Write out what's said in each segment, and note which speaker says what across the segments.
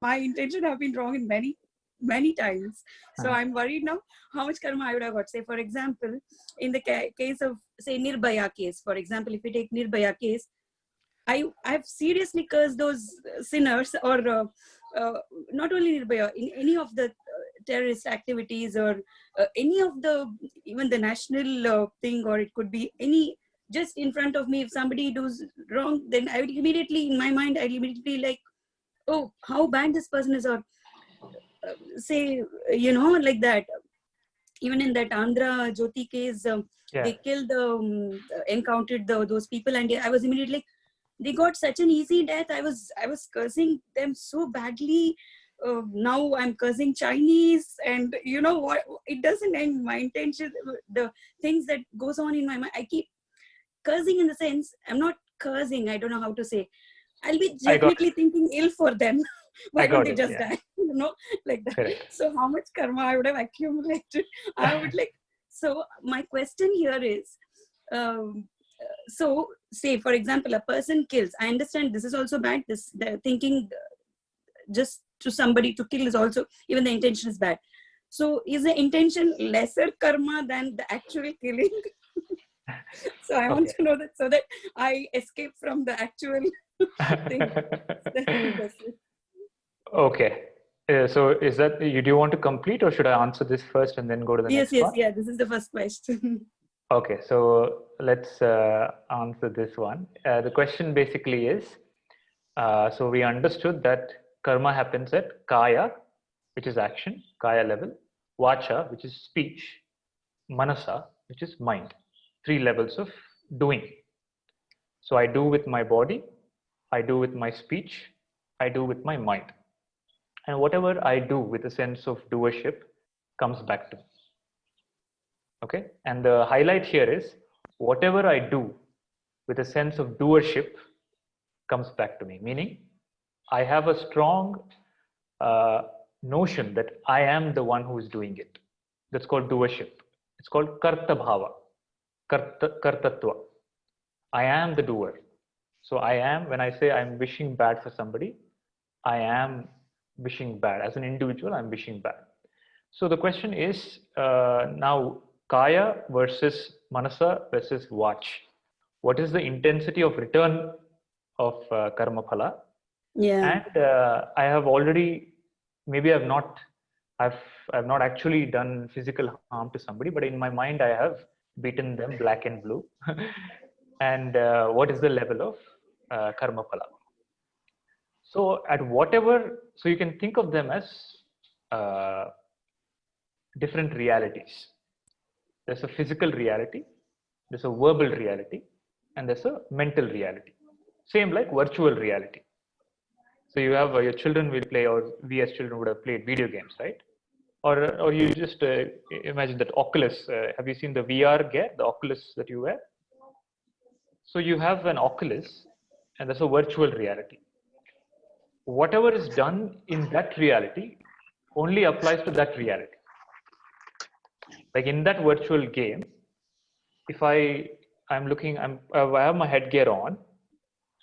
Speaker 1: my intention have been wrong in many times. So I'm worried now how much karma I would have got. Say, for example, in the case of, say, Nirbhaya case, for example, if we take Nirbhaya case, I've seriously cursed those sinners, or not only Nirbhaya, in any of the terrorist activities, or any of the, even the national thing, or it could be any, just in front of me, if somebody does wrong, then I would immediately, in my mind, I'd immediately like, oh, how bad this person is, or say, like that. Even in that Andhra Jyoti case, they killed, encountered those people, and I was immediately like, they got such an easy death. I was cursing them so badly. Now I'm cursing Chinese, and you know what? It doesn't end. My intention, the things that goes on in my mind, I keep cursing, in the sense, I'm not cursing. I don't know how to say. I'll be definitely thinking ill for them. Why don't they just die? Like that.
Speaker 2: Correct.
Speaker 1: So how much karma I would have accumulated? I would like. So my question here is, so say, for example, a person kills. I understand this is also bad. The thinking just to somebody to kill is also, even the intention is bad. So is the intention lesser karma than the actual killing? So I want to know that, so that I escape from the actual thing.
Speaker 2: Okay. So is that, do you want to complete, or should I answer this first and then go to the next one?
Speaker 1: Yeah, this is the first question.
Speaker 2: Okay, so let's answer this one. The question basically is, so we understood that karma happens at kaya, which is action, kaya level, vacha, which is speech, manasa, which is mind. 3 levels of doing. So I do with my body, I do with my speech, I do with my mind. And whatever I do with a sense of doership comes back to me. Okay, and the highlight here is, whatever I do with a sense of doership comes back to me, meaning I have a strong notion that I am the one who is doing it. That's called doership. It's called karta bhava, kartatva. I am the doer. So I am, when I say I'm wishing bad for somebody, I am wishing bad. As an individual, I'm wishing bad. So the question is, now kaya versus manasa versus vach. What is the intensity of return of karma phala?
Speaker 1: Yeah.
Speaker 2: And I have already, maybe I've not actually done physical harm to somebody, but in my mind I have beaten them black and blue. And what is the level of karma phala? So at whatever, so you can think of them as different realities. There's a physical reality, there's a verbal reality, and there's a mental reality. Same like virtual reality. So you have your children will play, or we as children would have played video games, right? Or you just imagine that Oculus. Have you seen the VR gear, the Oculus that you wear? So you have an Oculus, and that's a virtual reality. Whatever is done in that reality only applies to that reality. Like in that virtual game, if I have my headgear on,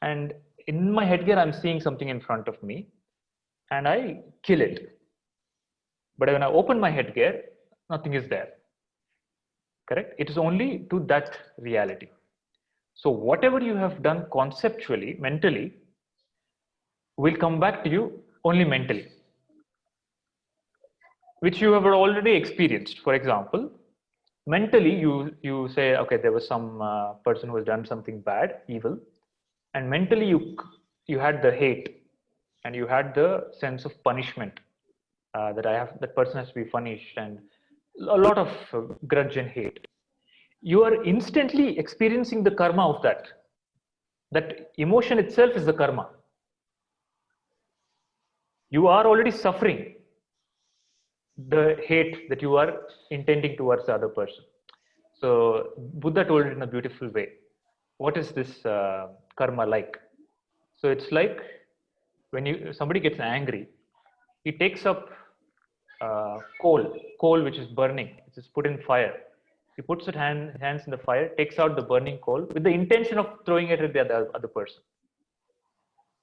Speaker 2: and in my headgear I'm seeing something in front of me, and I kill it. But when I open my headgear, nothing is there. Correct? It is only to that reality. So whatever you have done conceptually, mentally, will come back to you only mentally, which you have already experienced. For example, mentally you say, okay, there was some person who has done something bad, evil, and mentally you had the hate, and you had the sense of punishment, that person has to be punished, and a lot of grudge and hate. You are instantly experiencing the karma of that. That emotion itself is the karma. You are already suffering the hate that you are intending towards the other person. So Buddha told it in a beautiful way. What is this karma like? So it's like when somebody gets angry, he takes up coal which is burning, which is put in fire. He puts his hands in the fire, takes out the burning coal with the intention of throwing it at the other person.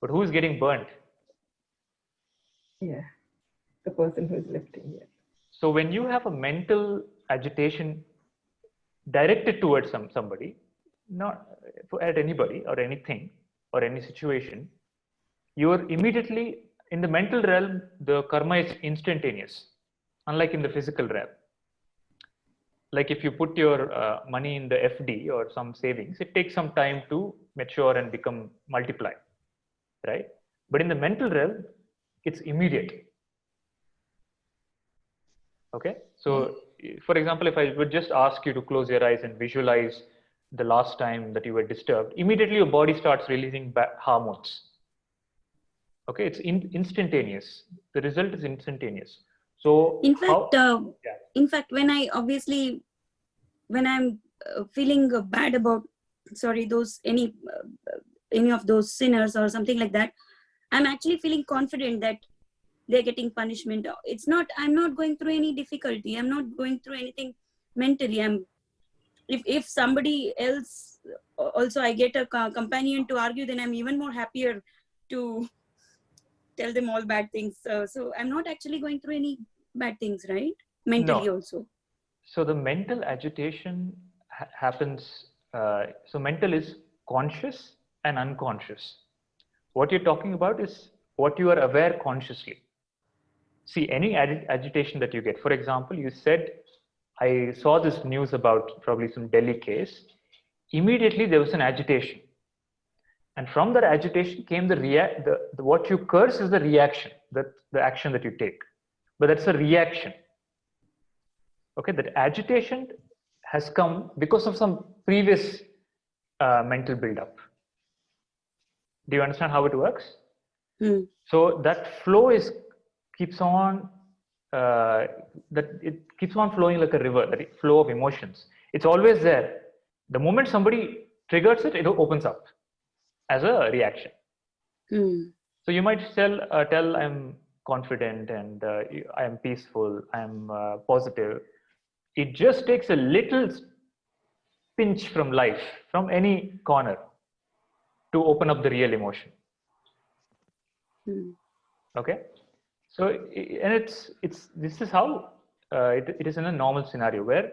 Speaker 2: But who is getting burnt?
Speaker 3: Yeah. The person who's lifting. Yeah.
Speaker 2: So when you have a mental agitation directed towards somebody, not at anybody or anything or any situation, you're immediately in the mental realm, the karma is instantaneous, unlike in the physical realm. Like if you put your money in the FD or some savings, it takes some time to mature and become multiply, right? But in the mental realm, it's immediate. Okay, so for example, if I would just ask you to close your eyes and visualize the last time that you were disturbed, immediately your body starts releasing hormones. Okay, it's instantaneous. The result is instantaneous. So
Speaker 1: In fact,
Speaker 2: yeah.
Speaker 1: in fact, when I'm feeling bad about, sorry, those any of those sinners or something like that, I'm actually feeling confident that they're getting punishment. I'm not going through any difficulty. I'm not going through anything mentally. If somebody else also, I get a companion to argue, then I'm even more happier to tell them all bad things. So I'm not actually going through any bad things, right? Mentally also.
Speaker 2: So the mental agitation happens. So mental is conscious and unconscious. What you're talking about is what you are aware consciously. See, any agitation that you get, for example, you said, I saw this news about probably some Delhi case. Immediately there was an agitation. And from that agitation came what you curse is the reaction, the action that you take. But that's a reaction. Okay, that agitation has come because of some previous mental buildup. Do you understand how it works? So that flow keeps on flowing like a river, that flow of emotions. It's always there. The moment somebody triggers it, it opens up as a reaction. So you might tell I'm confident and I am peaceful, I'm positive. It just takes a little pinch from life, from any corner, to open up the real emotion. Okay, so and this is how it is in a normal scenario where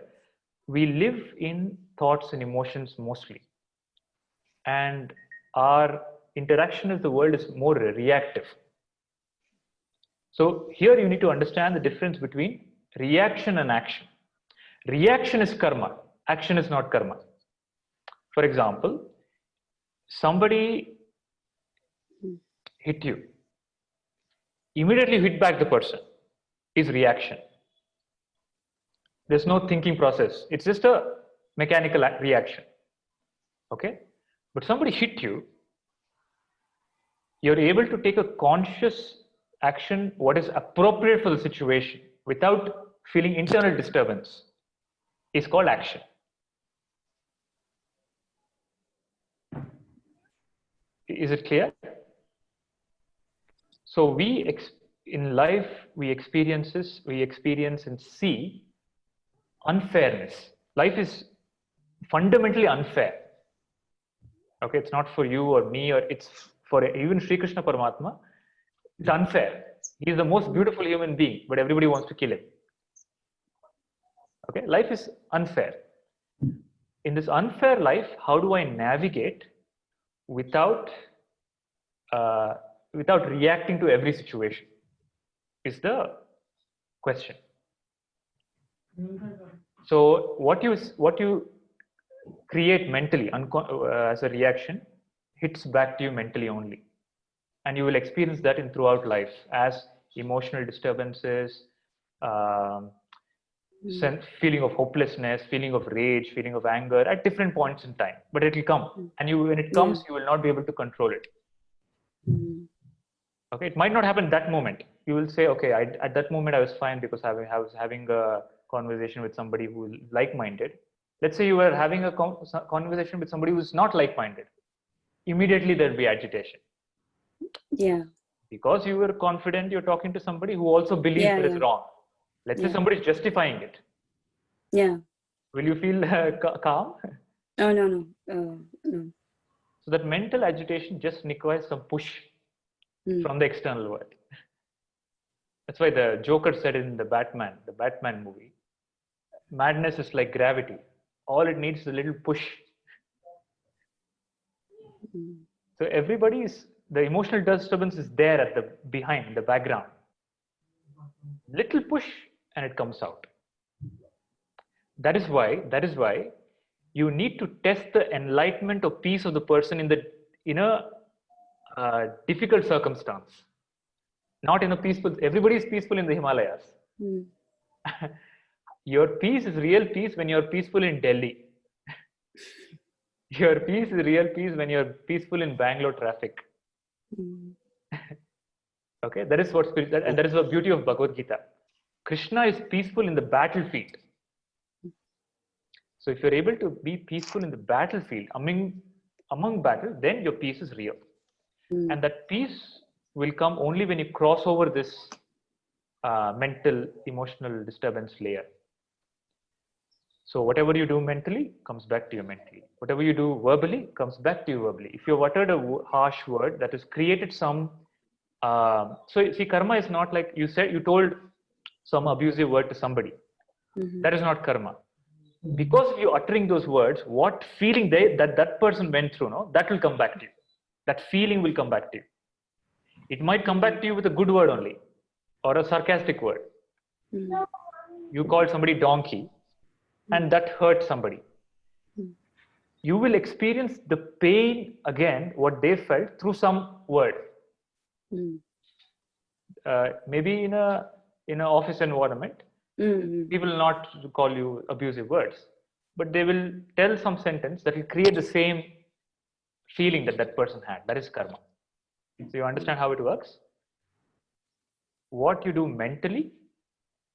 Speaker 2: we live in thoughts and emotions mostly, and our interaction with the world is more reactive. So here you need to understand the difference between reaction and action. Reaction is karma, action is not karma. For example, somebody hit you, immediately hit back the person is reaction. There's no thinking process. It's just a mechanical reaction. Okay? But somebody hit you, you're able to take a conscious action, what is appropriate for the situation, without feeling internal disturbance, is called action. Is it clear? So in life, we experience and see unfairness. Life is fundamentally unfair. Okay, it's not for you or me, or it's for even Sri Krishna Paramatma. It's unfair. He is the most beautiful human being, but everybody wants to kill him. Okay, life is unfair. In this unfair life, how do I navigate without reacting to every situation? Is the question. So what you create mentally as a reaction hits back to you mentally only, and you will experience that throughout life as emotional disturbances, feeling of hopelessness, feeling of rage, feeling of anger at different points in time. But it will come, and when it comes, you will not be able to control it. Okay, it might not happen that moment. You will say, okay, at that moment I was fine because I was having a conversation with somebody who is like-minded. Let's say you were having a conversation with somebody who is not like-minded. Immediately there'll be agitation.
Speaker 1: Yeah.
Speaker 2: Because you were confident, you're talking to somebody who also believes that it's wrong. Let's say somebody is justifying it.
Speaker 1: Yeah.
Speaker 2: Will you feel calm?
Speaker 1: Oh, no.
Speaker 2: So that mental agitation just requires some push from the external world. That's why the Joker said it in the Batman movie. Madness is like gravity. All it needs is a little push. So the emotional disturbance is there at the behind, the background. Little push and it comes out. That is why you need to test the enlightenment or peace of the person in a difficult circumstance. Not in a peaceful, everybody is peaceful in the Himalayas. Your peace is real peace when you're peaceful in Delhi. Your peace is real peace when you're peaceful in Bangalore traffic. Okay, that is what spirit, and that is the beauty of Bhagavad Gita. Krishna is peaceful in the battlefield. So if you're able to be peaceful in the battlefield, among battle, then your peace is real. And that peace will come only when you cross over this mental, emotional disturbance layer. So whatever you do mentally comes back to you mentally. Whatever you do verbally comes back to you verbally. If you've uttered a harsh word that has created some, so see, karma is not like you told some abusive word to somebody. That is not karma. Because of you uttering those words, what feeling that person went through, no, that will come back to you. That feeling will come back to you. It might come back to you with a good word only, or a sarcastic word. You called somebody donkey, and that hurt somebody. You will experience the pain again, what they felt through some word. Maybe in an office environment, people will not call you abusive words, but they will tell some sentence that will create the same feeling that person had. That is karma. So you understand how it works? What you do mentally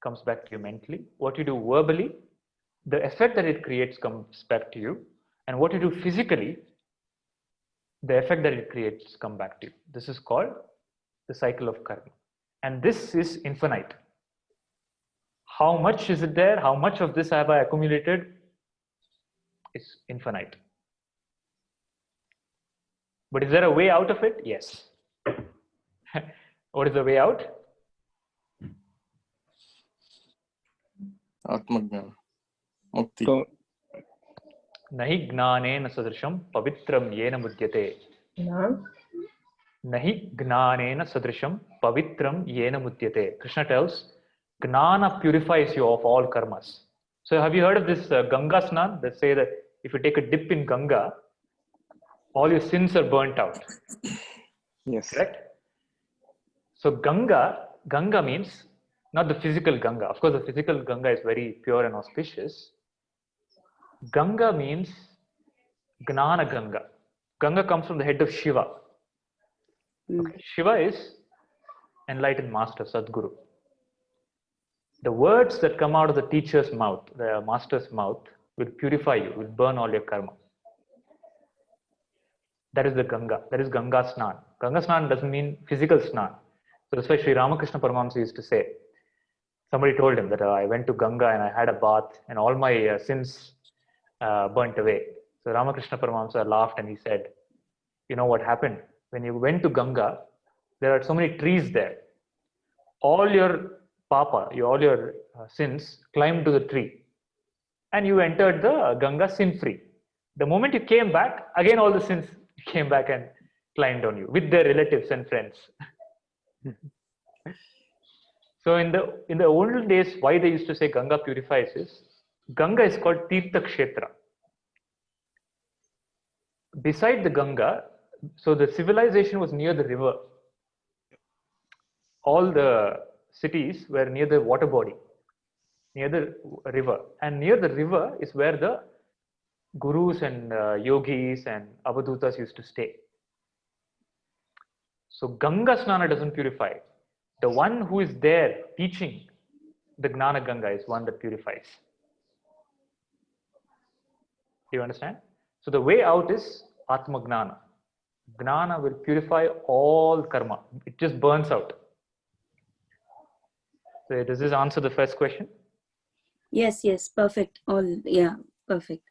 Speaker 2: comes back to you mentally. What you do verbally, the effect that it creates comes back to you. And what you do physically, the effect that it creates comes back to you. This is called the cycle of karma. And this is infinite. How much is it there? How much of this have I accumulated? It's infinite. But is there a way out of it? Yes. What is the way out?
Speaker 4: Atma Jnana. Mukti.
Speaker 3: So,
Speaker 2: Nahi gnanena sadrisham pavitram yena mudyate. Nahi gnanena sadrisham pavitram yena mudyate. Krishna tells, Gnana purifies you of all karmas. So have you heard of this Ganga Snan? They say that if you take a dip in Ganga, all your sins are burnt out.
Speaker 3: yes.
Speaker 2: Correct? So Ganga means not the physical Ganga. Of course, the physical Ganga is very pure and auspicious. Ganga means Gnana Ganga. Ganga comes from the head of Shiva. Okay. Shiva is enlightened master, Sadguru. The words that come out of the teacher's mouth, the master's mouth, will purify you, will burn all your karma. That is the Ganga. That is Ganga Snan. Ganga Snan doesn't mean physical Snan. So that's why Sri Ramakrishna Paramahamsa used to say, somebody told him that I went to Ganga and I had a bath and all my sins burnt away. So Ramakrishna Paramahamsa laughed and he said, you know what happened? When you went to Ganga, there are so many trees there. All your papa, all your sins climbed to the tree and you entered the Ganga sin-free. The moment you came back, again all the sins came back and climbed on you with their relatives and friends. So in the olden days, why they used to say Ganga purifies is, Ganga is called Tirtha Kshetra. Beside the Ganga, so the civilization was near the river. All the cities were near the water body, near the river. And near the river is where the gurus and yogis and avadutas used to stay. So Ganga Snana doesn't purify. The one who is there teaching the Gnana Ganga is one that purifies. Do you understand? So the way out is Atma Gnana. Gnana will purify all karma. It just burns out. So does this answer the first question?
Speaker 1: Yes, perfect. Perfect.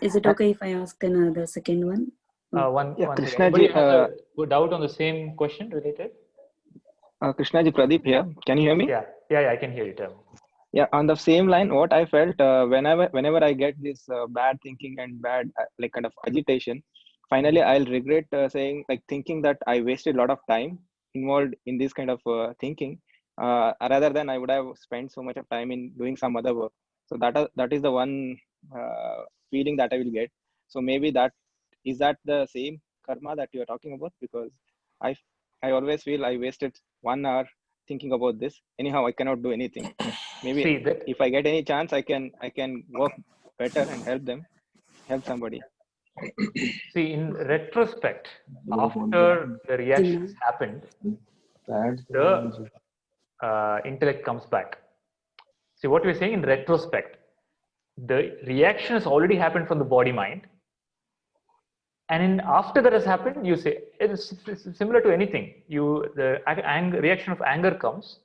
Speaker 1: Is it okay if I ask another second one?
Speaker 2: One
Speaker 3: Yeah,
Speaker 2: second.
Speaker 3: Krishna
Speaker 2: Anybody
Speaker 3: ji,
Speaker 2: has a doubt on the same question related?
Speaker 5: Krishnaji, Pradeep here. Can you hear me?
Speaker 2: Yeah, I can hear you. Tell me.
Speaker 5: Yeah, on the same line, what I felt whenever I get this bad thinking and bad like kind of agitation, finally I'll regret saying like thinking that I wasted a lot of time involved in this kind of thinking, rather than I would have spent so much of time in doing some other work. So that is the one feeling that I will get. So maybe that the same karma that you are talking about, because I I always feel I wasted 1 hour thinking about this. Anyhow, I cannot do anything. Maybe
Speaker 2: See that.
Speaker 5: if I get any chance, I can work better and help somebody.
Speaker 2: See, in retrospect, after the reactions happened, the intellect comes back. See, what we're saying in retrospect, the reaction has already happened from the body mind. And after that has happened, you say, it's similar to anything. The reaction of anger comes.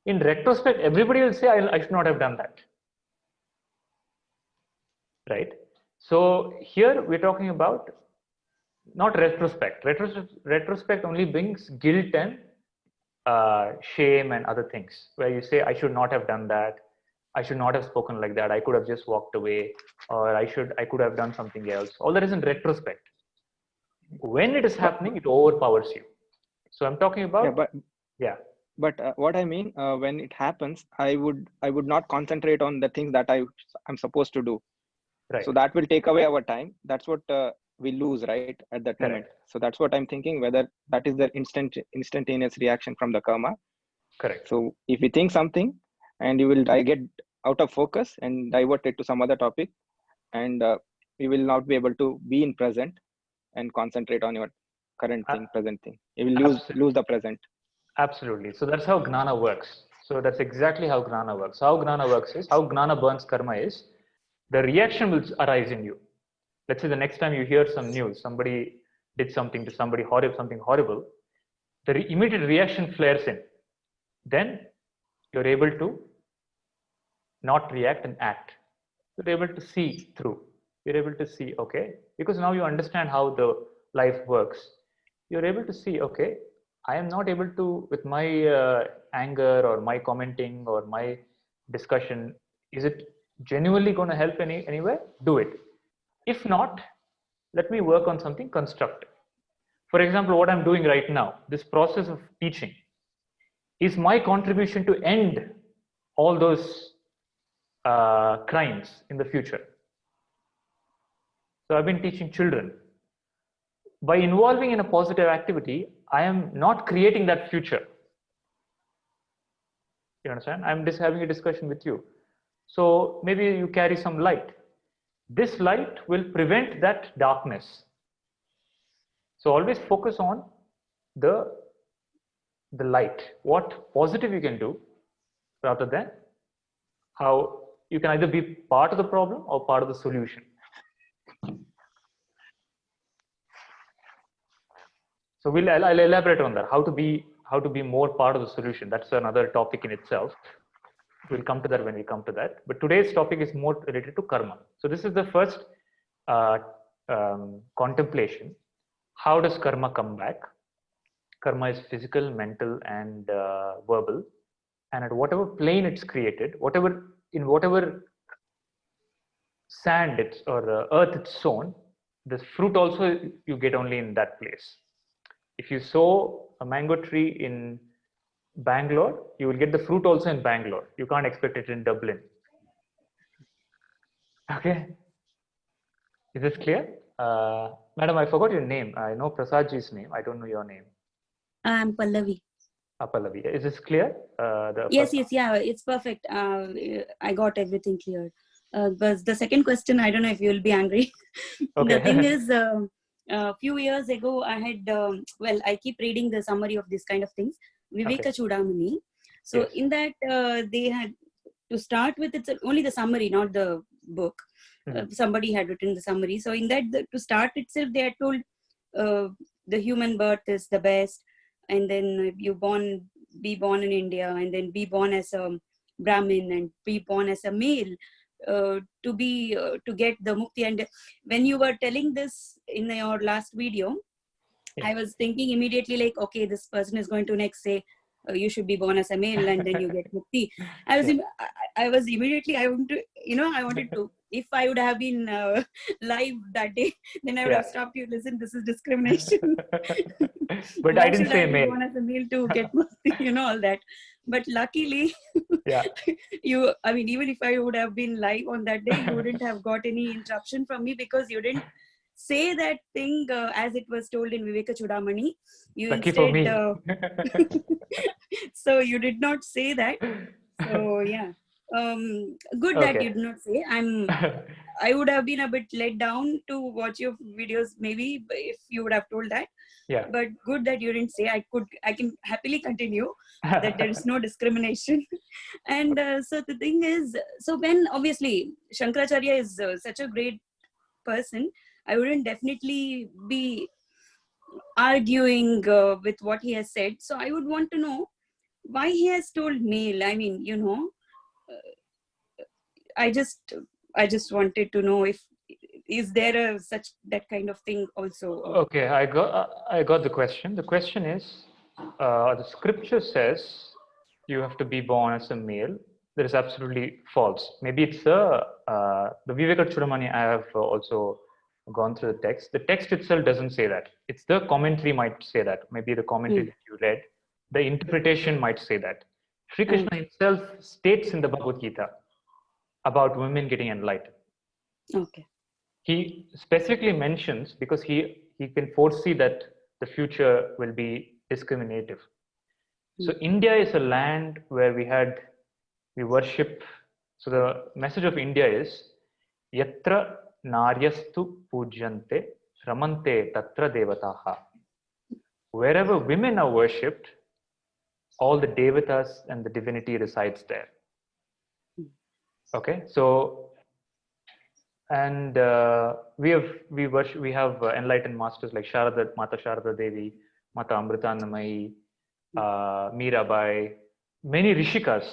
Speaker 2: In retrospect, everybody will say, I should not have done that. Right? So here we're talking about not retrospect. Retrospect only brings guilt and shame and other things, where you say, I should not have done that. I should not have spoken like that. I could have just walked away, or I could have done something else. All that is in retrospect. When it is happening, it overpowers you. So I'm talking about
Speaker 5: But what I mean, when it happens, I would not concentrate on the things that I'm supposed to do.
Speaker 2: Right.
Speaker 5: So that will take away our time. That's what we lose, right, at that moment. So that's what I'm thinking, whether that is the instantaneous reaction from the karma.
Speaker 2: Correct.
Speaker 5: So if you think something and you will get out of focus and divert it to some other topic, and you will not be able to be in present and concentrate on your current thing, present thing. You will lose the present.
Speaker 2: Absolutely. So that's how Gnana works. So that's exactly how Gnana works. How Gnana works is, how Gnana burns karma is, the reaction will arise in you. Let's say the next time you hear some news, somebody did something to somebody horrible, something horrible, the immediate reaction flares in. Then you're able to not react and act. You're able to see through. You're able to see, okay, because now you understand how the life works. You're able to see, okay, I am not able to, with my anger or my commenting or my discussion, is it genuinely going to help anywhere? Do it. If not, let me work on something constructive. For example, what I'm doing right now, this process of teaching, is my contribution to end all those crimes in the future. So I've been teaching children. By involving in a positive activity, I am not creating that future. You understand? I'm just having a discussion with you. So maybe you carry some light. This light will prevent that darkness. So always focus on the light. What positive you can do, rather than how you can either be part of the problem or part of the solution. So I'll elaborate on that. How to be more part of the solution. That's another topic in itself. We'll come to that when we come to that. But today's topic is more related to karma. So this is the first contemplation. How does karma come back? Karma is physical, mental, and verbal. And at whatever plane it's created, in whatever sand or earth it's sown, the fruit also you get only in that place. If you sow a mango tree in Bangalore, you will get the fruit also in Bangalore. You can't expect it in Dublin. Okay. Is this clear? Madam, I forgot your name. I know Prasadji's name. I don't know your name.
Speaker 1: I'm Pallavi.
Speaker 2: Pallavi. Is this clear?
Speaker 1: Yes, yeah, it's perfect. I got everything clear. But the second question, I don't know if you will be angry.
Speaker 2: Okay.
Speaker 1: The thing is, a few years ago, I had, I keep reading the summary of this kind of things, Viveka Chudamani. So
Speaker 2: yes.
Speaker 1: in that, they had to start with, it's only the summary, not the book. Somebody had written the summary. So in that, to start itself, they had told the human birth is the best. And then be born in India, and then be born as a Brahmin, and be born as a male, to get the mukti. And when you were telling this in your last video, I was thinking immediately like, okay, this person is going to next say, you should be born as a male and then you get mukti. I was, I was immediately, I want to, I wanted to, if I would have been live that day, then I would have stopped you. Listen, this is discrimination.
Speaker 2: But
Speaker 1: Why
Speaker 2: I didn't
Speaker 1: should
Speaker 2: say
Speaker 1: I be
Speaker 2: male.
Speaker 1: born as a male to get mukti, all that. But luckily,
Speaker 2: Yeah.
Speaker 1: I mean, even if I would have been live on that day, you wouldn't have got any interruption from me because you didn't say that thing as it was told in Viveka Chudamani. You
Speaker 2: Lucky for me.
Speaker 1: So you did not say that. So yeah, good that you did not say. I would have been a bit let down to watch your videos maybe if you would have told that.
Speaker 2: Yeah.
Speaker 1: But good that you didn't say. I can happily continue that there is no discrimination. And so the thing is, so when obviously Shankaracharya is such a great person, I wouldn't definitely be arguing with what he has said. So I would want to know why he has told male. I mean, I just wanted to know if is there a such that kind of thing also.
Speaker 2: Okay, I got the question. The question is, the scripture says you have to be born as a male. That is absolutely false. Maybe it's the Viveka Chudamani. I have also gone through the text. The text itself doesn't say that. It's the commentary might say that. Maybe the commentary that you read, the interpretation might say that. Sri Krishna himself states in the Bhagavad Gita about women getting enlightened.
Speaker 1: Okay.
Speaker 2: He specifically mentions, because he can foresee that the future will be discriminative. So India is a land where we worship. So the message of India is yatra naryastu pujyante ramante tatra devataha. Wherever women are worshipped, all the devatas and the divinity resides there. Okay, so and we have enlightened masters like Mata Sharada Devi, Mata Amritannamayi, Mirabai, many rishikas.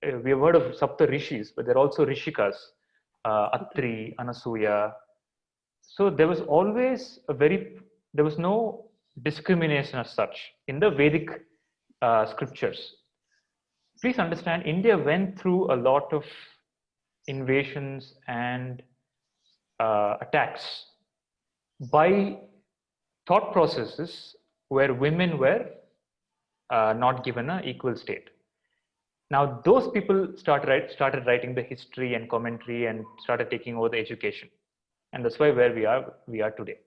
Speaker 2: We have heard of Sapta Rishis, but there are also rishikas, Atri, Anasuya. So there was always there was no discrimination as such in the Vedic scriptures. Please understand, India went through a lot of invasions and attacks by thought processes where women were not given an equal state. Now those people started writing the history and commentary and started taking over the education, and that's why where we are today.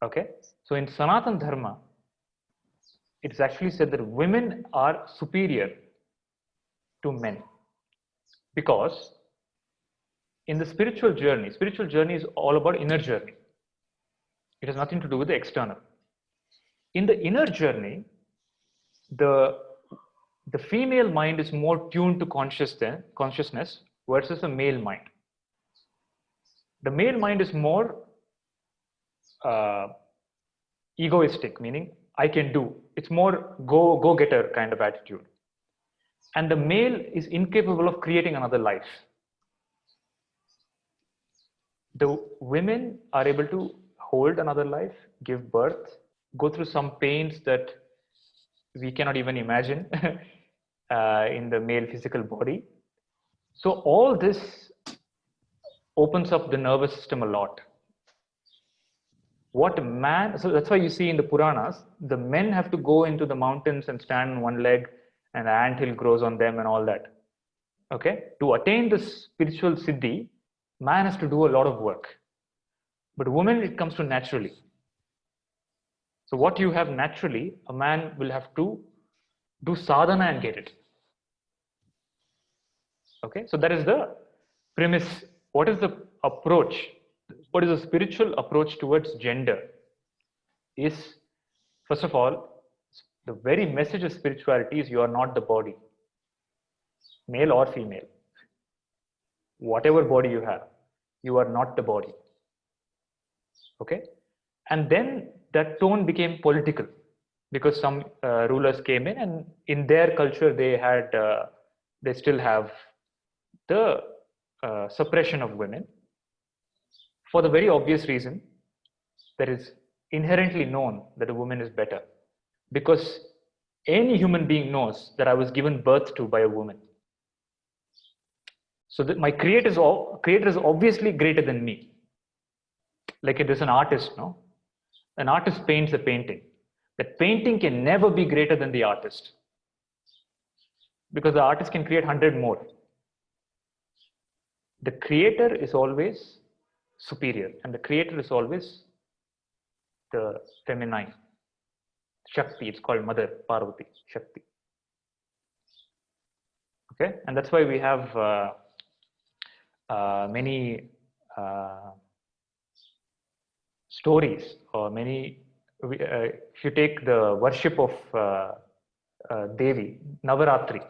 Speaker 2: Okay, so in Sanatana Dharma, it's actually said that women are superior to men because in the spiritual journey is all about inner journey. It has nothing to do with the external. In the inner journey, the female mind is more tuned to consciousness versus the male mind. The male mind is more egoistic, meaning I can do. It's more go-getter kind of attitude. And the male is incapable of creating another life. The women are able to hold another life, give birth, go through some pains that we cannot even imagine in the male physical body. So all this opens up the nervous system a lot. So that's why you see in the Puranas, the men have to go into the mountains and stand on one leg and the anthill grows on them and all that. Okay, to attain this spiritual siddhi, man has to do a lot of work. But women, it comes to naturally. So what you have naturally, a man will have to do sadhana and get it. Okay, so that is the premise. What is the approach? What is the spiritual approach towards gender? Is, first of all, the very message of spirituality is you are not the body, male or female. Whatever body you have, you are not the body. Okay, and then that tone became political because some rulers came in, and in their culture they still have the suppression of women for the very obvious reason that is inherently known that a woman is better, because Any human being knows that I was given birth to by a woman. So that my creator is obviously greater than me. Like it is an artist, no? An artist paints a painting. That painting can never be greater than the artist, because the artist can create 100 more. The creator is always superior, and the creator is always the feminine. Shakti, it's called Mother Parvati, Shakti. Okay, and that's why we have many stories, or many, if you take the worship of Devi, Navaratri,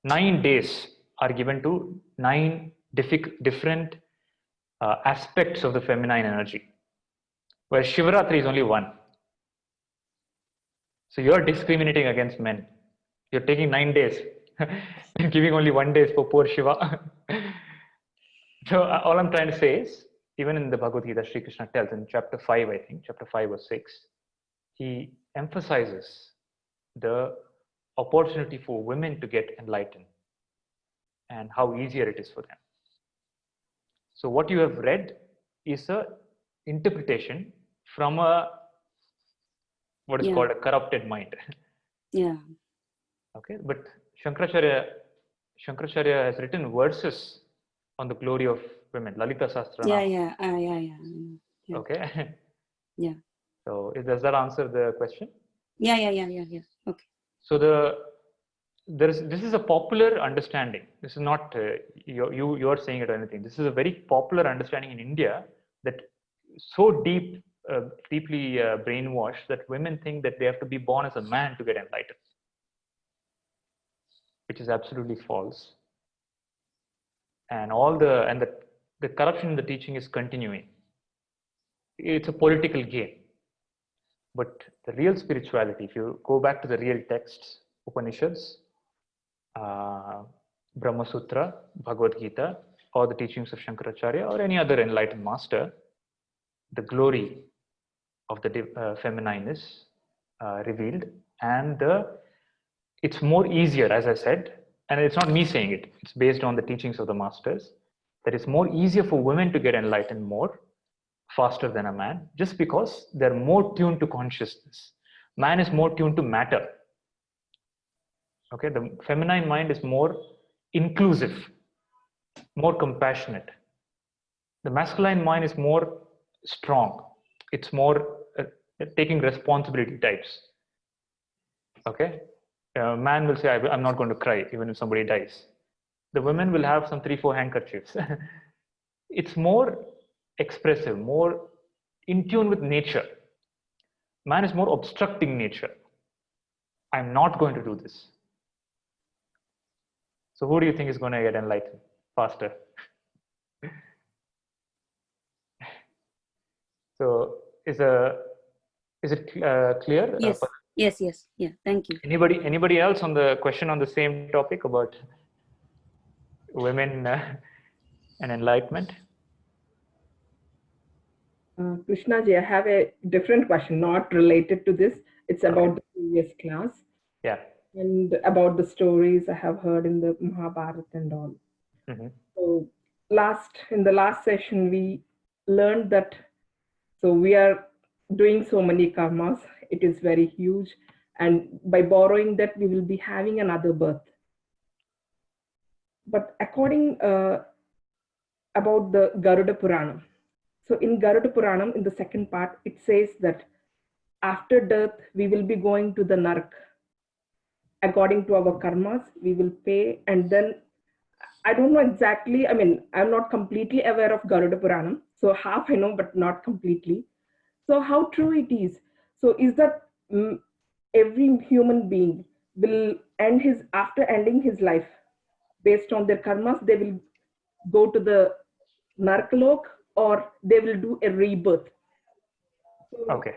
Speaker 2: 9 days are given to 9 different aspects of the feminine energy, where Shivaratri is only 1. So you're discriminating against men. You're taking 9 days and giving only 1 day for poor Shiva. So all I'm trying to say is, even in the Bhagavad Gita, Sri Krishna tells in chapter 5, I think, chapter 5 or 6, he emphasizes the opportunity for women to get enlightened and how easier it is for them. So what you have read is a interpretation from what is called a corrupted mind.
Speaker 1: Yeah.
Speaker 2: Okay, but Shankaracharya has written verses on the glory of women, Lalita Sahasranam.
Speaker 1: Yeah.
Speaker 2: Okay.
Speaker 1: Yeah.
Speaker 2: So does that answer the question?
Speaker 1: Yeah. Okay.
Speaker 2: So this is a popular understanding. This is not you're saying it or anything. This is a very popular understanding in India, that so deeply brainwashed that women think that they have to be born as a man to get enlightened, which is absolutely false. And the corruption in the teaching is continuing. It's a political game. But the real spirituality, if you go back to the real texts, Upanishads, Brahma Sutra, Bhagavad Gita, or the teachings of Shankaracharya or any other enlightened master, the glory of the feminine is revealed, and it's more easier, as I said, and it's not me saying it, it's based on the teachings of the masters, that it's more easier for women to get enlightened more faster than a man, just because they're more tuned to consciousness. Man is more tuned to matter. Okay, the feminine mind is more inclusive, more compassionate. The masculine mind is more strong. It's more taking responsibility types. Okay, man will say, I'm not going to cry even if somebody dies. The women will have some 3-4 handkerchiefs. It's more expressive, more in tune with nature. Man is more obstructing nature. I'm not going to do this. So who do you think is going to get enlightened faster? So is it clear?
Speaker 1: Yes. Yeah. Thank you.
Speaker 2: Anybody else on the question on the same topic about women and enlightenment?
Speaker 3: Krishnaji, I have a different question, not related to this. It's about the previous class.
Speaker 2: Yeah.
Speaker 3: And about the stories I have heard in the Mahabharata and all.
Speaker 2: Mm-hmm.
Speaker 3: So in the last session, we learned that so we are doing so many karmas. It is very huge. And by borrowing that, we will be having another birth. But according about the Garuda Puranam. So in Garuda Puranam, in the second part, it says that after death, we will be going to the Narak. According to our karmas, we will pay, and then I don't know exactly. I mean, I'm not completely aware of Garuda Puranam. So half I know, but not completely. So how true it is? So is that every human being will after ending his life, based on their karmas, they will go to the Narkalok, or they will do a rebirth? So,
Speaker 2: okay,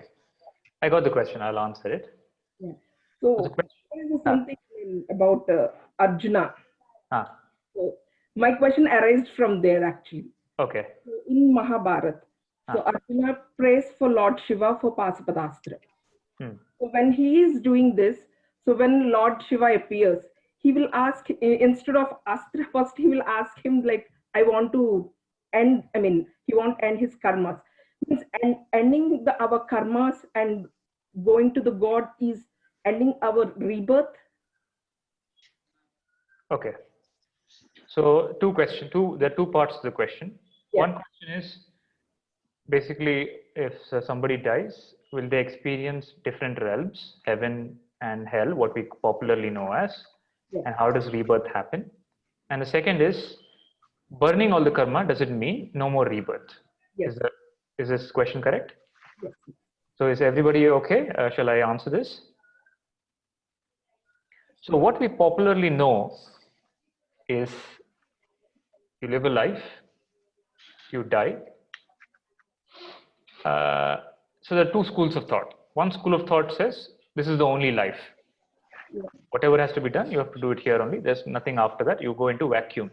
Speaker 2: I got the question. I'll answer it.
Speaker 3: Yeah. So there is something about Arjuna. So my question arises from there actually.
Speaker 2: Okay.
Speaker 3: So in Mahabharata, so Arjuna prays for Lord Shiva for Pasapadastra. So when he is doing this, So when Lord Shiva appears, he will ask, instead of Astra, first he will ask him like, I want to end, I mean, he won't end his karmas. Means ending our karmas and going to the God is ending our rebirth.
Speaker 2: Okay. So there are two parts to the question.
Speaker 3: Yeah.
Speaker 2: One question is basically if somebody dies, will they experience different realms, heaven and hell, what we popularly know as, and how does rebirth happen? And the second is burning all the karma, does it mean no more rebirth?
Speaker 3: Yes.
Speaker 2: Is this question correct?
Speaker 3: Yes.
Speaker 2: So is everybody okay? Shall I answer this? So what we popularly know is you live a life, you die. So there are two schools of thought. One school of thought says this is the only life. Whatever has to be done, you have to do it here only. There's nothing after that. You go into vacuum.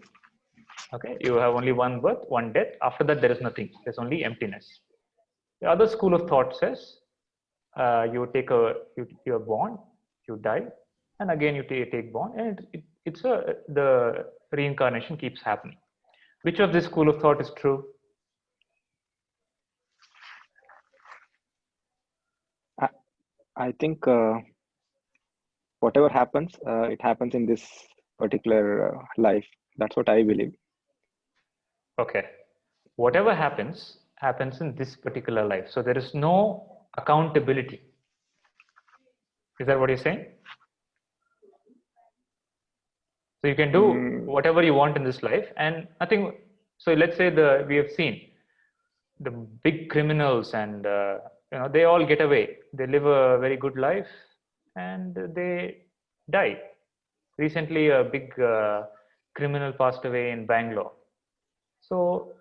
Speaker 2: Okay, you have only one birth, one death. After that, there is nothing. There's only emptiness. The other school of thought says you're born, you die, and again you take born, and the reincarnation keeps happening. Which of this school of thought is true?
Speaker 5: I think whatever happens, it happens in this particular life. That's what I believe.
Speaker 2: Okay. Whatever happens in this particular life. So there is no accountability. Is that what you're saying? So you can do whatever you want in this life and nothing. So let's say we have seen the big criminals and they all get away. They live a very good life and they die. Recently, a big criminal passed away in Bangalore. So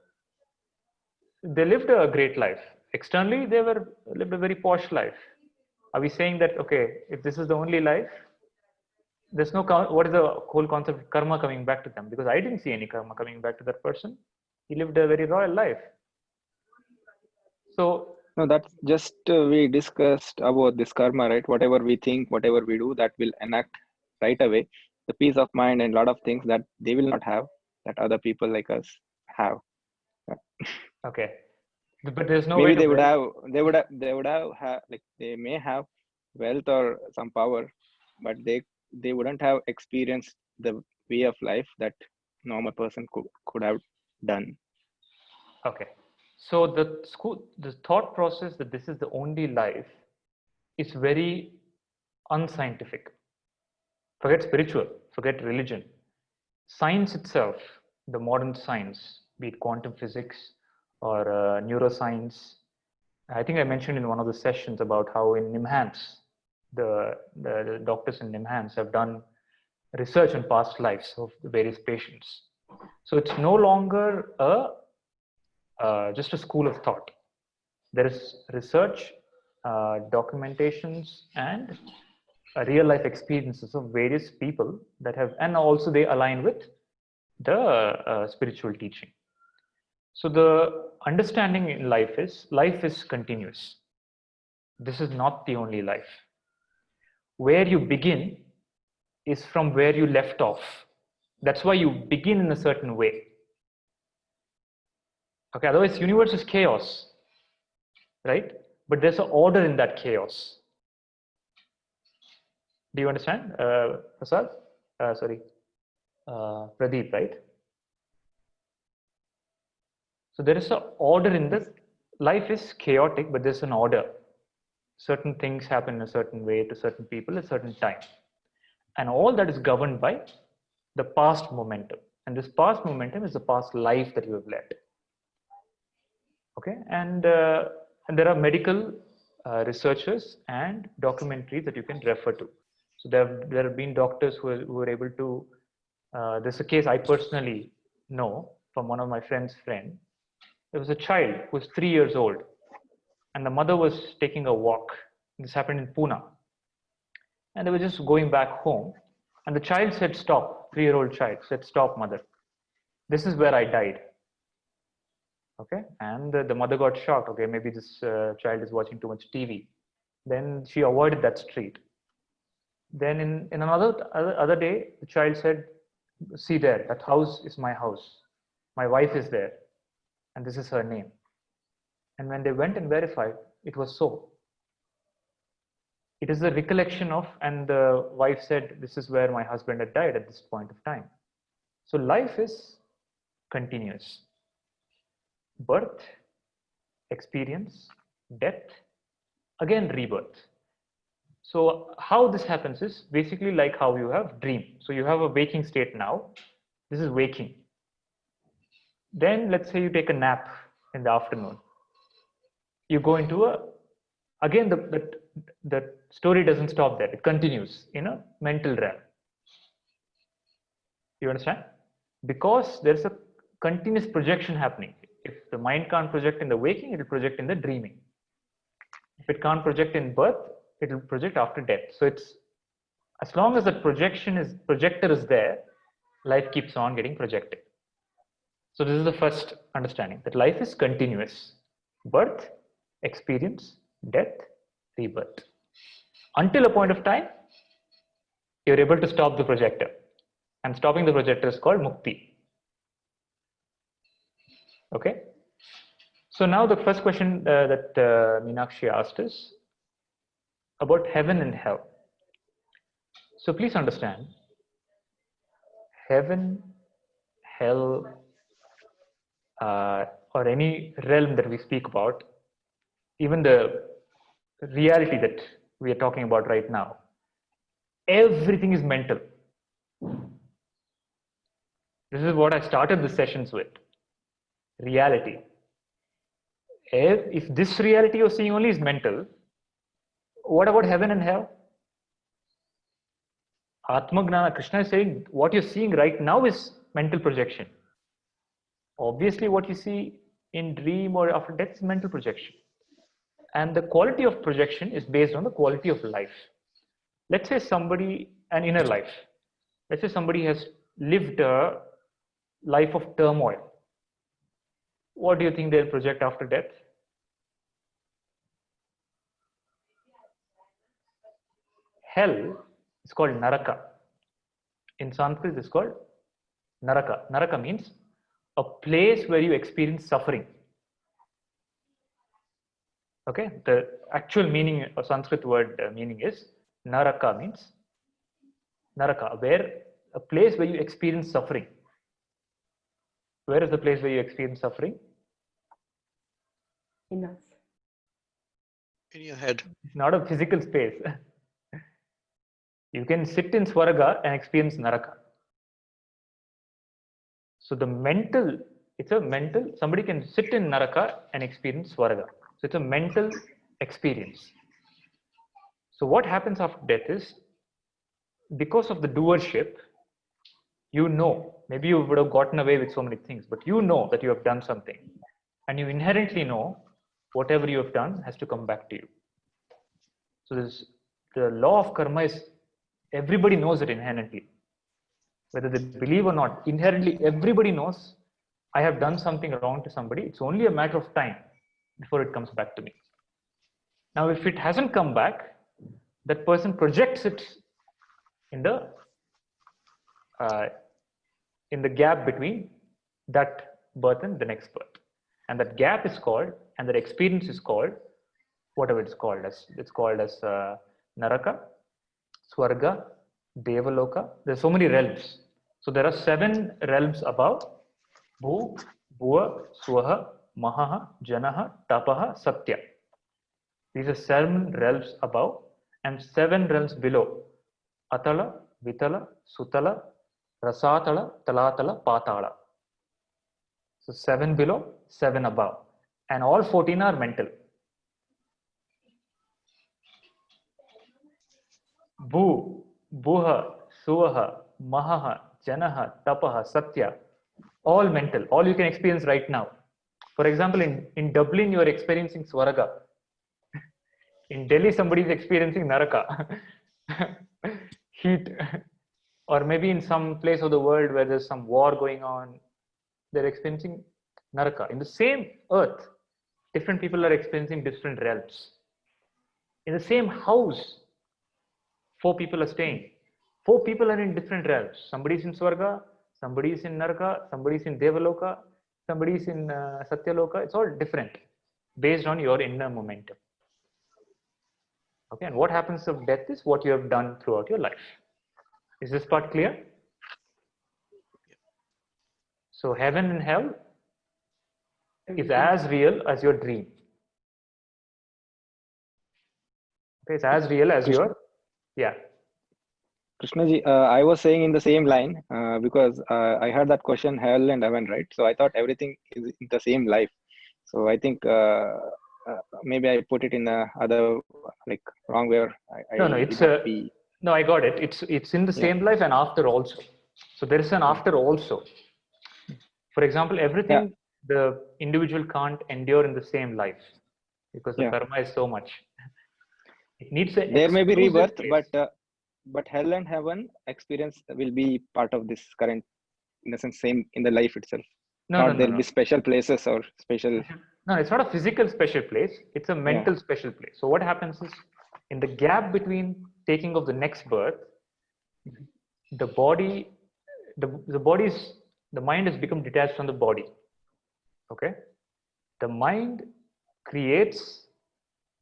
Speaker 2: they lived a great life. Externally, they lived a very posh life. Are we saying that, okay, if this is the only life, there's no, what is the whole concept of karma coming back to them? Because I didn't see any karma coming back to that person. He lived a very royal life. So,
Speaker 5: no, that's just we discussed about this karma, right? Whatever we think, whatever we do, that will enact right away. The peace of mind and a lot of things that they will not have, that other people like us have.
Speaker 2: okay. But there's no
Speaker 5: Maybe
Speaker 2: way to
Speaker 5: they may have wealth or some power, but they wouldn't have experienced the way of life that normal person could have done.
Speaker 2: Okay. So the thought process that this is the only life is very unscientific. Forget spiritual, forget religion. Science itself, the modern science, be it quantum physics or neuroscience. I think I mentioned in one of the sessions about how in NIMHANS, the doctors in NIMHANS have done research on past lives of the various patients. So it's no longer just a school of thought. There is research, documentations, and real life experiences of various people that have, and also they align with the spiritual teaching. So the understanding in life is continuous. This is not the only life. Where you begin is from where you left off. That's why you begin in a certain way. Okay, otherwise universe is chaos, right? But there's an order in that chaos. Do you understand, Prasad? Pradeep, right? So there is an order in this. Life is chaotic, but there's an order. Certain things happen in a certain way to certain people at a certain time. And all that is governed by the past momentum. And this past momentum is the past life that you have led. Okay, and there are medical researchers and documentaries that you can refer to. So there have been doctors who were able to, there's a case I personally know from one of my friend's friend. There was a child who was 3 years old and the mother was taking a walk. This happened in Pune. And they were just going back home and the child said, stop, 3-year-old child said, stop, mother. This is where I died. Okay, and the mother got shocked. Okay, maybe this child is watching too much TV. Then she avoided that street. Then in another other day, the child said, see there, that house is my house. My wife is there, and this is her name. And when they went and verified, it was so. It is the recollection of, and the wife said, this is where my husband had died at this point of time. So life is continuous. Birth, experience, death, again rebirth. So how this happens is basically like how you have dream. So you have a waking state now. This is waking. Then let's say you take a nap in the afternoon. You go into a, again the story doesn't stop there. It continues in a mental realm. You understand? Because there's a continuous projection happening. If the mind can't project in the waking, it will project in the dreaming. If it can't project in birth, it will project after death. So it's, as long as the projector is there, life keeps on getting projected. So this is the first understanding, that life is continuous. Birth, experience, death, rebirth. Until a point of time, you're able to stop the projector. And stopping the projector is called mukti. Okay? So now the first question that Meenakshi asked is about heaven and hell. So please understand, heaven, hell, or any realm that we speak about, even the reality that we are talking about right now, everything is mental. This is what I started the sessions with. Reality. If this reality you're seeing only is mental, what about heaven and hell? Atma Gnana, Krishna is saying what you're seeing right now is mental projection. Obviously, what you see in dream or after death is mental projection. And the quality of projection is based on the quality of life. Let's say somebody, an inner life, let's say somebody has lived a life of turmoil. What do you think they'll project after death? Hell is called Naraka. In Sanskrit, it's called Naraka. Naraka means a place where you experience suffering. Okay, the actual meaning of Sanskrit word meaning is Naraka means Naraka, where a place where you experience suffering. Where is the place where you experience suffering?
Speaker 3: In us.
Speaker 4: In your head.
Speaker 2: It's not a physical space. You can sit in Swarga and experience Naraka. So the mental, it's a mental, somebody can sit in Naraka and experience Swarga. So it's a mental experience. So what happens after death is, because of the doership, you know, maybe you would have gotten away with so many things, but you know that you have done something. And you inherently know whatever you have done has to come back to you. So this, the law of karma is, everybody knows it inherently. Whether they believe or not, inherently everybody knows I have done something wrong to somebody. It's only a matter of time before it comes back to me. Now, if it hasn't come back, that person projects it in the gap between that birth and the next birth. And that gap is called, and that experience is called, whatever it's called as. It's called as Naraka, Swarga, Devaloka. There's so many realms. So there are 7 realms above: Bhu, Bhuva, Swaha, Mahaha, Janaha, Tapaha, Satya. These are 7 realms above and 7 realms below: Atala, Vitala, Sutala, Rasatala, Talatala, Patala. So 7 below, 7 above. And all 14 are mental. Bhu, Buha, Suvaha, Mahaha, Janaha, Tapaha, Satya. All mental, all you can experience right now. For example, in Dublin, you are experiencing Swaraga. In Delhi, somebody is experiencing Naraka. Heat. Or maybe in some place of the world where there's some war going on, they're experiencing Naraka. In the same earth, different people are experiencing different realms. In the same house, 4 people are staying. 4 people are in different realms. Somebody is in Swarga, somebody is in Naraka, somebody is in Devaloka, somebody is in Satyaloka. It's all different based on your inner momentum. Okay, and what happens of death is what you have done throughout your life. Is this part clear? So heaven and hell is as real as your dream. Okay, it's as real as your, yeah.
Speaker 5: Krishnaji, I was saying in the same line because I heard that question, hell and heaven, right? So I thought everything is in the same life. So I think maybe I put it in the other, like, wrong way. Or
Speaker 2: No, it's no, I got it. It's in the same life and after also. So there is an after also. For example, everything the individual can't endure in the same life because the karma is so much. It needs a
Speaker 5: there may be rebirth,
Speaker 2: place.
Speaker 5: but hell and heaven experience will be part of this current, in the sense, same in the life itself.
Speaker 2: No,
Speaker 5: there'll be special places or special.
Speaker 2: No, it's not a physical special place. It's a mental special place. So what happens is, in the gap between taking of the next birth, the body, the mind has become detached from the body. Okay, the mind creates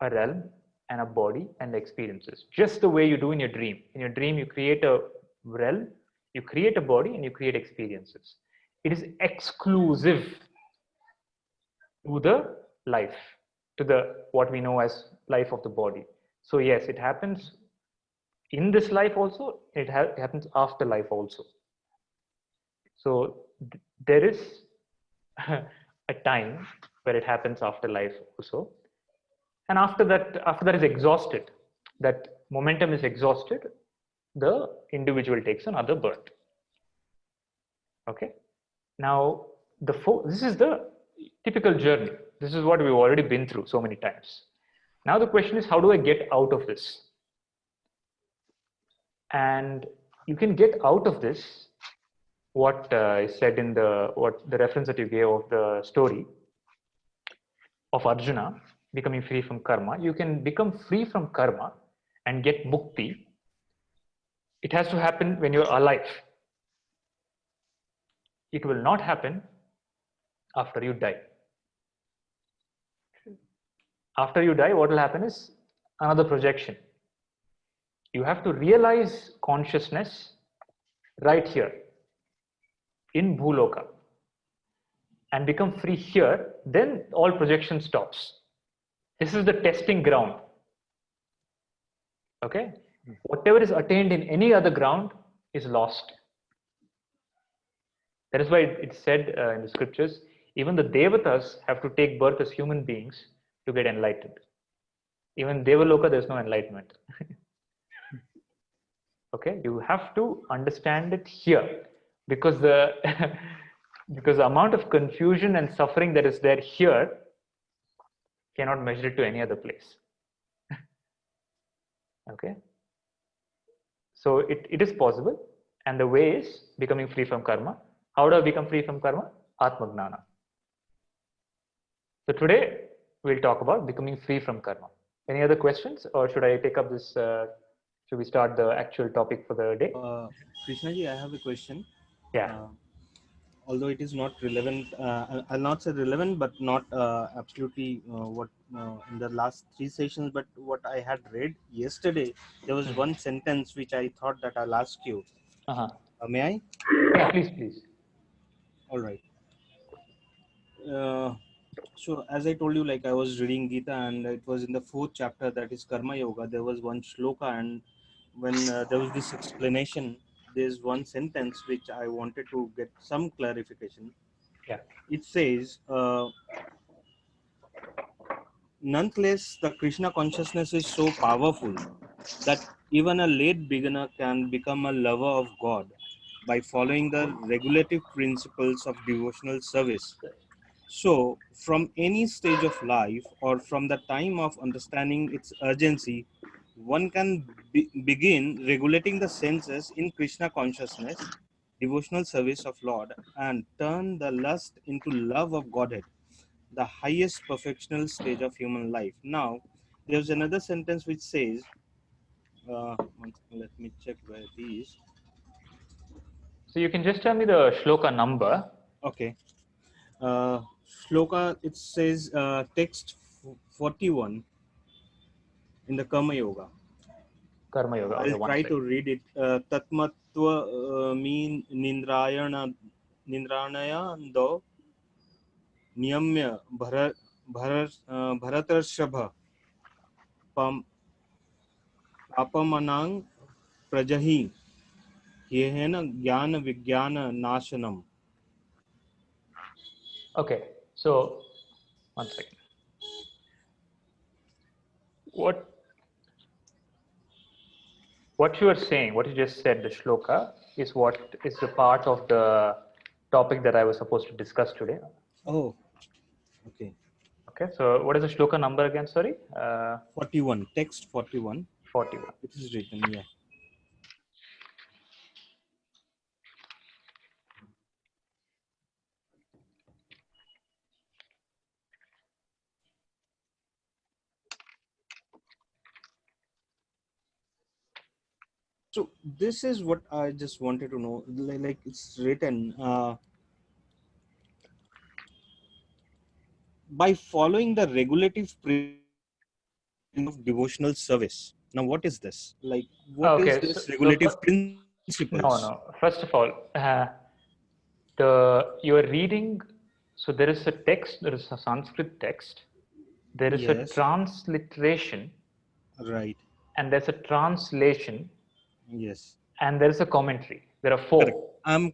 Speaker 2: a realm and a body and experiences, just the way you do in your dream. In your dream, you create a realm, you create a body, and you create experiences. It is exclusive to the life, to the what we know as life of the body. So yes, it happens in this life also, it happens after life also. So there is a time where it happens after life also, and after that is exhausted, that momentum is exhausted, the individual takes another birth. Okay, now this is the typical journey. This is what we've already been through so many times. Now the question is, how do I get out of this? And you can get out of this, what is said in the reference that you gave of the story of Arjuna becoming free from karma. You can become free from karma and get mukti. It has to happen when you're alive. It will not happen after you die. After you die, what will happen is another projection. You have to realize consciousness right here in Bhuloka and become free here, then all projection stops. This is the testing ground. Okay? Whatever is attained in any other ground is lost. That is why it's said in the scriptures, even the Devatas have to take birth as human beings to get enlightened. Even Devaloka, there's no enlightenment. Okay, you have to understand it here, because the because the amount of confusion and suffering that is there here cannot measure it to any other place. Okay, so it is possible, and the way is becoming free from karma. How do I become free from karma? Atma Gnana. So today we'll talk about becoming free from karma. Any other questions, or should I take up this? Should we start the actual topic for the day?
Speaker 6: Krishnaji, I have a question.
Speaker 2: Yeah.
Speaker 6: Although it is not relevant, I'll not say relevant, but not absolutely what in the last 3 sessions, but what I had read yesterday, there was one sentence which I thought that I'll ask you. May I?
Speaker 2: Yeah, please.
Speaker 6: All right. So as I told you, like I was reading Gita, and it was in the 4th chapter, that is Karma Yoga. There was one shloka, and when there was this explanation, there's one sentence which I wanted to get some clarification.
Speaker 2: Yeah.
Speaker 6: It says, nonetheless, the Krishna consciousness is so powerful that even a late beginner can become a lover of God by following the regulative principles of devotional service. So, from any stage of life or from the time of understanding its urgency, one can begin regulating the senses in Krishna consciousness, devotional service of Lord, and turn the lust into love of Godhead, the highest perfectional stage of human life. Now, there's another sentence which says, Let me check where it is.
Speaker 2: So you can just tell me the shloka number.
Speaker 6: Okay. Shloka, it says text 41 in the Karma Yoga.
Speaker 2: Karma Yoga. Okay,
Speaker 6: I'll
Speaker 2: one
Speaker 6: try
Speaker 2: second.
Speaker 6: to read it. Tatmatva mean Nindranayando Niyamya Bharatarshabha Papamanang Prajahi Yehena Jnana Vijnana Nashanam.
Speaker 2: Okay, so one second. What you are saying, what you just said, the shloka, is what is the part of the topic that I was supposed to discuss today.
Speaker 6: Oh, okay.
Speaker 2: Okay, so what is the shloka number again? Sorry,
Speaker 6: 41, text 41.
Speaker 2: 41.
Speaker 6: It is written, yeah. So this is what I just wanted to know. Like it's written by following the regulative principle of devotional service. Now, what is this? Like, what is
Speaker 2: Okay,
Speaker 6: this
Speaker 2: so
Speaker 6: regulative principles?
Speaker 2: no. First of all, you are reading. So there is a text. There is a Sanskrit text. There is a
Speaker 6: Yes,
Speaker 2: transliteration,
Speaker 6: right.
Speaker 2: and there's a translation,
Speaker 6: Yes,
Speaker 2: and there is a commentary. There are
Speaker 6: correct.
Speaker 2: four.
Speaker 6: I'm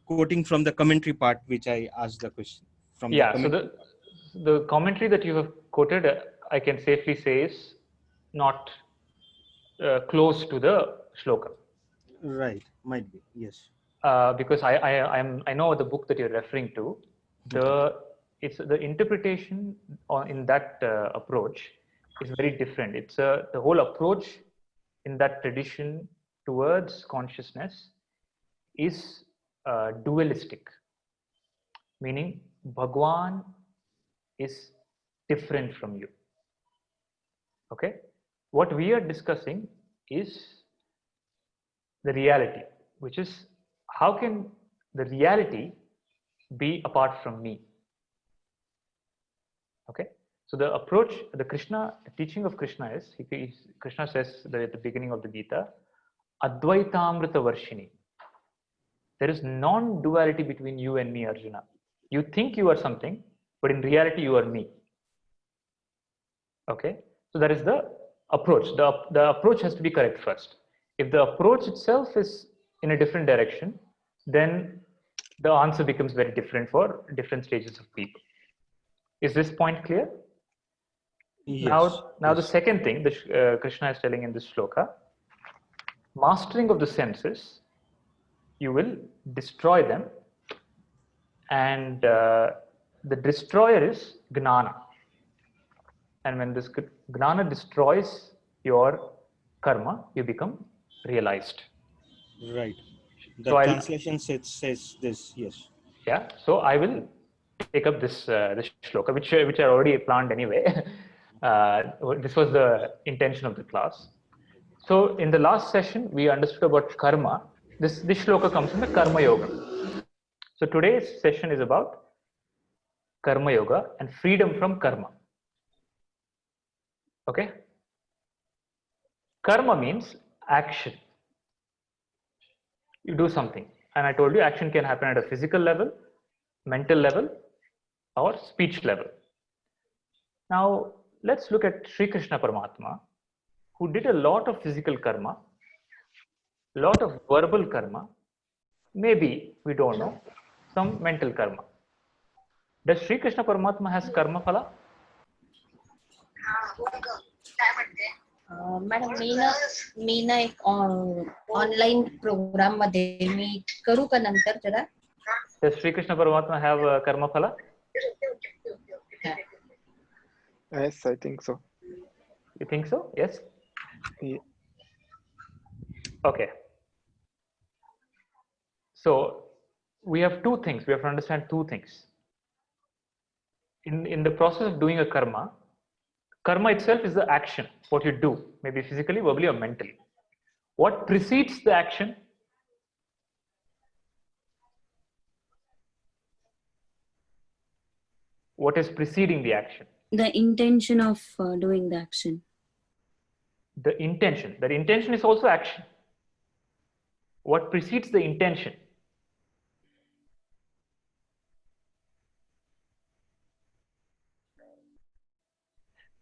Speaker 6: quoting from the commentary part, which I asked the question from the
Speaker 2: Yeah. So
Speaker 6: commentary part.
Speaker 2: the commentary that you have quoted, I can safely say, is not close to the shloka.
Speaker 6: Right, might be. Yes.
Speaker 2: Because I know the book that you're referring to. It's the interpretation in that approach is very different. It's the whole approach in that tradition towards consciousness is dualistic, meaning Bhagwan is different from you. Okay, what we are discussing is the reality, which is how can the reality be apart from me? Okay, so the approach, the teaching of Krishna is, Krishna says that at the beginning of the Gita, Advaitamrita Varshini. There is non-duality between you and me, Arjuna. You think you are something, but in reality you are me. Okay, so that is the approach. The approach has to be correct first. If the approach itself is in a different direction, then the answer becomes very different for different stages of people. Is this point clear?
Speaker 6: Yes.
Speaker 2: Now the second thing that Krishna is telling in this shloka, mastering of the senses, you will destroy them, and the destroyer is gnana. And when this gnana destroys your karma, you become realized.
Speaker 6: Right. The
Speaker 2: So
Speaker 6: translation says this. Yes.
Speaker 2: yeah. So I will take up this shloka, which I already planned anyway. This was the intention of the class. So in the last session, we understood about karma. This shloka comes from the Karma Yoga. So today's session is about Karma Yoga and freedom from karma. Okay? Karma means action. You do something. And I told you action can happen at a physical level, mental level, or speech level. Now, let's look at Sri Krishna Paramatma, who did a lot of physical karma, a lot of verbal karma, maybe, we don't know, some mental karma. Does Sri Krishna Paramatma has karma phala?
Speaker 7: Madam मी ना एक online programme मध्ये मी करू का नंतर जरा.
Speaker 2: Does Sri Krishna Paramatma have karma phala?
Speaker 5: Yes, I think so.
Speaker 2: You think so? Yes?
Speaker 5: Yeah.
Speaker 2: Okay. So we have two things. We have to understand two things. In the process of doing a karma Karma itself is the action, what you do, maybe physically, verbally, or mentally. What precedes the action? What is preceding the action?
Speaker 1: The intention of doing the action.
Speaker 2: The intention. That intention is also action. What precedes the intention?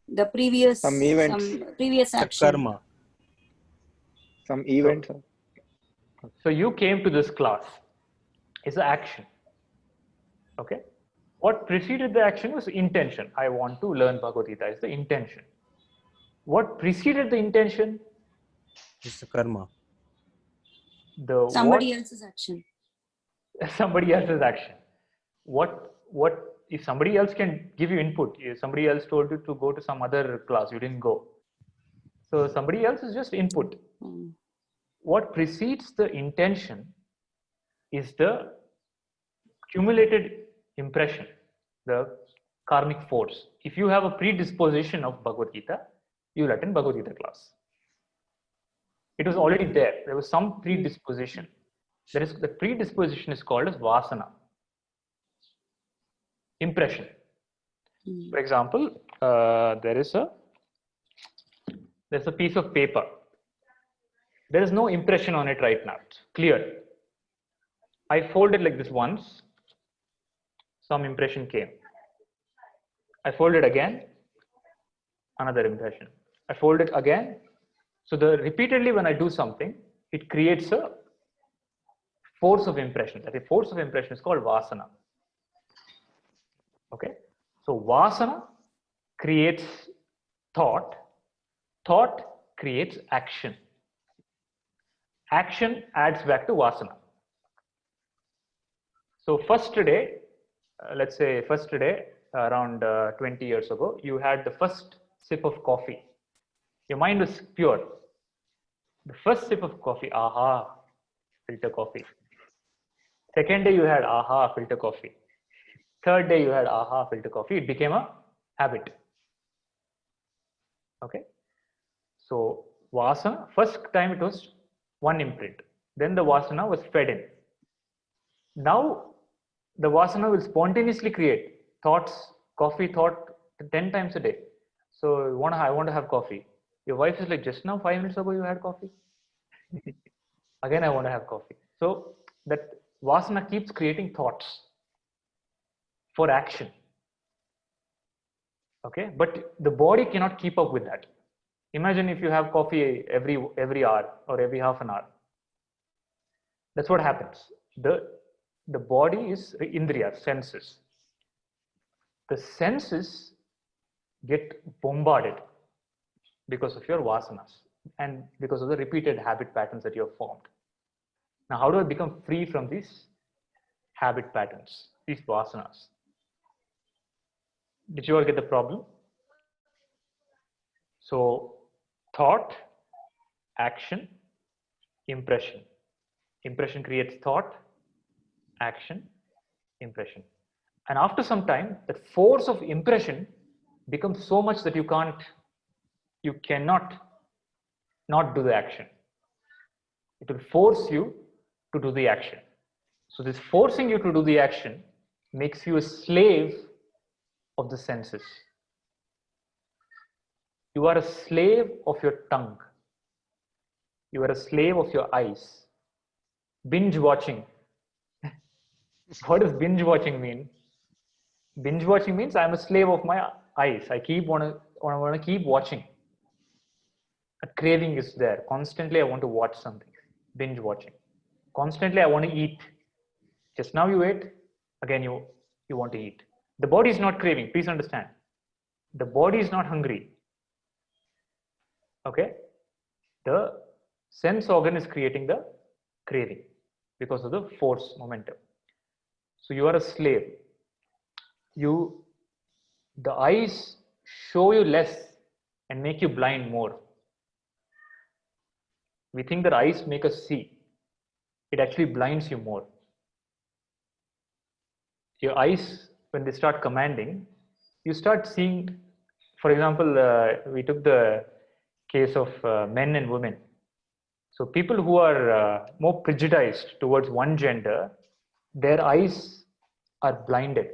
Speaker 1: The previous,
Speaker 5: Some events.
Speaker 1: previous
Speaker 6: The
Speaker 1: action.
Speaker 6: karma.
Speaker 5: Some events.
Speaker 2: So you came to this class is the action. Okay. What preceded the action was intention. I want to learn Bhagavad Gita is the intention. What preceded the intention?
Speaker 6: It's the karma.
Speaker 2: The
Speaker 1: Somebody
Speaker 2: what?
Speaker 1: else's action.
Speaker 2: Somebody else's action. What if somebody else can give you input? If somebody else told you to go to some other class, you didn't go. So somebody else is just input. What precedes the intention is the cumulated impression, the karmic force. If you have a predisposition of Bhagavad Gita, you will attend Bhagavad Gita class. It was already there. There was some predisposition. The predisposition is called as vasana, impression. For example, there's a piece of paper. There is no impression on it right now. It's clear. I fold it like this once. Some impression came. I fold it again. Another impression. I fold it again. So repeatedly when I do something, it creates a force of impression. That force of impression is called vasana. Okay. So vasana creates thought. Thought creates action. Action adds back to vasana. So first day, let's say first day around 20 years ago, you had the first sip of coffee. Your mind was pure. The first sip of coffee, aha, filter coffee. Second day you had aha, filter coffee. Third day you had aha, filter coffee. It became a habit. Okay. So vasana, first time it was one imprint. Then the vasana was fed in. Now the vasana will spontaneously create thoughts, coffee thought 10 times a day. So I want to have coffee. Your wife is like, just now 5 minutes ago you had coffee. Again I want to have coffee. So that vasana keeps creating thoughts for action. Okay, but the body cannot keep up with that. Imagine if you have coffee every hour or every half an hour. That's what happens. The body is indriya, senses. The senses get bombarded because of your vasanas and because of the repeated habit patterns that you have formed. Now, how do I become free from these habit patterns, these vasanas? Did you all get the problem? So, thought, action, impression. Impression creates thought, action, impression. And after some time, the force of impression becomes so much that you cannot not do the action. It will force you to do the action. So this forcing you to do the action makes you a slave of the senses. You are a slave of your tongue. You are a slave of your eyes. Binge watching. What does binge watching mean? Binge watching means I'm a slave of my eyes. I want to keep watching. A craving is there. Constantly I want to watch something. Binge watching. Constantly I want to eat. Just now you ate, again you want to eat. The body is not craving, please understand. The body is not hungry. Okay? The sense organ is creating the craving because of the force momentum. So you are a slave. The eyes show you less and make you blind more. We think that eyes make us see. It actually blinds you more. Your eyes, when they start commanding, you start seeing For example, we took the case of men and women. So people who are more prejudiced towards one gender, their eyes are blinded.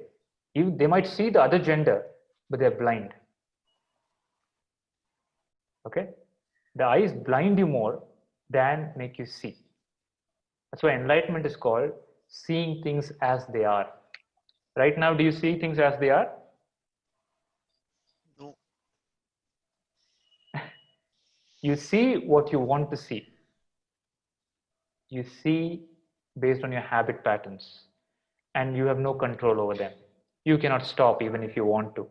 Speaker 2: They might see the other gender, but they're blind. Okay? The eyes blind you more than make you see. That's why enlightenment is called seeing things as they are. Right now, do you see things as they are?
Speaker 4: No.
Speaker 2: You see what you want to see. You see based on your habit patterns, and you have no control over them. You cannot stop even if you want to.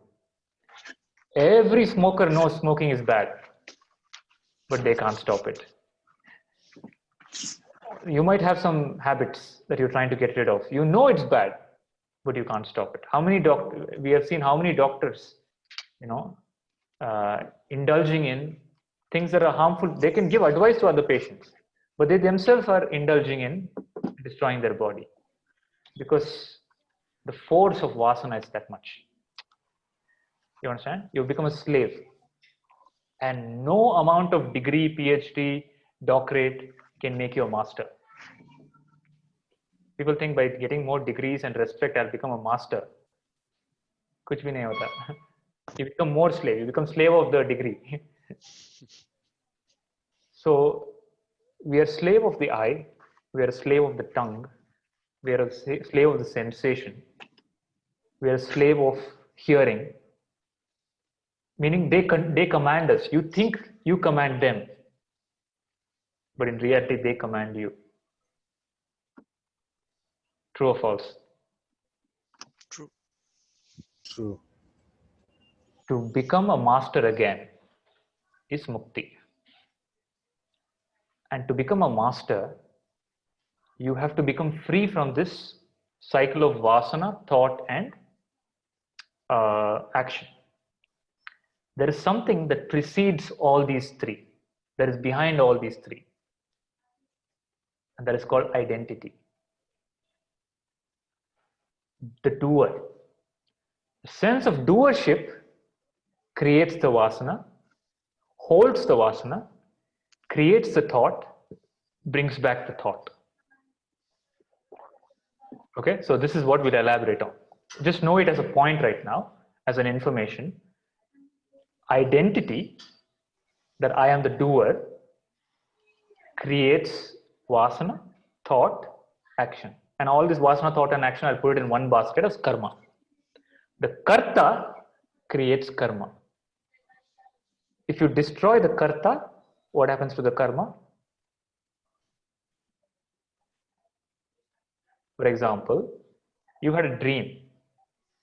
Speaker 2: Every smoker knows smoking is bad, but they can't stop it. You might have some habits that you're trying to get rid of. You know it's bad, but you can't stop it. We have seen how many doctors, indulging in things that are harmful. They can give advice to other patients, but they themselves are indulging in destroying their body because the force of vasana is that much. You understand? You become a slave, and no amount of degree, PhD, doctorate can make you a master. People think by getting more degrees and respect, I'll become a master. Kuch bhi nahi hota. You become more slave. You become slave of the degree. So we are slave of the eye. We are a slave of the tongue. We are a slave of the sensation. We are a slave of hearing. Meaning they command us. You think you command them, but in reality they command you. True or false?
Speaker 4: True.
Speaker 6: True.
Speaker 2: To become a master again is mukti. And to become a master, you have to become free from this cycle of vasana, thought, and action. There is something that precedes all these three, that is behind all these three, and that is called identity. The doer. The sense of doership creates the vasana, holds the vasana, creates the thought, brings back the thought. Okay, so this is what we'll elaborate on. Just know it as a point right now, as an information. Identity, that I am the doer, creates vasana, thought, action. And all this vasana, thought, and action, I'll put it in one basket as karma. The karta creates karma. If you destroy the karta, what happens to the karma? For example, you had a dream.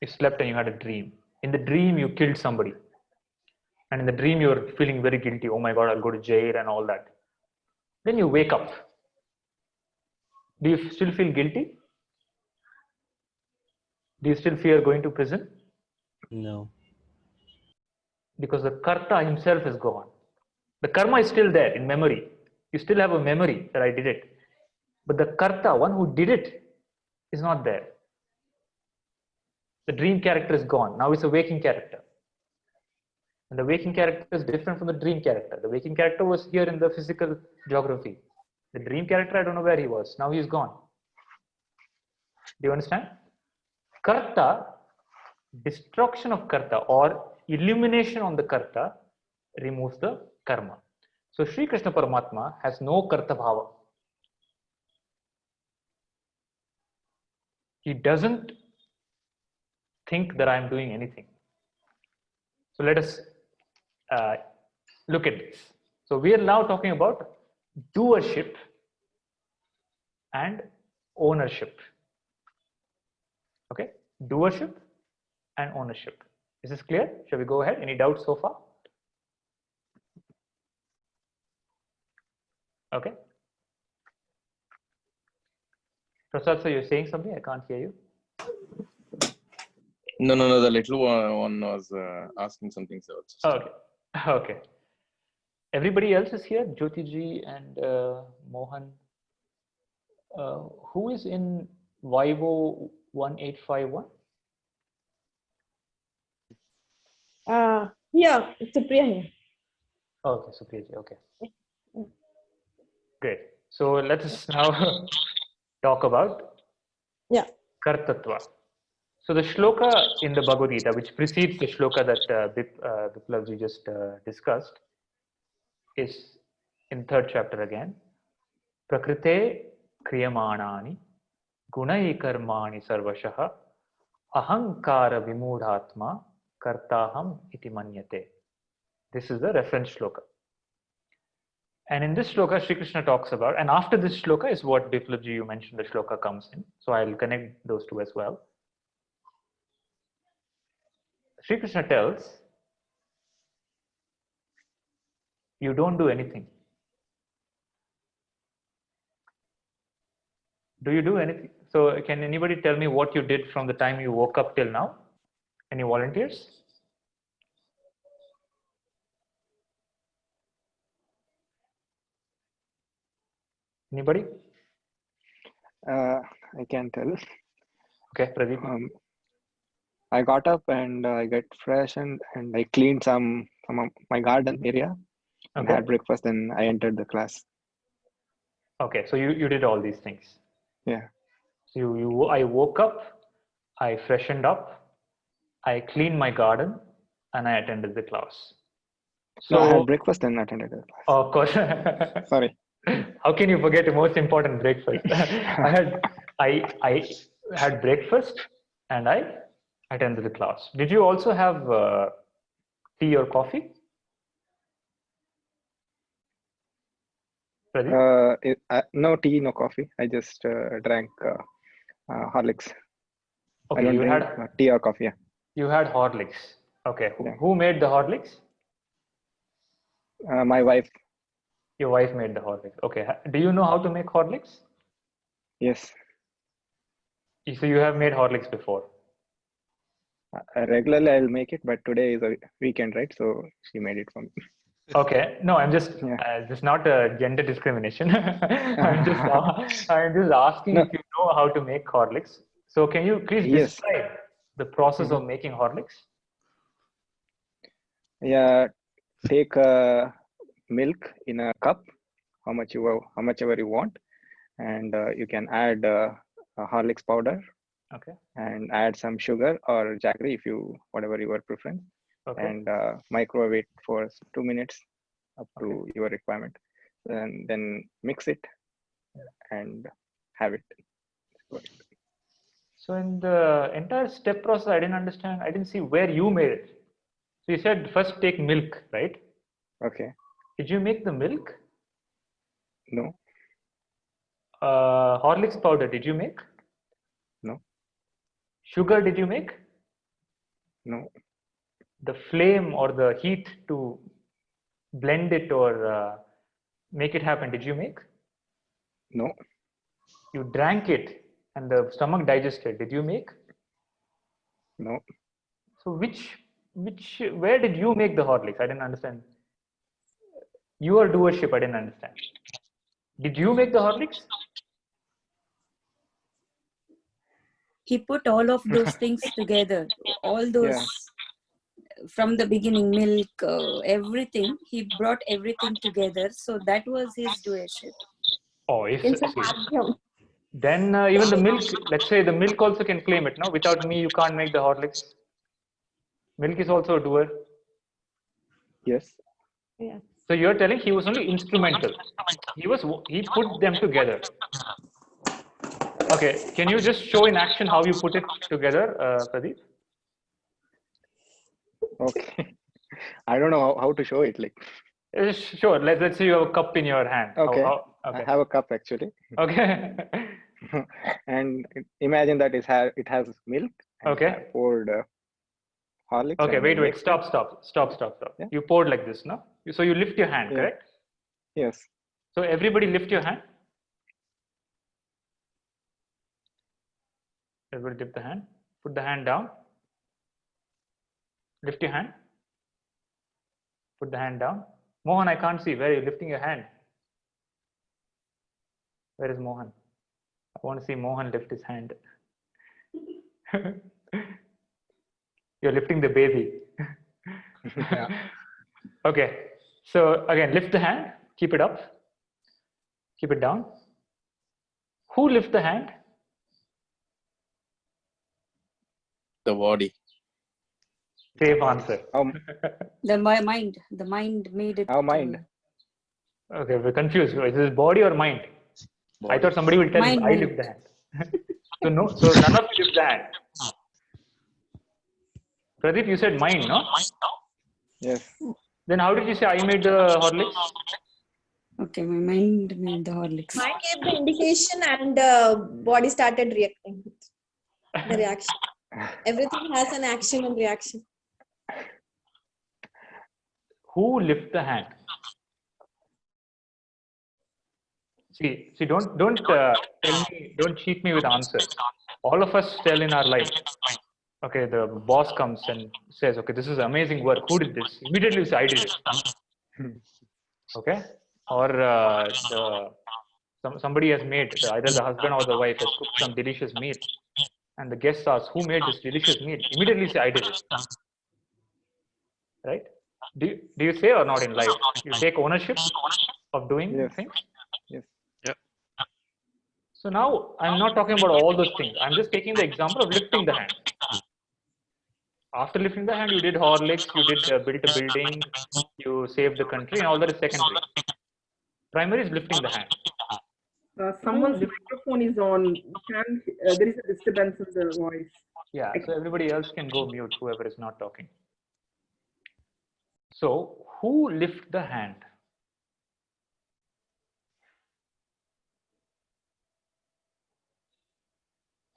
Speaker 2: You slept and you had a dream. In the dream, you killed somebody. And in the dream, you're feeling very guilty. Oh my God, I'll go to jail and all that. Then you wake up. Do you still feel guilty? Do you still fear going to prison?
Speaker 6: No.
Speaker 2: Because the karta himself is gone. The karma is still there in memory. You still have a memory that I did it. But the karta, one who did it, is not there. The dream character is gone. Now it's a waking character. And the waking character is different from the dream character. The waking character was here in the physical geography. The dream character, I don't know where he was. Now he's gone. Do you understand? Karta, destruction of karta or illumination on the karta removes the karma. So Sri Krishna Paramatma has no karta bhava. He doesn't think that I am doing anything. So let us look at this. So we are now talking about doership and ownership. Okay, doership and ownership. Is this clear? Shall we go ahead? Any doubts so far? Okay. Prasad, so you're saying something? I can't hear you.
Speaker 8: No. The little one was asking something. So it's just...
Speaker 2: Okay. Okay. Everybody else is here. Jyotiji and Mohan. Who is in Vivo 1851?
Speaker 9: Yeah, Supriya here.
Speaker 2: Okay, Supriya ji, okay. Great. So let us now talk about
Speaker 9: Yeah.
Speaker 2: Kartatva. So the shloka in the Bhagavad Gita, which precedes the shloka that Biplavji just discussed, is in third chapter again. Prakrite kriyamanani gunai karmani sarvashah ahankara vimudhatma kartaham iti manyate. This is the reference shloka. And in this shloka, Sri Krishna talks about, and after this shloka is what Biplabji you mentioned the shloka comes in. So I'll connect those two as well. Sri Krishna tells, you don't do anything. Do you do anything? So can anybody tell me what you did from the time you woke up till now? Any volunteers? Anybody?
Speaker 5: I can tell.
Speaker 2: Okay, Pradeep.
Speaker 5: I got up and I get fresh and I cleaned some of my garden area and
Speaker 2: Okay.
Speaker 5: had breakfast. Then I entered the class.
Speaker 2: Okay, so you did all these things.
Speaker 5: Yeah.
Speaker 2: So I woke up, I freshened up, I cleaned my garden, and I attended the class. So
Speaker 5: No, I had breakfast and attended the class.
Speaker 2: of course.
Speaker 5: Sorry.
Speaker 2: How can you forget the most important breakfast? I had breakfast and I attended the class. Did you also have tea or coffee? Pradeep?
Speaker 5: No tea, no coffee. I just drank Horlicks.
Speaker 2: Okay,
Speaker 5: I don't
Speaker 2: you
Speaker 5: drink
Speaker 2: had
Speaker 5: tea or coffee. Yeah.
Speaker 2: you had Horlicks. Okay,
Speaker 5: Yeah.
Speaker 2: who made the Horlicks?
Speaker 5: My wife.
Speaker 2: Your wife made the Horlicks. Okay, do you know how to make Horlicks?
Speaker 5: Yes.
Speaker 2: So you have made Horlicks before.
Speaker 5: Regularly I'll make it, but today is a weekend, right? So she made it for me.
Speaker 2: Okay, no, I'm just just not a gender discrimination. I'm just asking
Speaker 5: No.
Speaker 2: if you know how to make Horlicks. So can you please
Speaker 5: Yes.
Speaker 2: describe the process of making Horlicks?
Speaker 5: Yeah. Take milk in a cup, how much ever you want, and you can add Horlicks powder.
Speaker 2: Okay.
Speaker 5: And add some sugar or jaggery if you whatever your preference.
Speaker 2: Okay.
Speaker 5: And microwave it for 2 minutes up to your requirement, and then mix it and have it.
Speaker 2: So in the entire step process, I didn't understand. I didn't see where you made it. So you said first take milk, right?
Speaker 5: Okay.
Speaker 2: Did you make the milk?
Speaker 5: No.
Speaker 2: Horlicks powder, did you make?
Speaker 5: No.
Speaker 2: Sugar, did you make?
Speaker 5: No.
Speaker 2: The flame or the heat to blend it or make it happen, did you make?
Speaker 5: No.
Speaker 2: You drank it and the stomach digested, did you make?
Speaker 5: No.
Speaker 2: So where did you make the Horlicks? I didn't understand. Your doership, I didn't understand. Did you make the Horlicks?
Speaker 1: He put all of those things together, all those from the beginning, milk, everything. He brought everything together. So that was his doership.
Speaker 2: Oh, then even the milk, let's say the milk also can claim it. No, without me, you can't make the Horlicks. Milk is also a doer.
Speaker 5: Yes.
Speaker 9: Yeah.
Speaker 2: So you're telling he was only instrumental. He put them together. Okay, can you just show in action how you put it together, Pradeep?
Speaker 5: Okay. I don't know how to show it. Like.
Speaker 2: Sure. Let's say you have a cup in your hand.
Speaker 5: Okay.
Speaker 2: Okay.
Speaker 5: I have a cup actually.
Speaker 2: Okay.
Speaker 5: And imagine that it has milk. And
Speaker 2: okay.
Speaker 5: I poured Horlicks.
Speaker 2: Okay. Wait. Stop. Yeah? You poured like this, no? So you lift your hand, correct?
Speaker 5: Yes.
Speaker 2: So everybody lift your hand. Everybody dip the hand. Put the hand down. Lift your hand. Put the hand down. Mohan, I can't see. Where are you lifting your hand? Where is Mohan? I want to see Mohan lift his hand. You're lifting the baby. Okay. So again, lift the hand, keep it up, keep it down. Who lift the hand?
Speaker 8: The body.
Speaker 2: Safe answer.
Speaker 1: The mind made it.
Speaker 5: Our mind.
Speaker 2: Okay, we're confused. Is this body or mind? I thought somebody will tell me I lift the hand. So no, so none of you lift the hand. Pradeep, you said mind, no?
Speaker 5: Yes.
Speaker 2: Then how did you say I made the Horlicks?
Speaker 1: Okay, my mind made the Horlicks.
Speaker 9: Mind gave the indication and body started reacting. The reaction. Everything has an action and reaction.
Speaker 2: Who lift the hand? See, don't tell me, don't cheat me with answers. All of us tell in our life. Okay, the boss comes and says, okay, this is amazing work. Who did this? Immediately we say, I did it. Okay, or somebody has made, either the husband or the wife has cooked some delicious meal, and the guest asks, who made this delicious meal? Immediately say, I did it. Right? Do you say or not in life? You take ownership of doing things?
Speaker 5: Yes.
Speaker 4: Yeah.
Speaker 2: So now I'm not talking about all those things. I'm just taking the example of lifting the hand. After lifting the hand, you did Horlicks, you did built a building, you saved the country, and all that is secondary. Primary is lifting the hand.
Speaker 3: Someone's microphone is on. There is a disturbance in the voice.
Speaker 2: Yeah, so everybody else can go mute, whoever is not talking. So who lift the hand?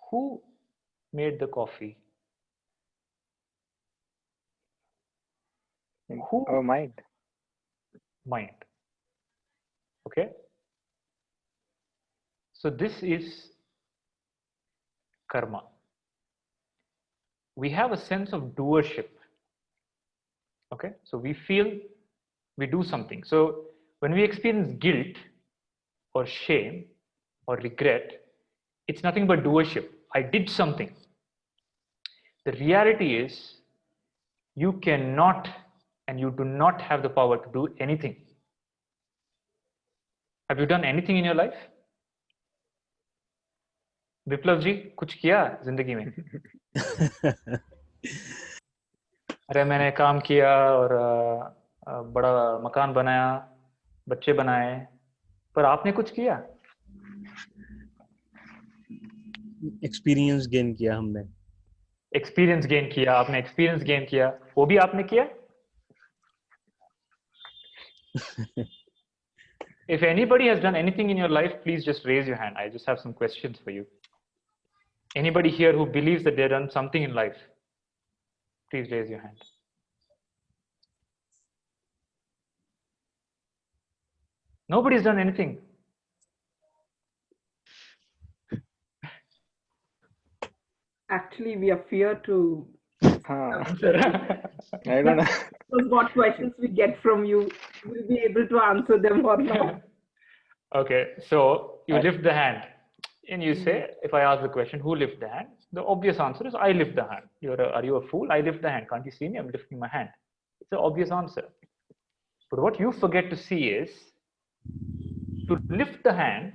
Speaker 2: Who made the coffee? Who?
Speaker 5: Our mind.
Speaker 2: Mind. Okay. So this is karma. We have a sense of doership. Okay. So we feel we do something. So when we experience guilt or shame or regret, it's nothing but doership. I did something. The reality is you cannot and you do not have the power to do anything. Have you done anything in your life? विप्लव जी कुछ किया जिंदगी में? अरे मैंने काम किया और बड़ा मकान बनाया, बच्चे बनाए, पर आपने कुछ किया?
Speaker 6: एक्सपीरियंस गेन किया हमने.
Speaker 2: एक्सपीरियंस गेन किया, आपने एक्सपीरियंस गेन किया, वो भी आपने किया? If anybody has done anything in your life, please just raise your hand. I just have some questions for you. Anybody here who believes that they've done something in life, please raise your hand. Nobody's done anything.
Speaker 3: Actually, we are fear to.
Speaker 5: I don't know.
Speaker 3: What questions we get from you, will be able to answer them or not.
Speaker 2: Okay, so you lift the hand and you say, if I ask the question, who lift the hand? The obvious answer is, I lift the hand. Are you a fool? I lift the hand. Can't you see me? I'm lifting my hand. It's an obvious answer. But what you forget to see is, to lift the hand,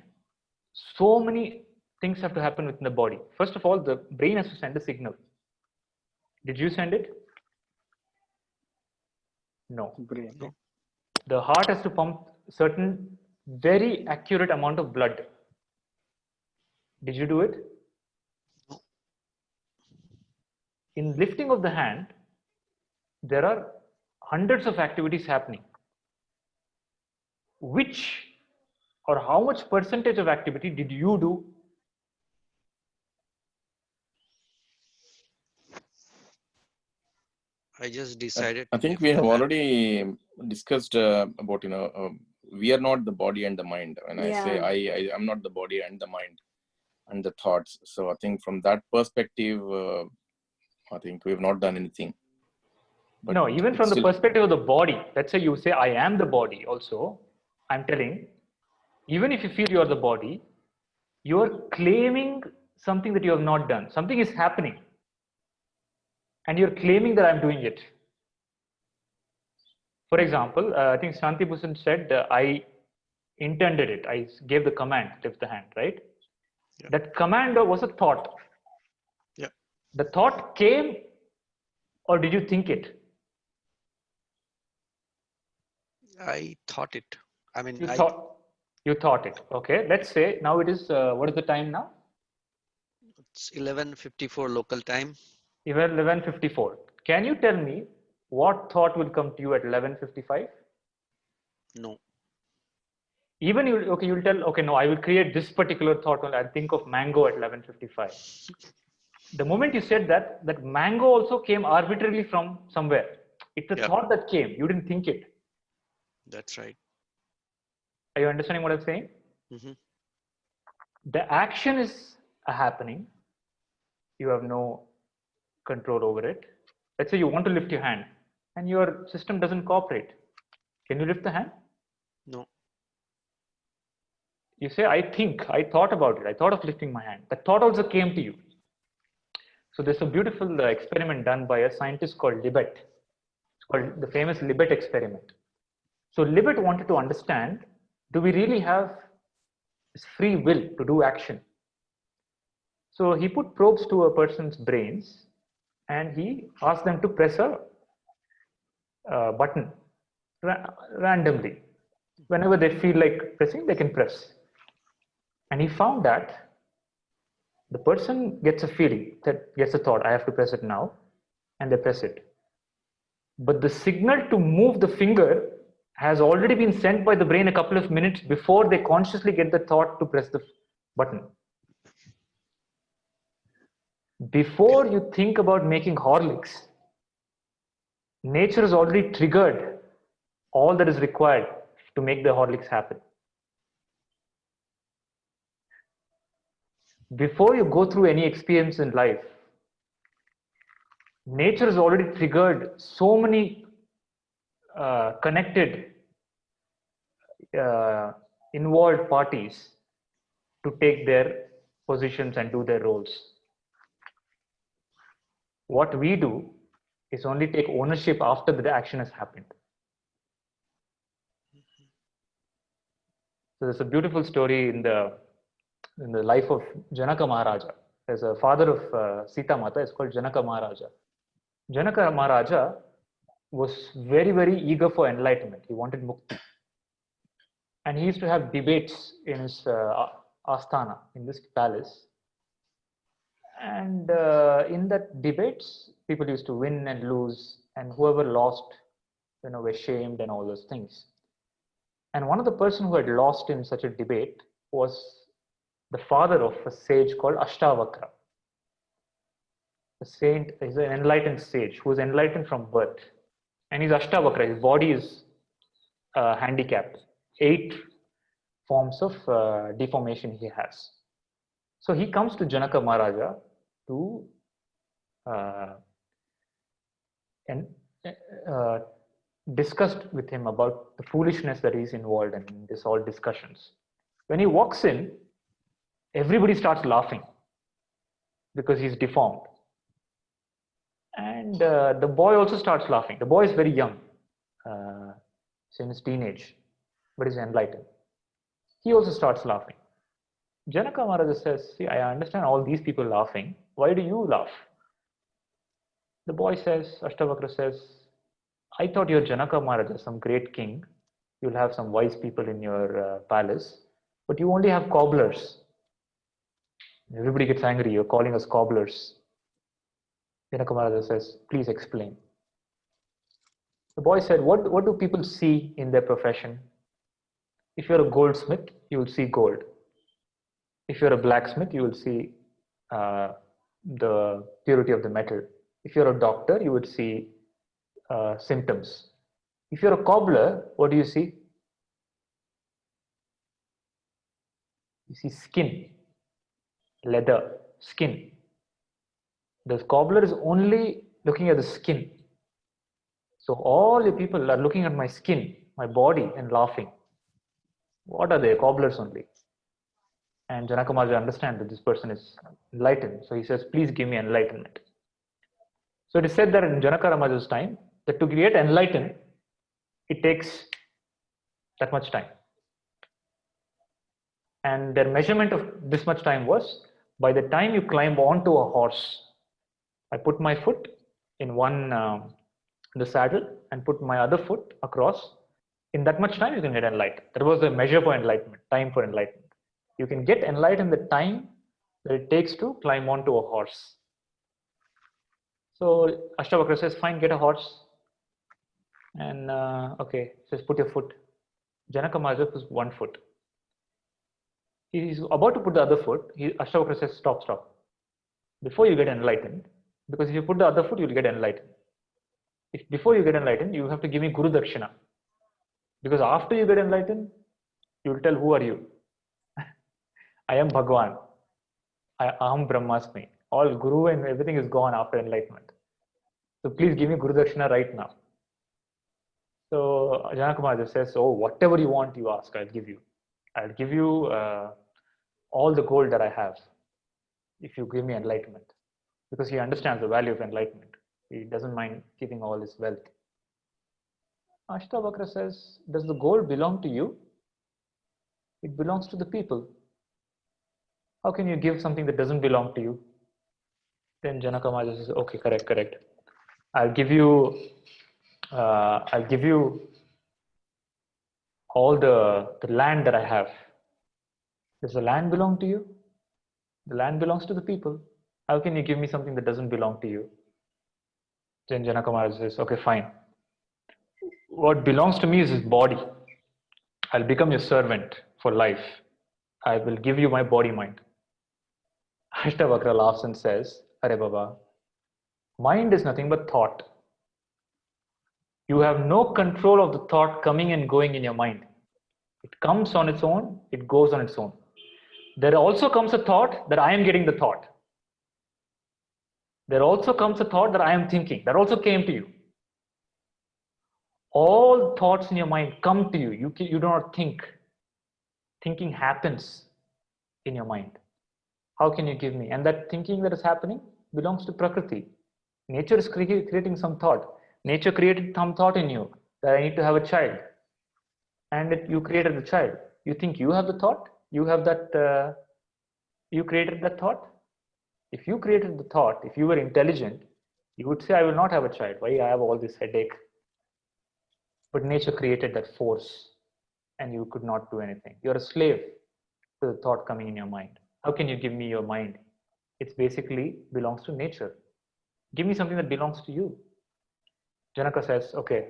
Speaker 2: so many things have to happen within the body. First of all, the brain has to send a signal. Did you send it? No. The heart has to pump certain very accurate amount of blood. Did you do it? In lifting of the hand, there are hundreds of activities happening. Which or how much percentage of activity did you do?
Speaker 4: I just decided.
Speaker 8: I think we have already discussed about, we are not the body and the mind. When I say I'm not the body and the mind and the thoughts. So I think from that perspective, I think we have not done anything. But
Speaker 2: no, even from the perspective of the body, let's say you say, I am the body also, I'm telling, even if you feel you are the body, you are claiming something that you have not done. Something is happening. And you're claiming that I'm doing it. For example, I think Shanti Bhushan said, I intended it. I gave the command, lift the hand, right?
Speaker 4: Yeah.
Speaker 2: That command was a thought.
Speaker 4: Yeah.
Speaker 2: The thought came, or did you think it?
Speaker 4: I thought it. I mean,
Speaker 2: You thought it. Okay. Let's say now it is, what is the time now?
Speaker 4: it's 11:54 local time.
Speaker 2: 11:54. Can you tell me what thought will come to you at 11:55?
Speaker 4: No.
Speaker 2: Even you, okay, you'll tell, okay, no, I will create this particular thought. I'll think of mango at 11:55. The moment you said that, that mango also came arbitrarily from somewhere. It's a
Speaker 4: Yeah.
Speaker 2: thought that came. You didn't think it.
Speaker 4: That's right.
Speaker 2: Are you understanding what I'm saying?
Speaker 4: Mm-hmm.
Speaker 2: The action is happening. You have no control over it. Let's say you want to lift your hand and your system doesn't cooperate. Can you lift the hand?
Speaker 4: No.
Speaker 2: You say, I thought about it. I thought of lifting my hand. That thought also came to you. So there's a beautiful experiment done by a scientist called Libet. It's called the famous Libet experiment. So Libet wanted to understand, do we really have this free will to do action? So he put probes to a person's brains and he asked them to press a button randomly. Whenever they feel like pressing, they can press. And he found that the person gets a feeling, gets a thought, I have to press it now, and they press it. But the signal to move the finger has already been sent by the brain a couple of minutes before they consciously get the thought to press the button. Before you think about making Horlicks, nature has already triggered all that is required to make the Horlicks happen. Before you go through any experience in life, nature has already triggered so many connected, involved parties to take their positions and do their roles. What we do is only take ownership after the action has happened. So there's a beautiful story in the life of Janaka Maharaja. There's a father of Sita Mata, it's called Janaka Maharaja. Janaka Maharaja was very, very eager for enlightenment. He wanted mukti. And he used to have debates in his asthana, in this palace. And in that debates, people used to win and lose, and whoever lost, were shamed and all those things. And one of the person who had lost in such a debate was the father of a sage called Ashtavakra. The saint is an enlightened sage who is enlightened from birth. And he's Ashtavakra, his body is handicapped. 8 forms of deformation he has. So he comes to Janaka Maharaja to discussed with him about the foolishness that he's involved in this all discussions. When he walks in, everybody starts laughing because he's deformed. And the boy also starts laughing. The boy is very young, he's in his teenage, but he's enlightened. He also starts laughing. Janaka Maharaja says, see, I understand all these people laughing. Why do you laugh? The boy says, Ashtavakra says, I thought you're Janaka Maharaja, some great king. You'll have some wise people in your palace, but you only have cobblers. Everybody gets angry, you're calling us cobblers. Janaka Maharaja says, please explain. The boy said, what do people see in their profession? If you're a goldsmith, you will see gold. If you're a blacksmith, you will see the purity of the metal. If you're a doctor, you would see symptoms. If you're a cobbler, what do you see? You see skin, leather, skin. The cobbler is only looking at the skin. So all the people are looking at my skin, my body, and laughing. What are they? Cobblers only. And Janaka Maharaja understands that this person is enlightened. So he says, please give me enlightenment. So it is said that in Janaka Maharaja's time, that to get enlightened, it takes that much time. And their measurement of this much time was, by the time you climb onto a horse, I put my foot in the saddle and put my other foot across. In that much time, you can get enlightened. That was the measure for enlightenment, time for enlightenment. You can get enlightened the time that it takes to climb onto a horse. So Ashtavakra says, fine, get a horse. And okay, says put your foot. Janaka Maharaj puts one foot. He's about to put the other foot. Ashtavakra says, stop. Before you get enlightened, because if you put the other foot, you'll get enlightened. If before you get enlightened, you have to give me Guru Dakshina. Because after you get enlightened, you will tell, who are you? I am Bhagwan. Aham Brahmasmi. All Guru and everything is gone after enlightenment. So please give me Guru Dakshina right now. So Janaka Maharaj says, oh, whatever you want, you ask, I'll give you. I'll give you all the gold that I have if you give me enlightenment. Because he understands the value of enlightenment. He doesn't mind keeping all his wealth. Ashtavakra says, does the gold belong to you? It belongs to the people. How can you give something that doesn't belong to you? Then Janaka Maharaj says, okay, correct. I'll give you all the land that I have. Does the land belong to you? The land belongs to the people. How can you give me something that doesn't belong to you? Then Janaka Maharaj says, okay, fine. What belongs to me is this body. I'll become your servant for life. I will give you my body mind. Ashtavakra laughs and says, Are Baba, mind is nothing but thought. You have no control of the thought coming and going in your mind. It comes on its own, it goes on its own. There also comes a thought that I am getting the thought. There also comes a thought that I am thinking. That also came to you. All thoughts in your mind come to you. You do not think. Thinking happens in your mind. How can you give me? And that thinking that is happening belongs to Prakriti. Nature is creating some thought. Nature created some thought in you that I need to have a child. And you created the child. You think you have the thought? You have that, you created that thought? If you created the thought, if you were intelligent, you would say, I will not have a child. Why I have all this headache? But nature created that force and you could not do anything. You're a slave to the thought coming in your mind. How can you give me your mind? It basically belongs to nature. Give me something that belongs to you. Janaka says, okay,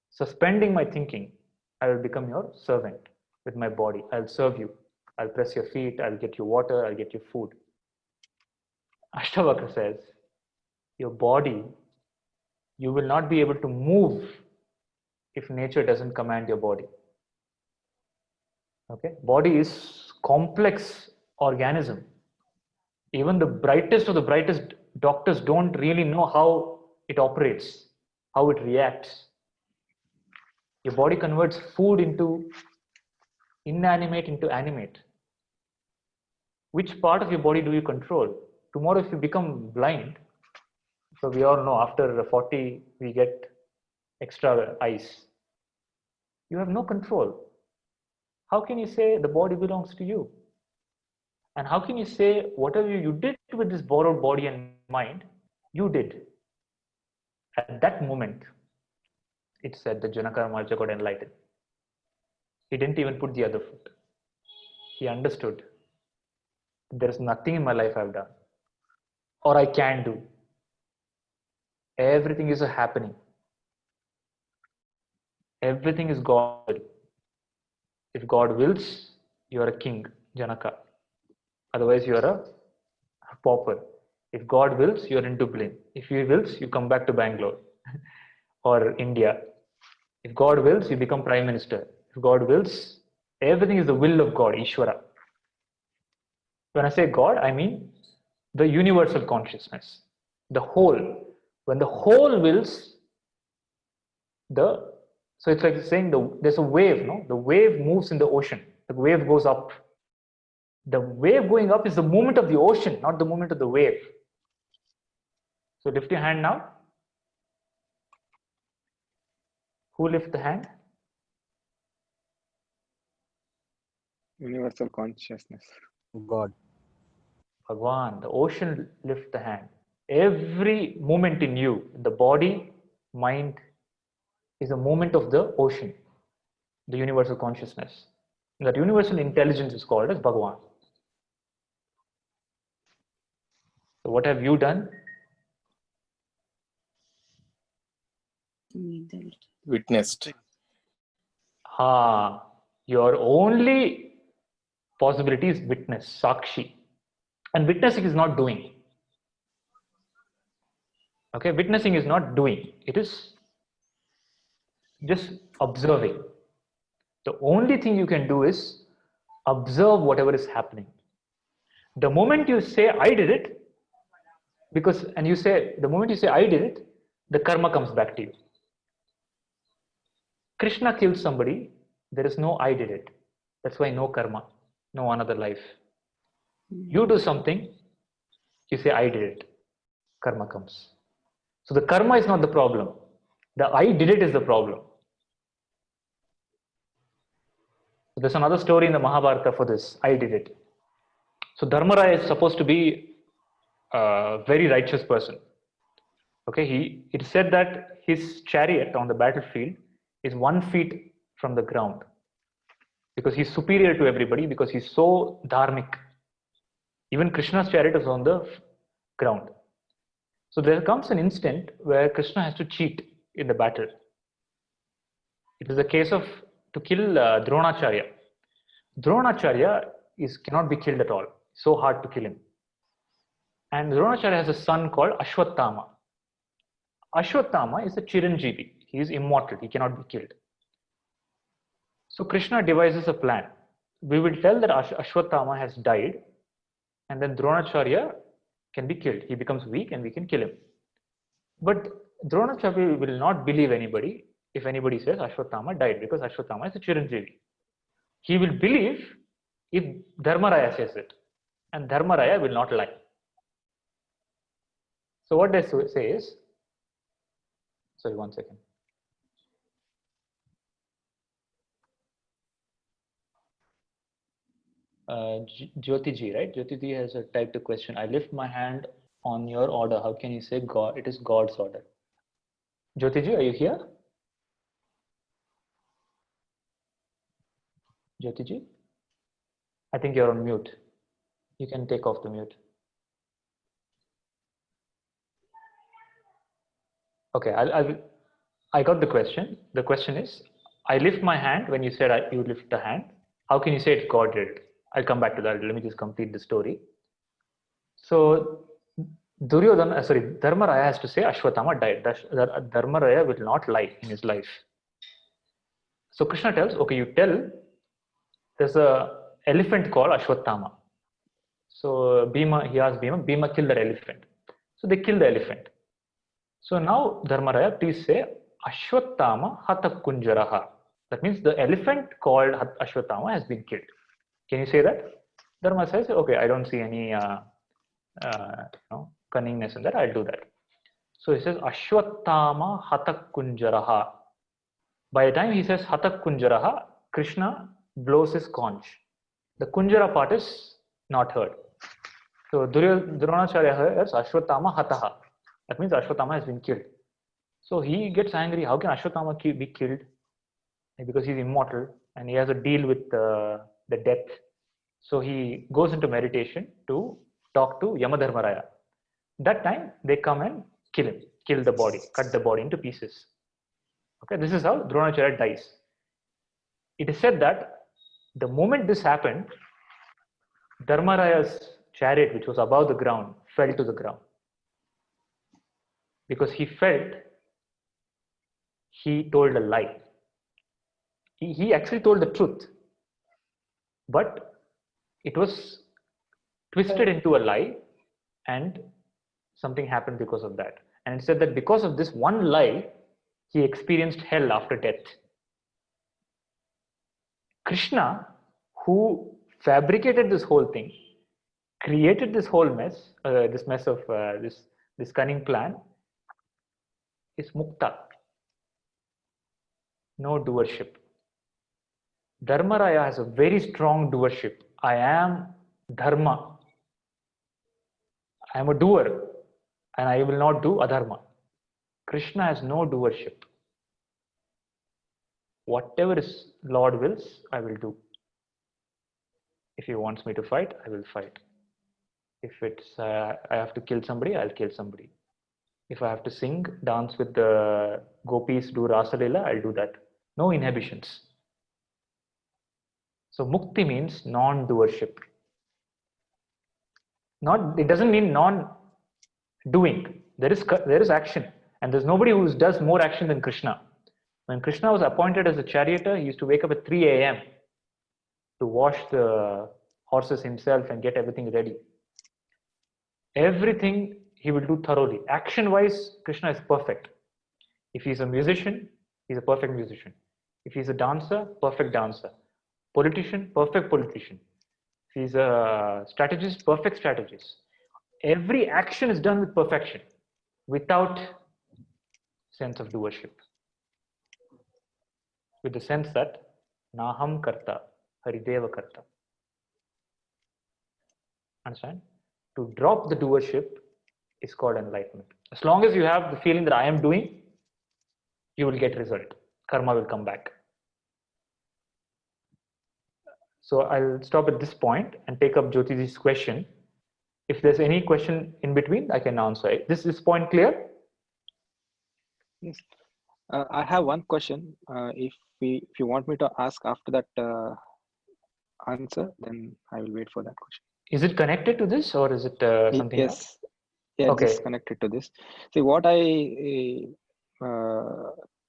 Speaker 2: suspending my thinking, I will become your servant with my body. I'll serve you. I'll press your feet. I'll get you water. I'll get you food. Ashtavakra says, your body, you will not be able to move if nature doesn't command your body. Okay, body is complex organism. Even the brightest of the brightest doctors don't really know how it operates, how it reacts. Your body converts food into inanimate into animate. Which part of your body do you control? Tomorrow if you become blind, so we all know after 40 we get extra eyes. You have no control. How can you say the body belongs to you? And how can you say whatever you did with this borrowed body and mind, you did? At that moment, it said that Janaka Maharaj got enlightened. He didn't even put the other foot. He understood. There is nothing in my life I've done or I can do. Everything is a happening. Everything is God. If God wills, you are a king, Janaka. Otherwise, you are a pauper. If God wills, you are in Dublin. If He wills, you come back to Bangalore or India. If God wills, you become Prime Minister. If God wills, everything is the will of God, Ishvara. When I say God, I mean the universal consciousness, the whole. When the whole wills, so it's like saying there's a wave, no? The wave moves in the ocean. The wave goes up. The wave going up is the movement of the ocean, not the movement of the wave. So lift your hand now. Who lifts the hand?
Speaker 5: Universal consciousness.
Speaker 6: God.
Speaker 2: Bhagwan, the ocean lifts the hand. Every moment in you, the body, mind, is a moment of the ocean, the universal consciousness. That universal intelligence is called as Bhagwan. So what have you done?
Speaker 8: Witnessed.
Speaker 2: Your only possibility is witness, Sakshi. And witnessing is not doing. Okay, witnessing is not doing. It is just observing. The only thing you can do is observe whatever is happening. The moment you say, I did it, the moment you say, I did it, the karma comes back to you. Krishna killed somebody, there is no I did it. That's why no karma, no another life. You do something, you say, I did it, karma comes. So the karma is not the problem. The I did it is the problem. So there's another story in the Mahabharata for this, I did it. So Dharmaraya is supposed to be a very righteous person. Okay, it said that his chariot on the battlefield is 1 feet from the ground because he's superior to everybody, because he's so dharmic. Even Krishna's chariot is on the ground. So there comes an instant where Krishna has to cheat in the battle. It is a case of to kill Dronacharya. Dronacharya cannot be killed at all. So hard to kill him. And Dronacharya has a son called Ashwatthama. Ashwatthama is a Chiranjeevi. He is immortal. He cannot be killed. So Krishna devises a plan. We will tell that Ashwatthama has died, and then Dronacharya can be killed. He becomes weak and we can kill him. But Dronacharya will not believe anybody if anybody says Ashwatthama died, because Ashwatthama is a Chiranjeevi. He will believe if Dharmaraya says it, and Dharmaraya will not lie. So what they say is, sorry, 1 second. Jyoti ji, right? Jyoti ji has typed a question. I lift my hand on your order. How can you say God? It is God's order. Jyoti ji, are you here? Jyoti ji? I think you're on mute. You can take off the mute. Okay, I got the question. The question is, I lift my hand when you said you lift the hand. How can you say it's God did it? I'll come back to that. Let me just complete the story. So Dharmaraya has to say Ashwatthama died. Dharmaraya will not lie in his life. So Krishna tells, okay, you tell there's a elephant called Ashwatthama. So he asks Bhima, kill that elephant. So they kill the elephant. So now Dharmaraya, please say Ashwatthama Hatakunjaraha. That means the elephant called Ashwatthama has been killed. Can you say that? Dharma says, okay, I don't see any cunningness in that. I'll do that. So he says Ashwatthama Hatakunjaraha. By the time he says Hatakunjaraha, Krishna blows his conch. The Kunjara part is not heard. So Dronacharya hears Ashwatthama Hataha. That means Ashwatthama has been killed. So he gets angry. How can Ashwatthama be killed? Because he's immortal and he has a deal with the death. So he goes into meditation to talk to Yamadharmaraya. That time they come and kill him, kill the body, cut the body into pieces. Okay, this is how Dronacharya dies. It is said that the moment this happened, Dharmaraya's chariot, which was above the ground, fell to the ground. Because he felt he told a lie. He actually told the truth, but it was twisted into a lie and something happened because of that. And it said that because of this one lie, he experienced hell after death. Krishna, who fabricated this whole thing, created this whole mess, this cunning plan, is Mukta. no doership. Dharmaraya has a very strong doership. I am dharma. I am a doer and I will not do adharma. Krishna has no doership. Whatever his Lord wills, I will do. If he wants me to fight, I will fight. If it's I have to kill somebody, I'll kill somebody. If I have to sing, dance with the gopis, do Rasa Leela, I'll do that. No inhibitions. So mukti means non-doership. It doesn't mean non-doing. There is action, and there's nobody who does more action than Krishna. When Krishna was appointed as a charioteer, he used to wake up at 3 a.m. to wash the horses himself and get everything ready. Everything he will do thoroughly. Action-wise, Krishna is perfect. If he's a musician, he's a perfect musician. If he's a dancer, perfect dancer. Politician, perfect politician. If he's a strategist, perfect strategist. Every action is done with perfection, without sense of doership. With the sense that Naham Karta, Harideva Karta. Understand? To drop the doership is called enlightenment. As long as you have the feeling that I am doing, you will get result. Karma will come back. So I'll stop at this point and take up Jyotiji's question. If there's any question in between, I can answer. Is this point clear?
Speaker 5: Yes. I have one question. If you want me to ask after that answer, then I will wait for that question.
Speaker 2: Is it connected to this or is it something
Speaker 5: yes.
Speaker 2: else?
Speaker 5: Yeah,
Speaker 2: Okay.
Speaker 5: this is connected to this. See, what I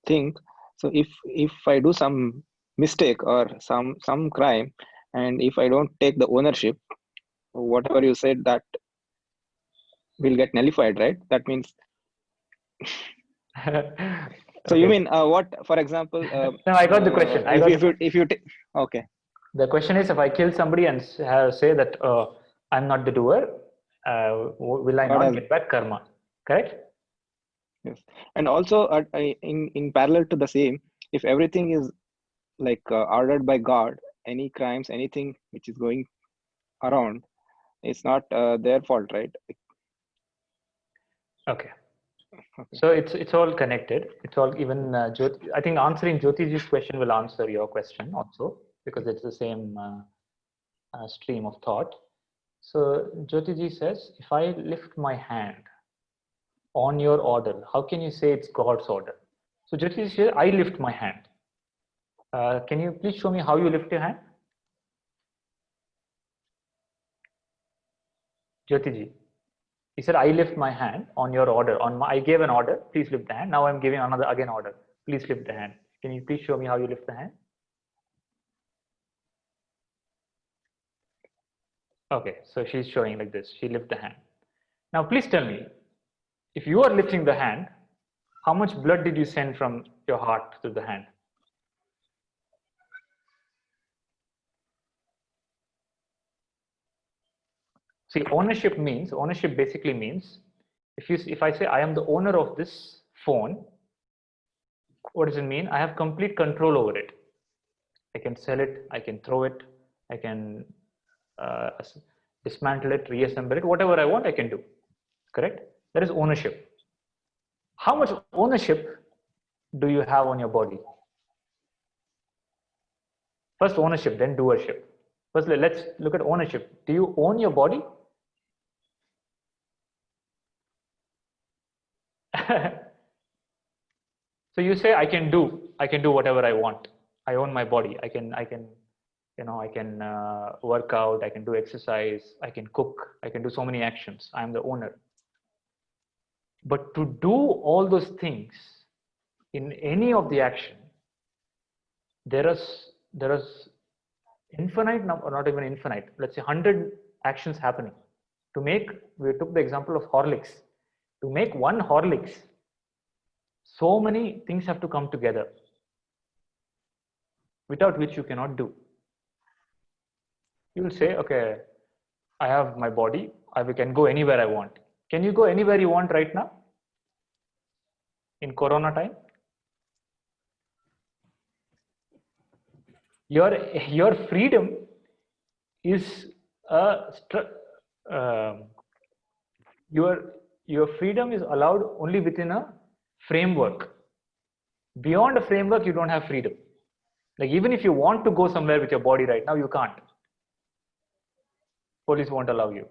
Speaker 5: think, so if I do some mistake or some crime, and if I don't take the ownership, whatever you said, that will get nullified, right? That means so you mean what, for example,
Speaker 2: no, I got the question.
Speaker 5: If you okay.
Speaker 2: The question is, if I kill somebody and say that I'm not the doer, will I not get back karma? Correct?
Speaker 5: Yes. And also in parallel to the same, if everything is like ordered by God, any crimes, anything which is going around, it's not their fault, right?
Speaker 2: Okay. So it's all connected. It's all even. I think answering Jyotiji's question will answer your question also, because it's the same stream of thought. So Jyotiji says, if I lift my hand on your order, how can you say it's God's order? So Jyotiji says, I lift my hand. Can you please show me how you lift your hand? Jyotiji. He said, I lift my hand on your order. I gave an order, please lift the hand. Now I'm giving another order. Please lift the hand. Can you please show me how you lift the hand? Okay, so she's showing like this. She lifted the hand. Now please tell me, if you are lifting the hand, how much blood did you send from your heart to the hand? See, ownership basically means, if I say I am the owner of this phone, what does it mean? I have complete control over it. I can sell it, I can throw it, I can dismantle it, reassemble it, whatever I want, I can do. Correct? That is ownership. How much ownership do you have on your body? First ownership, then doership. First, let's look at ownership. Do you own your body? So you say, I can do whatever I want. I own my body. I can work out. I can do exercise. I can cook. I can do so many actions. I am the owner. But to do all those things in any of the action, there is infinite number, or not even infinite. Let's say 100 actions happening. We took the example of Horlicks. To make one Horlicks, so many things have to come together, without which you cannot do. You will say, okay, I have my body, I can go anywhere I want. Can you go anywhere you want right now? In Corona time? Your freedom is your freedom is allowed only within a framework. Beyond a framework, you don't have freedom. Like even if you want to go somewhere with your body right now, you can't. Police won't allow you.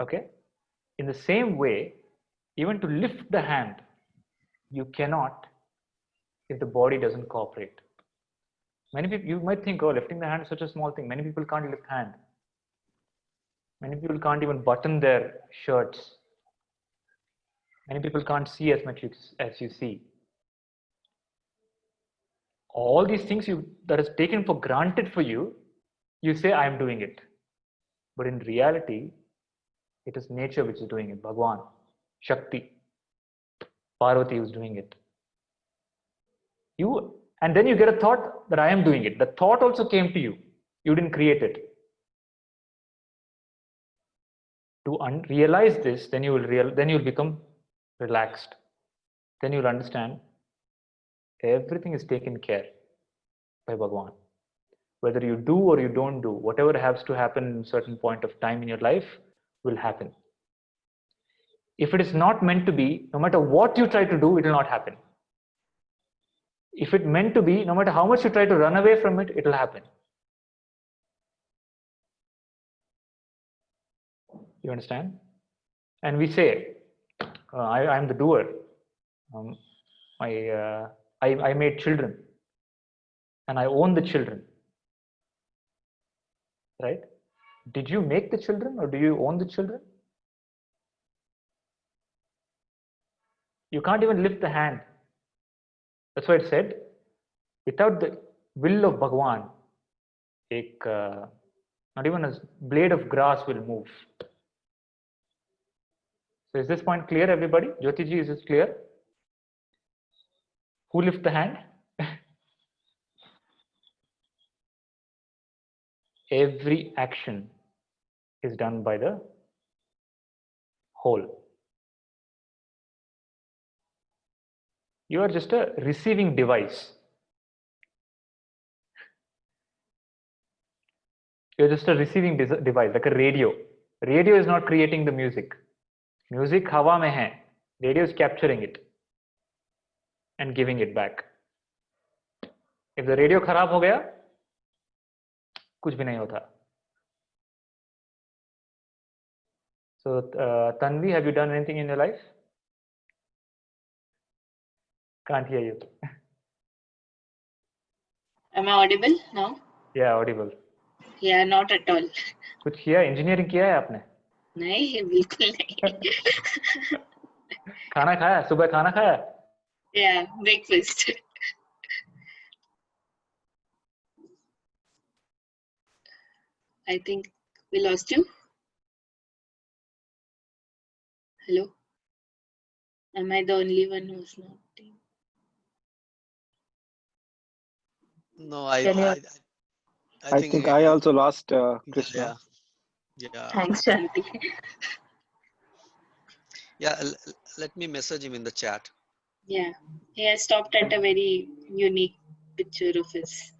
Speaker 2: Okay? In the same way, even to lift the hand, you cannot if the body doesn't cooperate. Many people, you might think, oh, lifting the hand is such a small thing. Many people can't lift hand. Many people can't even button their shirts. Many people can't see as much as you see. All these things that is taken for granted for you, you say, I am doing it. But in reality, it is nature which is doing it. Bhagwan, Shakti, Parvati who is doing it. And then you get a thought that I am doing it. The thought also came to you. You didn't create it. To realize this, then you will become relaxed. Then you'll understand everything is taken care by Bhagwan. Whether you do or you don't do, whatever has to happen in a certain point of time in your life will happen. If it is not meant to be, no matter what you try to do, it will not happen. If it meant to be, no matter how much you try to run away from it, it will happen. You understand? And we say, I am the doer. I made children and I own the children. Right? Did you make the children or do you own the children? You can't even lift the hand. That's why it said, without the will of Bhagwan, not even a blade of grass will move. So is this point clear, everybody? Jyotiji, is this clear? Who lifts the hand? Every action is done by the whole. You are just a receiving device. You're just a receiving device, like a radio. Radio is not creating the music. Music hawa mein hai. Radio is capturing it and giving it back. If the radio kharab ho gaya, kuch bhi nahi hota. So, Tanvi, have you done anything in your life? Can't hear you.
Speaker 10: Am I audible now?
Speaker 2: Yeah, audible.
Speaker 10: Yeah, not at all.
Speaker 2: कुछ किया engineering किया है आपने?
Speaker 10: नहीं, बिल्कुल नहीं.
Speaker 2: खाना खाया? सुबह खाना खाया?
Speaker 10: Yeah, breakfast. I think we lost you. Hello? Am I the only one who's not?
Speaker 4: No,
Speaker 5: I
Speaker 4: think
Speaker 5: think I also lost Krishna.
Speaker 4: Yeah.
Speaker 10: Thanks, Shanti.
Speaker 4: Yeah, let me message him in the chat.
Speaker 10: Yeah, he has stopped at a very unique picture of his.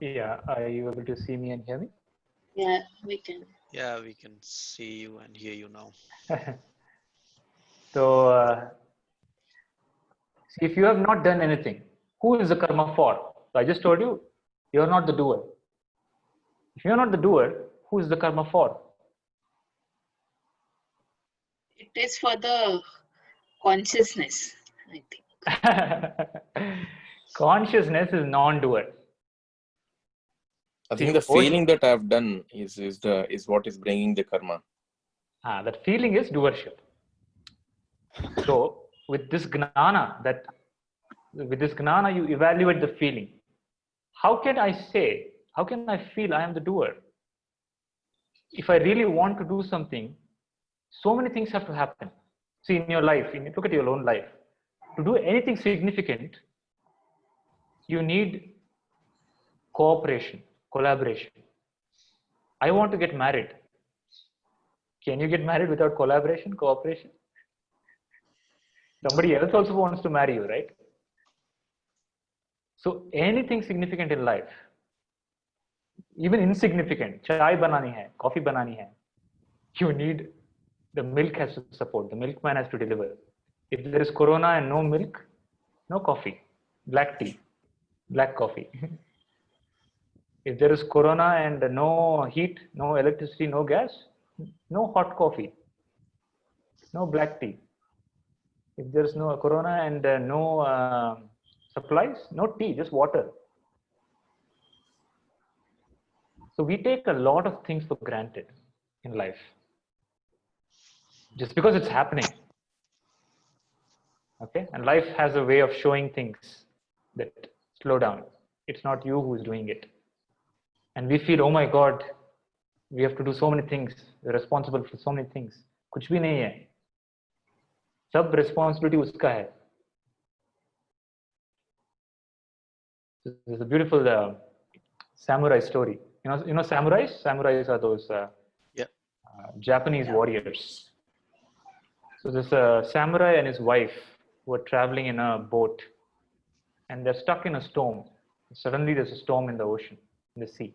Speaker 2: Yeah, are you able to see me and hear me?
Speaker 10: Yeah, we can.
Speaker 4: Yeah, we can see you and hear you now.
Speaker 2: So, see, if you have not done anything, who is the karma for? So I just told you, you're not the doer. If you're not the doer, who is the karma for?
Speaker 10: It is for the consciousness, I think.
Speaker 2: Consciousness is non-doer.
Speaker 8: I think the feeling that I've done is what is bringing the karma.
Speaker 2: That feeling is doership. So with this gnana, you evaluate the feeling. How can I feel I am the doer? If I really want to do something, so many things have to happen. See, in your life, look at your own life. To do anything significant, you need cooperation, collaboration. I want to get married. Can you get married without collaboration, cooperation? Somebody else also wants to marry you, right? So anything significant in life, even insignificant, chai banani hai, coffee banani hai, you need, the milk has to support, the milkman has to deliver. If there is corona and no milk, no coffee, black tea, black coffee. If there is corona and no heat, no electricity, no gas, no hot coffee, no black tea. If there is no corona and no supplies, no tea, just water. So we take a lot of things for granted in life, just because it's happening. Okay, and life has a way of showing things that slow down. It's not you who is doing it. And we feel, oh my God, we have to do so many things. We're responsible for so many things. कुछ भी नहीं है. सब responsibility उसका है. There's a beautiful samurai story. You know samurais? Samurais are those Japanese warriors. So there's a samurai and his wife who are traveling in a boat, and they're stuck in a storm. Suddenly there's a storm in the ocean, in the sea.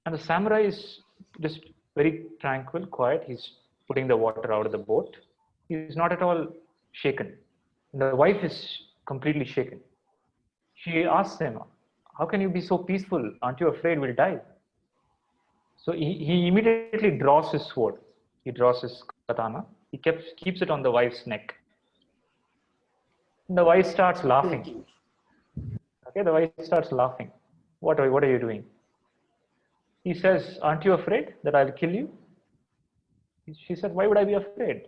Speaker 2: And the samurai is just very tranquil, quiet. He's putting the water out of the boat. He's not at all shaken. And the wife is completely shaken. She asks him, how can you be so peaceful? Aren't you afraid we'll die? So he immediately draws his sword. He draws his katana. He keeps it on the wife's neck. And the wife starts laughing. Okay, the wife starts laughing. What are you doing? He says, aren't you afraid that I'll kill you? She said, why would I be afraid?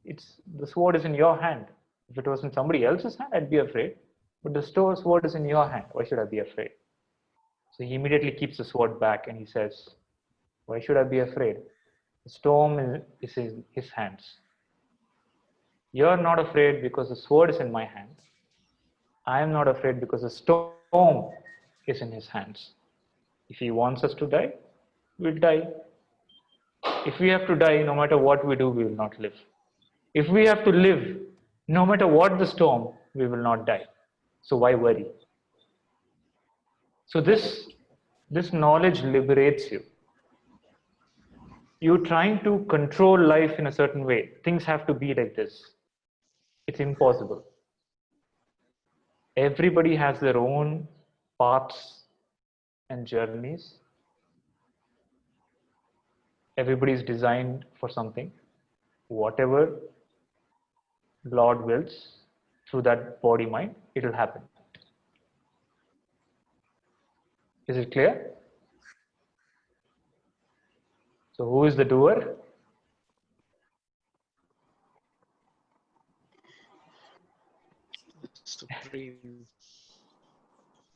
Speaker 2: The sword is in your hand. If it was in somebody else's hand, I'd be afraid. But the sword is in your hand. Why should I be afraid? So he immediately keeps the sword back and he says, why should I be afraid? The storm is in his hands. You're not afraid because the sword is in my hand. I am not afraid because the storm is in his hands. If he wants us to die, we'll die. If we have to die, no matter what we do, we will not live. If we have to live, no matter what the storm, we will not die. So why worry? So this knowledge liberates you. You're trying to control life in a certain way. Things have to be like this. It's impossible. Everybody has their own paths and journeys. Everybody is designed for something. Whatever Lord wills through that body mind, it will happen. Is it clear? So who is the doer?
Speaker 4: Supreme.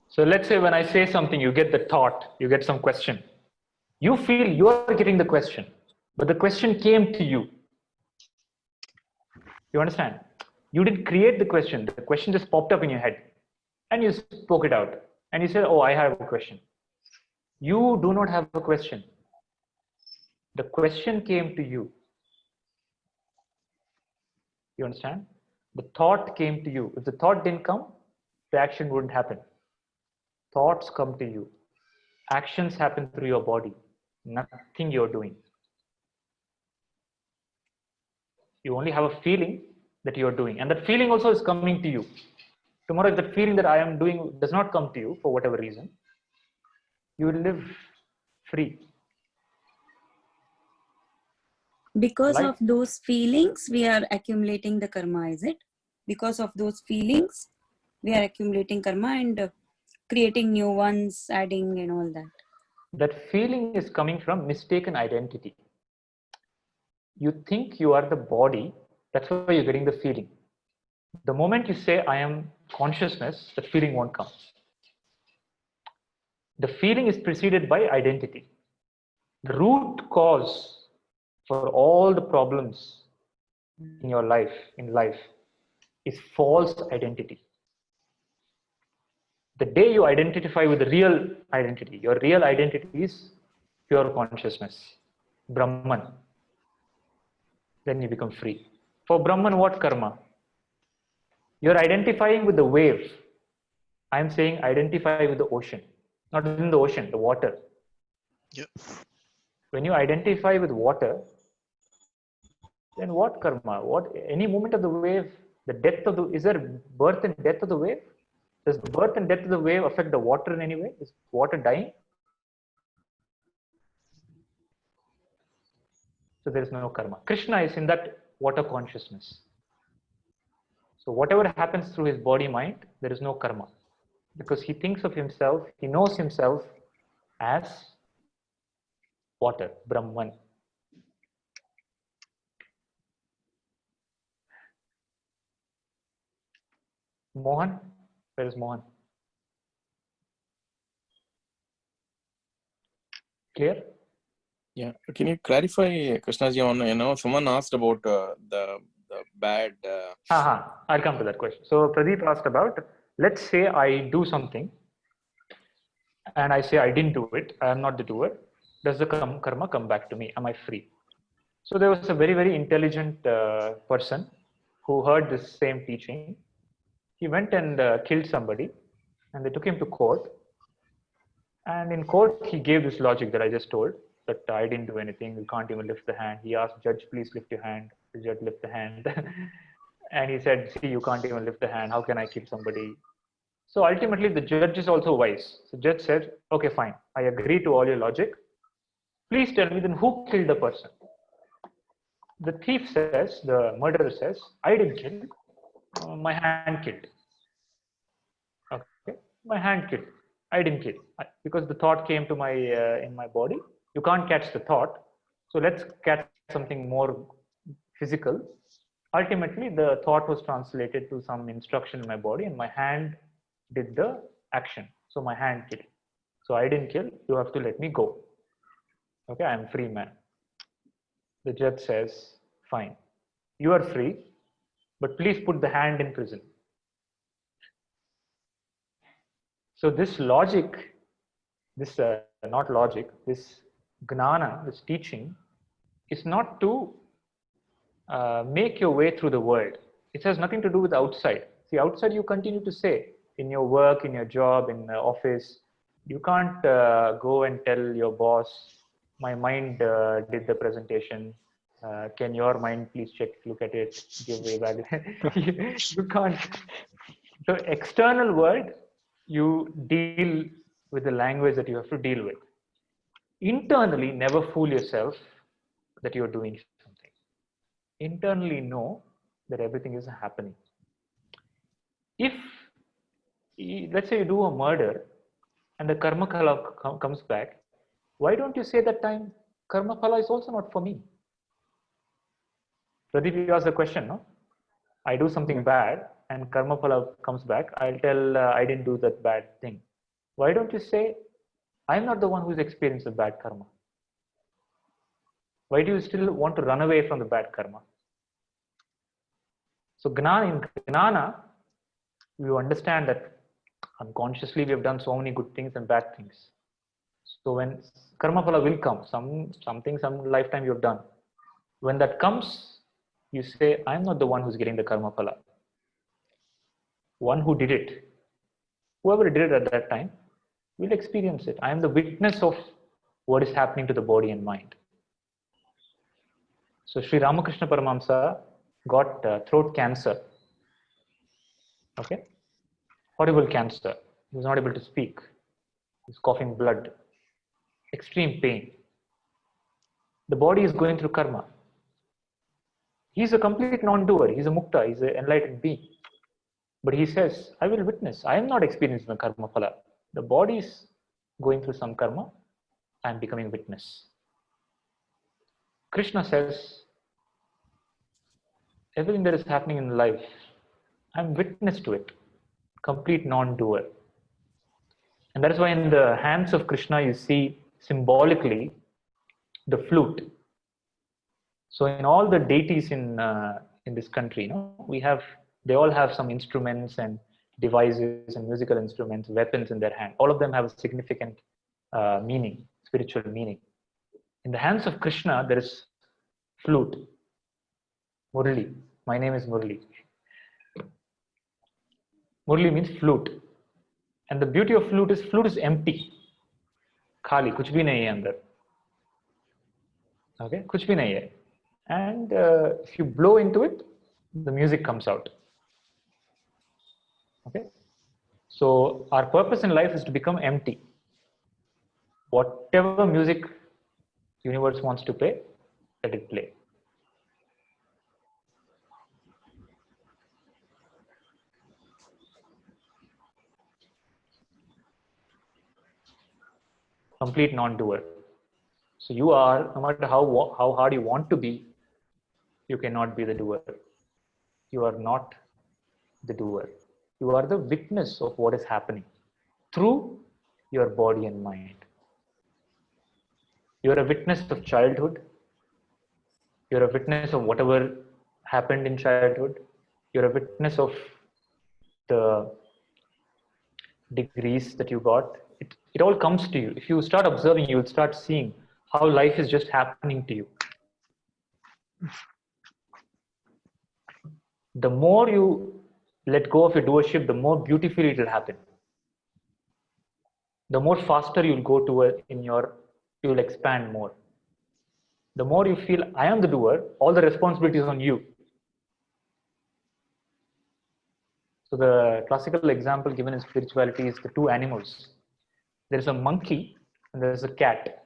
Speaker 2: So let's say when I say something, you get the thought, you get some question. You feel you are getting the question, but the question came to you. You understand? You didn't create the question. The question just popped up in your head and you spoke it out. And you said, oh, I have a question. You do not have a question. The question came to you. You understand? The thought came to you. If the thought didn't come, the action wouldn't happen. Thoughts come to you. Actions happen through your body. Nothing you're doing. You only have a feeling that you're doing. And that feeling also is coming to you. Tomorrow, if that feeling that I am doing does not come to you for whatever reason, you will live free.
Speaker 1: Because of those feelings, we are accumulating the karma, is it? because of those feelings, we are accumulating karma and creating new ones, adding and all that.
Speaker 2: That feeling is coming from mistaken identity. You think you are the body, that's why you're getting the feeling. The moment you say, I am consciousness, the feeling won't come. The feeling is preceded by identity. The root cause for all the problems in your life, is false identity. The day you identify with the real identity, your real identity is pure consciousness, Brahman, then you become free. For Brahman, what karma? You're identifying with the wave. I'm saying identify with the ocean, not in the ocean, the water.
Speaker 4: Yep.
Speaker 2: When you identify with water, then what karma? What any movement of the wave, the depth of the, is there birth and death of the wave? Does the birth and death of the wave affect the water in any way? Is water dying? So there is no karma. Krishna is in that water consciousness. So whatever happens through his body mind, there is no karma. Because he thinks of himself, he knows himself as water, Brahman. Mohan? Where is Mohan? Clear?
Speaker 8: Yeah. Can you clarify, Krishnaji, on, someone asked about the bad.
Speaker 2: I'll come to that question. So Pradeep asked about, let's say I do something and I say I didn't do it, I am not the doer. Does the karma come back to me? Am I free? So there was a very, very intelligent person who heard this same teaching. He went and killed somebody and they took him to court. And in court, he gave this logic that I just told, that I didn't do anything, you can't even lift the hand. He asked judge, please lift your hand. The judge lifted the hand. And he said, see, you can't even lift the hand. How can I kill somebody? So ultimately, the judge is also wise. So judge said, okay, fine. I agree to all your logic. Please tell me then who killed the person? The thief says, the murderer says, I didn't kill, my hand killed. Okay, my hand killed. I didn't kill because the thought came to my in my body. You can't catch the thought, so let's catch something more physical. Ultimately, the thought was translated to some instruction in my body, and my hand did the action. So my hand killed. So I didn't kill. You have to let me go. Okay, I am free man. The judge says, fine, you are free, but please put the hand in prison. So this logic, this not logic, this gnana, this teaching, is not to make your way through the world. It has nothing to do with outside. See, outside you continue to say, in your work, in your job, in the office, you can't go and tell your boss, my mind did the presentation. Can your mind please check, look at it, give way value? You can't. So external world, you deal with the language that you have to deal with. Internally, never fool yourself that you're doing something. Internally know that everything is happening. If, let's say you do a murder and the karma phala comes back, why don't you say that time, karma phala is also not for me? Pradeep, you asked the question, no? I do something bad and karma phala comes back, I'll tell I didn't do that bad thing. Why don't you say, I'm not the one who's experienced the bad karma? Why do you still want to run away from the bad karma? So in gnana, you understand that unconsciously we have done so many good things and bad things. So when karma phala will come, some lifetime you have done. When that comes, you say, I'm not the one who's getting the karma phala. One who did it, whoever did it at that time, will experience it. I am the witness of what is happening to the body and mind. So Sri Ramakrishna Paramahamsa got throat cancer. Okay, horrible cancer. He was not able to speak. He was coughing blood. Extreme pain. The body is going through karma. He's a complete non-doer. He's a mukta. He's an enlightened being. But he says, I will witness. I am not experiencing the karma phala. The body is going through some karma. I am becoming witness. Krishna says, everything that is happening in life, I am witness to it. Complete non-doer. And that is why in the hands of Krishna you see symbolically the flute. So in all the deities in this country, they all have some instruments and devices and musical instruments, weapons in their hand. All of them have a significant meaning, spiritual meaning. In the hands of Krishna, there is flute, Murli. My name is Murli. Murli means flute. And the beauty of flute is empty. Khali, kuch bhi nahi hai andar. Okay, kuch bhi nahi hai. And if you blow into it, the music comes out. Okay, so our purpose in life is to become empty. Whatever music universe wants to play, let it play. Complete non-doer. So you are, no matter how hard you want to be, you cannot be the doer. You are not the doer. You are the witness of what is happening through your body and mind. You are a witness of childhood. You are a witness of whatever happened in childhood. You are a witness of the degrees that you got. It all comes to you. If you start observing, you will start seeing how life is just happening to you. The more you let go of your doership, the more beautifully it will happen. The more faster you'll go to you'll expand more. The more you feel, I am the doer, all the responsibility is on you. So the classical example given in spirituality is the two animals. There is a monkey and there is a cat.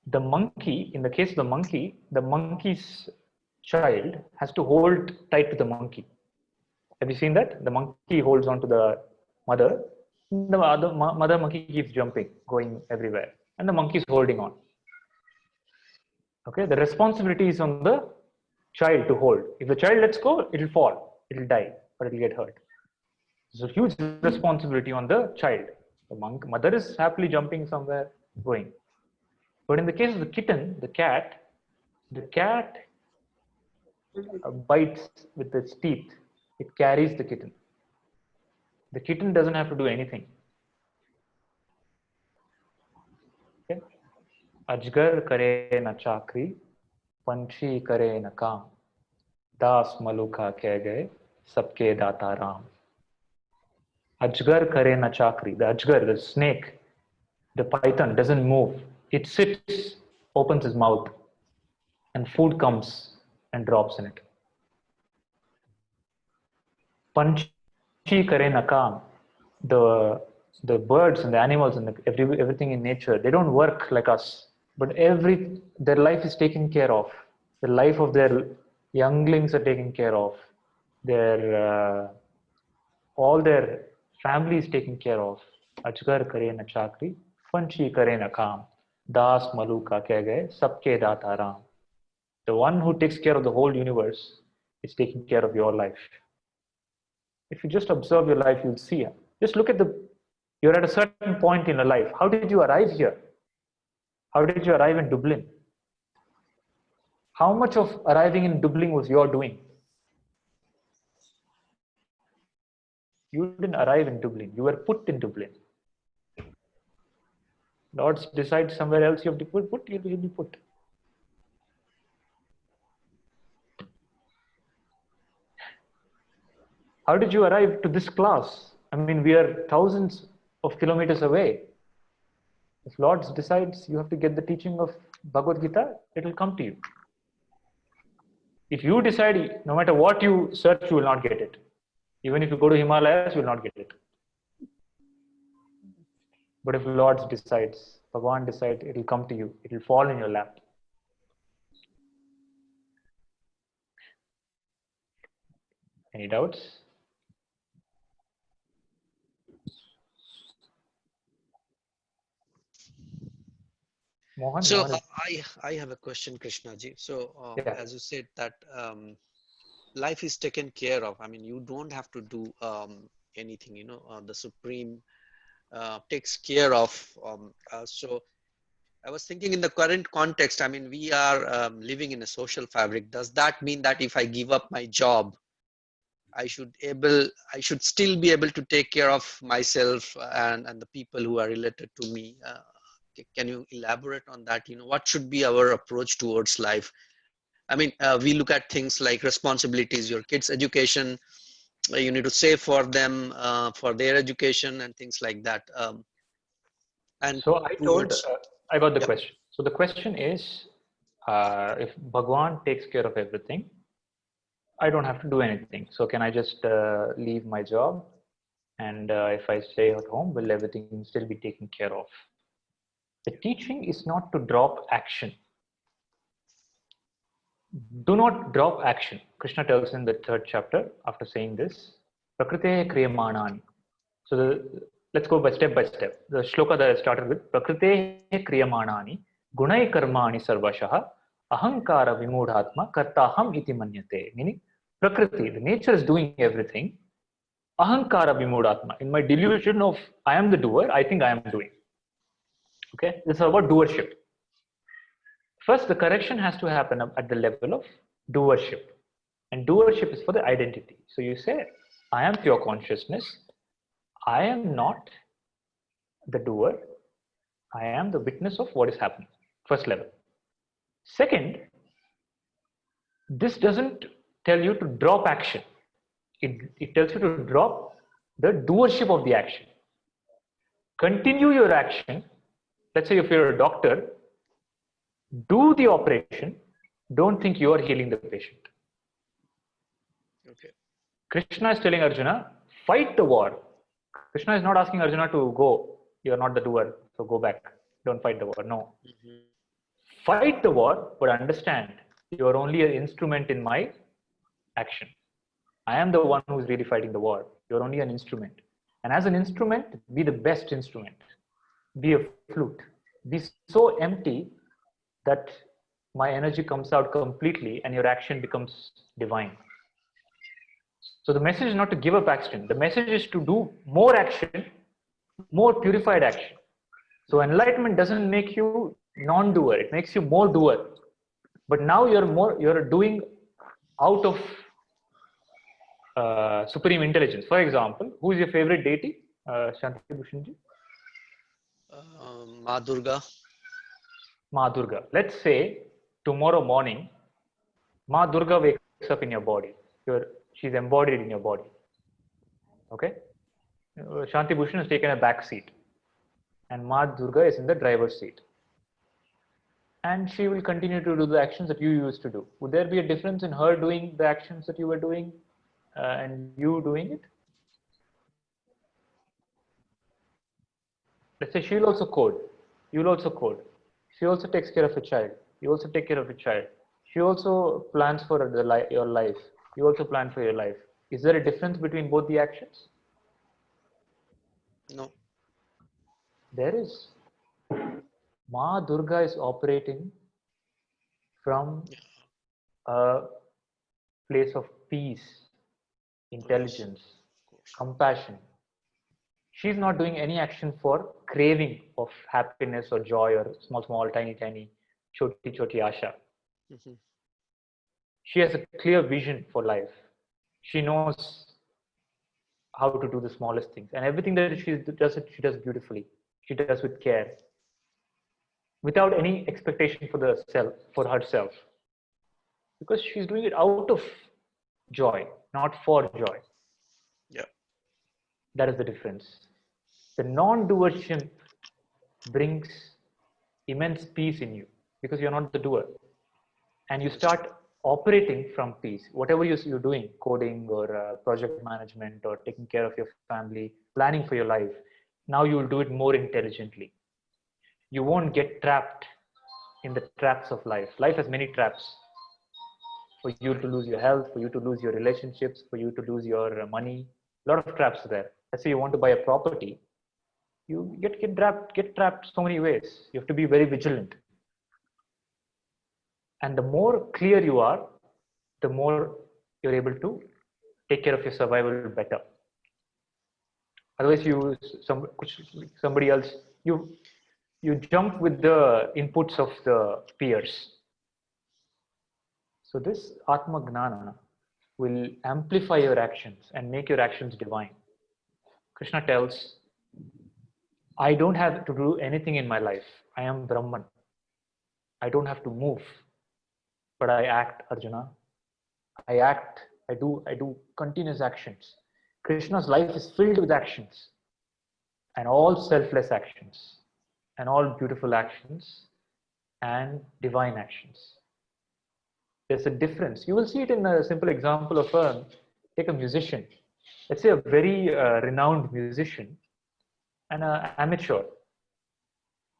Speaker 2: The monkey, in the case of the monkey's child has to hold tight to the monkey. Have you seen that? The monkey holds on to the mother. The mother monkey keeps jumping, going everywhere. And the monkey is holding on. Okay, the responsibility is on the child to hold. If the child lets go, it will fall, it will die, or it will get hurt. There's a huge responsibility on the child. The mother is happily jumping somewhere, going. But in the case of the kitten, the cat bites with its teeth. It carries the kitten. The kitten doesn't have to do anything. Okay? Ajgar kare na chakri, panchi kare na kaam, das maluka keh gaye, sabke data ram. Ajgar kare na chakri. The ajgar, the snake, the python doesn't move. It sits, opens his mouth, and food comes and drops in it. Panchi kare na kaam. The birds and the animals and everything in nature, they don't work like us, but their life is taken care of. The life of their younglings are taken care of. All their family is taken care of. Ajgar kare na chakri, panchi kare na kaam, das maluka keh gaye, sabke data ram. The one who takes care of the whole universe is taking care of your life. If you just observe your life, you'll see. Just look at you're at a certain point in your life. How did you arrive here? How did you arrive in Dublin? How much of arriving in Dublin was your doing? You didn't arrive in Dublin. You were put in Dublin. Lord decides somewhere else you have to put, you'll be put. How did you arrive to this class? I mean, we are thousands of kilometers away. If Lord decides you have to get the teaching of Bhagavad Gita, it will come to you. If you decide, no matter what you search, you will not get it. Even if you go to Himalayas, you will not get it. But if Lord decides, Bhagavan decides, it will come to you. It will fall in your lap. Any doubts? Mohan,
Speaker 4: So
Speaker 2: Mohan
Speaker 4: I have a question, Krishna ji. So
Speaker 2: yeah.
Speaker 4: as you said that life is taken care of. I mean, you don't have to do anything. The Supreme takes care of. So I was thinking in the current context. I mean, we are living in a social fabric. Does that mean that if I give up my job, I should still be able to take care of myself and the people who are related to me? Can you elaborate on that? What should be our approach towards life? I mean, we look at things like responsibilities, your kids' education. You need to save for them for their education and things like that. And
Speaker 2: So
Speaker 4: towards,
Speaker 2: I got the
Speaker 4: yeah.
Speaker 2: question. So the question is, if Bhagwan takes care of everything, I don't have to do anything. So can I just leave my job? And if I stay at home, will everything still be taken care of? The teaching is not to drop action. Do not drop action. Krishna tells in the 3rd chapter, after saying this, Prakrite Kriyamanani. So let's go by step. The shloka that I started with, Prakrite Kriyamanani, Gunai Karmani Sarvashaha, Ahankara Vimudhatma, Kartaham iti manyate. Meaning, Prakriti, the nature is doing everything. Ahankara Vimudhatma. In my delusion of I am the doer, I think I am doing. Okay, this is about doership. First, the correction has to happen at the level of doership. And doership is for the identity. So you say, I am pure consciousness. I am not the doer. I am the witness of what is happening. First level. Second, this doesn't tell you to drop action. It tells you to drop the doership of the action. Continue your action. Let's say if you're a doctor, do the operation. Don't think you are healing the patient.
Speaker 4: Okay.
Speaker 2: Krishna is telling Arjuna, fight the war. Krishna is not asking Arjuna to go. You're not the doer, so go back. Don't fight the war. No.
Speaker 4: Mm-hmm.
Speaker 2: Fight the war, but understand you are only an instrument in my action. I am the one who's really fighting the war. You're only an instrument. And as an instrument, be the best instrument. Be a flute. Be so empty that my energy comes out completely and your action becomes divine. So the message is not to give up action. The message is to do more action, more purified action. So enlightenment doesn't make you non-doer. It makes you more doer. But now you're doing out of supreme intelligence. For example, who is your favorite deity? Shanti Bhushanji?
Speaker 4: Ma Durga.
Speaker 2: Ma Durga. Let's say tomorrow morning, Ma Durga wakes up in your body. She's embodied in your body. Okay? Shanti Bhushan has taken a back seat. And Ma Durga is in the driver's seat. And she will continue to do the actions that you used to do. Would there be a difference in her doing the actions that you were doing and you doing it? Let's say she'll also code. You'll also code. She also takes care of a child. You also take care of a child. She also plans for your life. You also plan for your life. Is there a difference between both the actions?
Speaker 4: No.
Speaker 2: There is. Ma Durga is operating from a place of peace, intelligence, compassion. She's not doing any action for craving of happiness or joy or small, tiny, choti asha.
Speaker 4: Mm-hmm.
Speaker 2: She has a clear vision for life. She knows how to do the smallest things, and everything that she does beautifully. She does with care, without any expectation for herself, because she's doing it out of joy, not for joy.
Speaker 4: Yeah.
Speaker 2: That is the difference. The non-doership brings immense peace in you because you're not the doer, and you start operating from peace. Whatever you're doing, coding or project management or taking care of your family, planning for your life, now you will do it more intelligently. You won't get trapped in the traps of life. Life has many traps. For you to lose your health, for you to lose your relationships, for you to lose your money. A lot of traps there. Let's say you want to buy a property, you get trapped so many ways. You have to be very vigilant. And the more clear you are, the more you're able to take care of your survival better. Otherwise, somebody else, you jump with the inputs of the peers. So this Atma Gnana will amplify your actions and make your actions divine. Krishna tells, I don't have to do anything in my life. I am Brahman. I don't have to move, but I act, Arjuna. I act, I do continuous actions. Krishna's life is filled with actions, and all selfless actions, and all beautiful actions, and divine actions. There's a difference. You will see it in a simple example of take a musician. Let's say a very renowned musician and an amateur.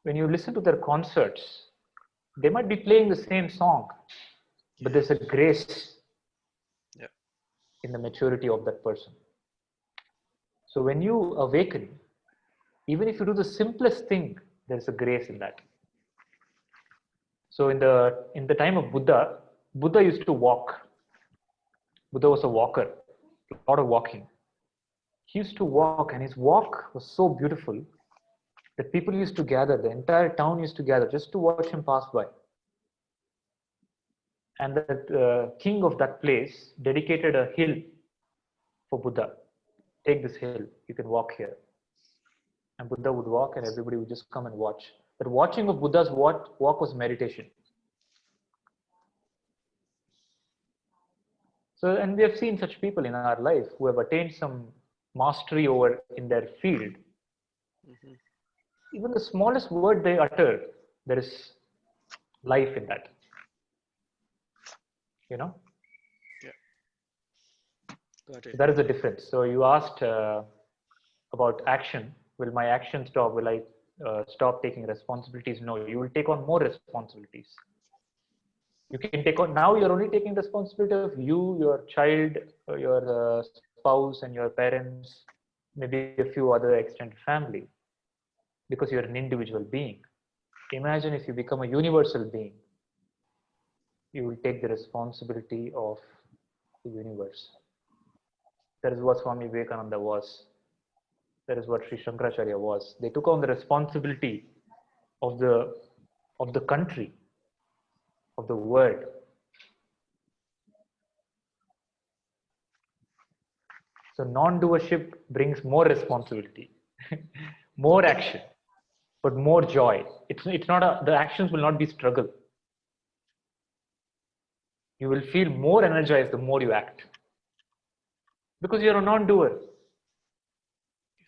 Speaker 2: When you listen to their concerts, they might be playing the same song, but there's a grace in the maturity of that person. So when you awaken, even if you do the simplest thing, there's a grace in that. So in the time of Buddha, Buddha used to walk. Buddha was a walker, a lot of walking. He used to walk, and his walk was so beautiful that people used to gather, the entire town used to gather just to watch him pass by. And the king of that place dedicated a hill for Buddha. Take this hill, you can walk here. And Buddha would walk and everybody would just come and watch. But watching of Buddha's walk was meditation. So, and we have seen such people in our life who have attained some mastery over in their field. Mm-hmm. Even the smallest word they utter, there is life in that. You know?
Speaker 4: Yeah. Got it.
Speaker 2: So that is the difference. So you asked about action. Will my action stop? Will I stop taking responsibilities? No, you will take on more responsibilities. You can take on, now you're only taking responsibility of you, your child, your spouse and your parents, maybe a few other extended family, because you're an individual being. Imagine if you become a universal being, you will take the responsibility of the universe. That is what Swami Vivekananda was. That is what Sri Shankaracharya was. They took on the responsibility of the country, of the world. So non-doership brings more responsibility, more action, but more joy. It's not the actions will not be struggle. You will feel more energized the more you act, because you're a non-doer.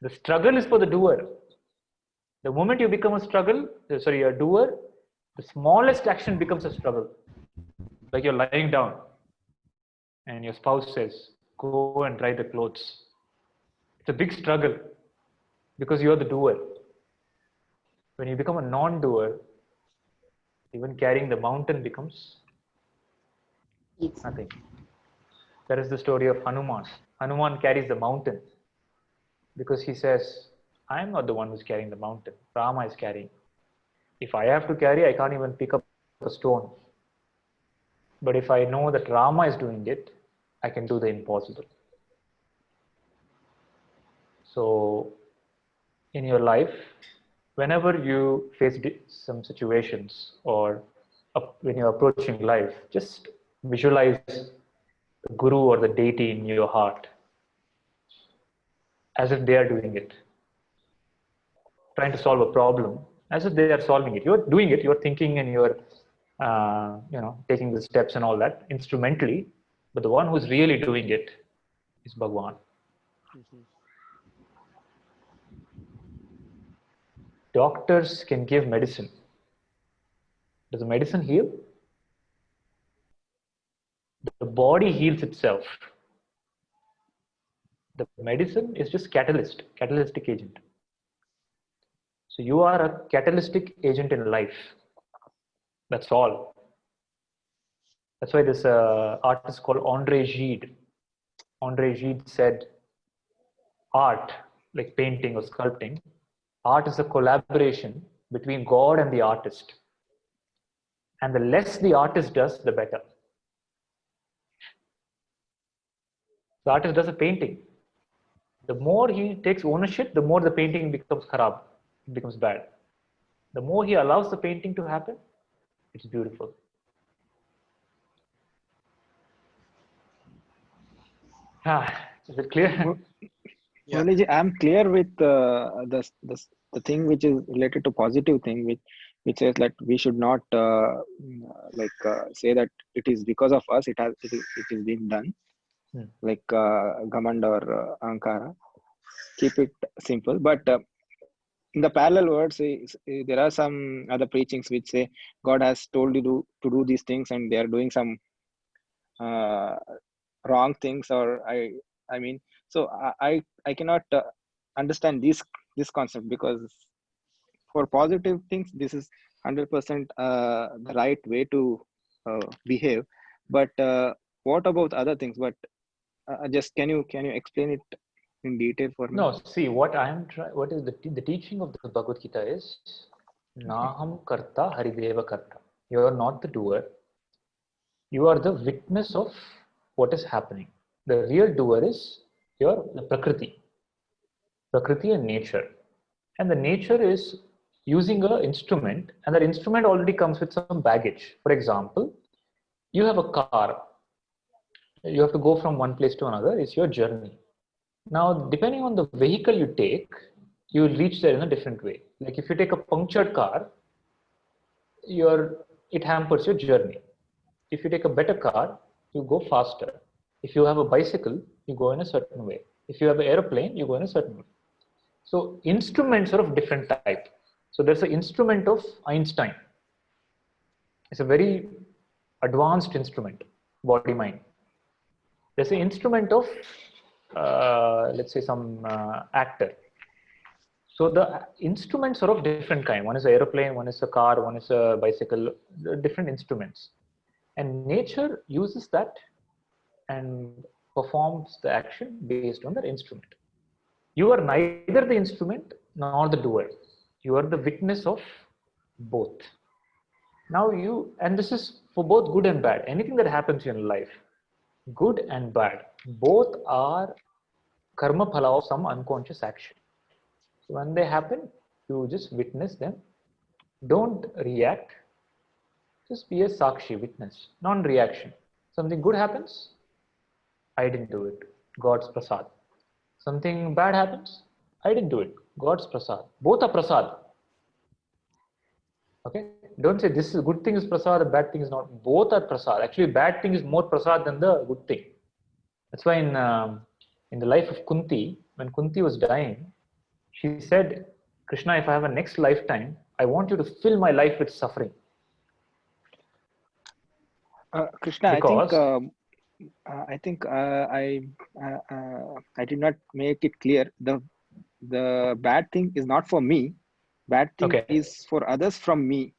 Speaker 2: The struggle is for the doer. The moment you become a doer, the smallest action becomes a struggle. Like you're lying down and your spouse says, go and dry the clothes. It's a big struggle because you're the doer. When you become a non-doer, even carrying the mountain becomes nothing. That is the story of Hanuman. Hanuman carries the mountain because he says, I'm not the one who's carrying the mountain. Rama is carrying. If I have to carry, I can't even pick up a stone. But if I know that Rama is doing it, I can do the impossible. So in your life, whenever you face some situations or when you're approaching life, just visualize the guru or the deity in your heart as if they are doing it. Trying to solve a problem as if they are solving it. You're doing it, you're thinking and you're taking the steps and all that instrumentally, but the one who's really doing it is Bhagwan. Mm-hmm. Doctors can give medicine. Does the medicine heal? The body heals itself. The medicine is just catalytic agent. So you are a catalytic agent in life. That's all. That's why this artist called André Gide. André Gide said, art, like painting or sculpting, art is a collaboration between God and the artist. And the less the artist does, the better. The artist does a painting. The more he takes ownership, the more the painting becomes kharab, it becomes bad. The more he allows the painting to happen, it's beautiful. Is it clear?
Speaker 4: Yeah.
Speaker 5: Muraliji, I'm clear with the thing which is related to positive thing, which says that we should not say that it is because of us it is being done, like Gamand or Ankara. Keep it simple. But in the parallel words, there are some other preachings which say God has told you to do these things and they are doing some wrong things, or I mean, so I cannot understand this concept, because for positive things this is 100% the right way to behave. But what about other things? But just can you explain it in detail for me?
Speaker 2: No, see, what is the teaching of the Bhagavad Gita is Naham Karta Harideva Karta. You are not the doer. You are the witness of what is happening. The real doer is the Prakriti and nature. And the nature is using an instrument, and that instrument already comes with some baggage. For example, you have a car. You have to go from one place to another. It's your journey. Now, depending on the vehicle you take, you will reach there in a different way. Like if you take a punctured car, it hampers your journey. If you take a better car, you go faster. If you have a bicycle, you go in a certain way. If you have an airplane, you go in a certain way. So instruments are of different type. So there's an instrument of Einstein. It's a very advanced instrument, body-mind. There's an instrument of, let's say, some actor. So the instruments are of different kind. One is an airplane, one is a car, one is a bicycle, different instruments. And nature uses that and performs the action based on that instrument. You are neither the instrument nor the doer. You are the witness of both. Now and this is for both good and bad. Anything that happens in life, good and bad, both are karma phala of some unconscious action. So when they happen, you just witness them. Don't react. Just be a sakshi, witness, non-reaction. Something good happens, I didn't do it. God's prasad. Something bad happens, I didn't do it. God's prasad. Both are prasad. Okay? Don't say this is good thing is prasad, a bad thing is not. Both are prasad. Actually, bad thing is more prasad than the good thing. That's why in the life of Kunti, when Kunti was dying, she said, Krishna, if I have a next lifetime, I want you to fill my life with suffering.
Speaker 5: Krishna,
Speaker 2: Because,
Speaker 5: I think I did not make it clear. The bad thing is not for me. Bad thing is for others from me.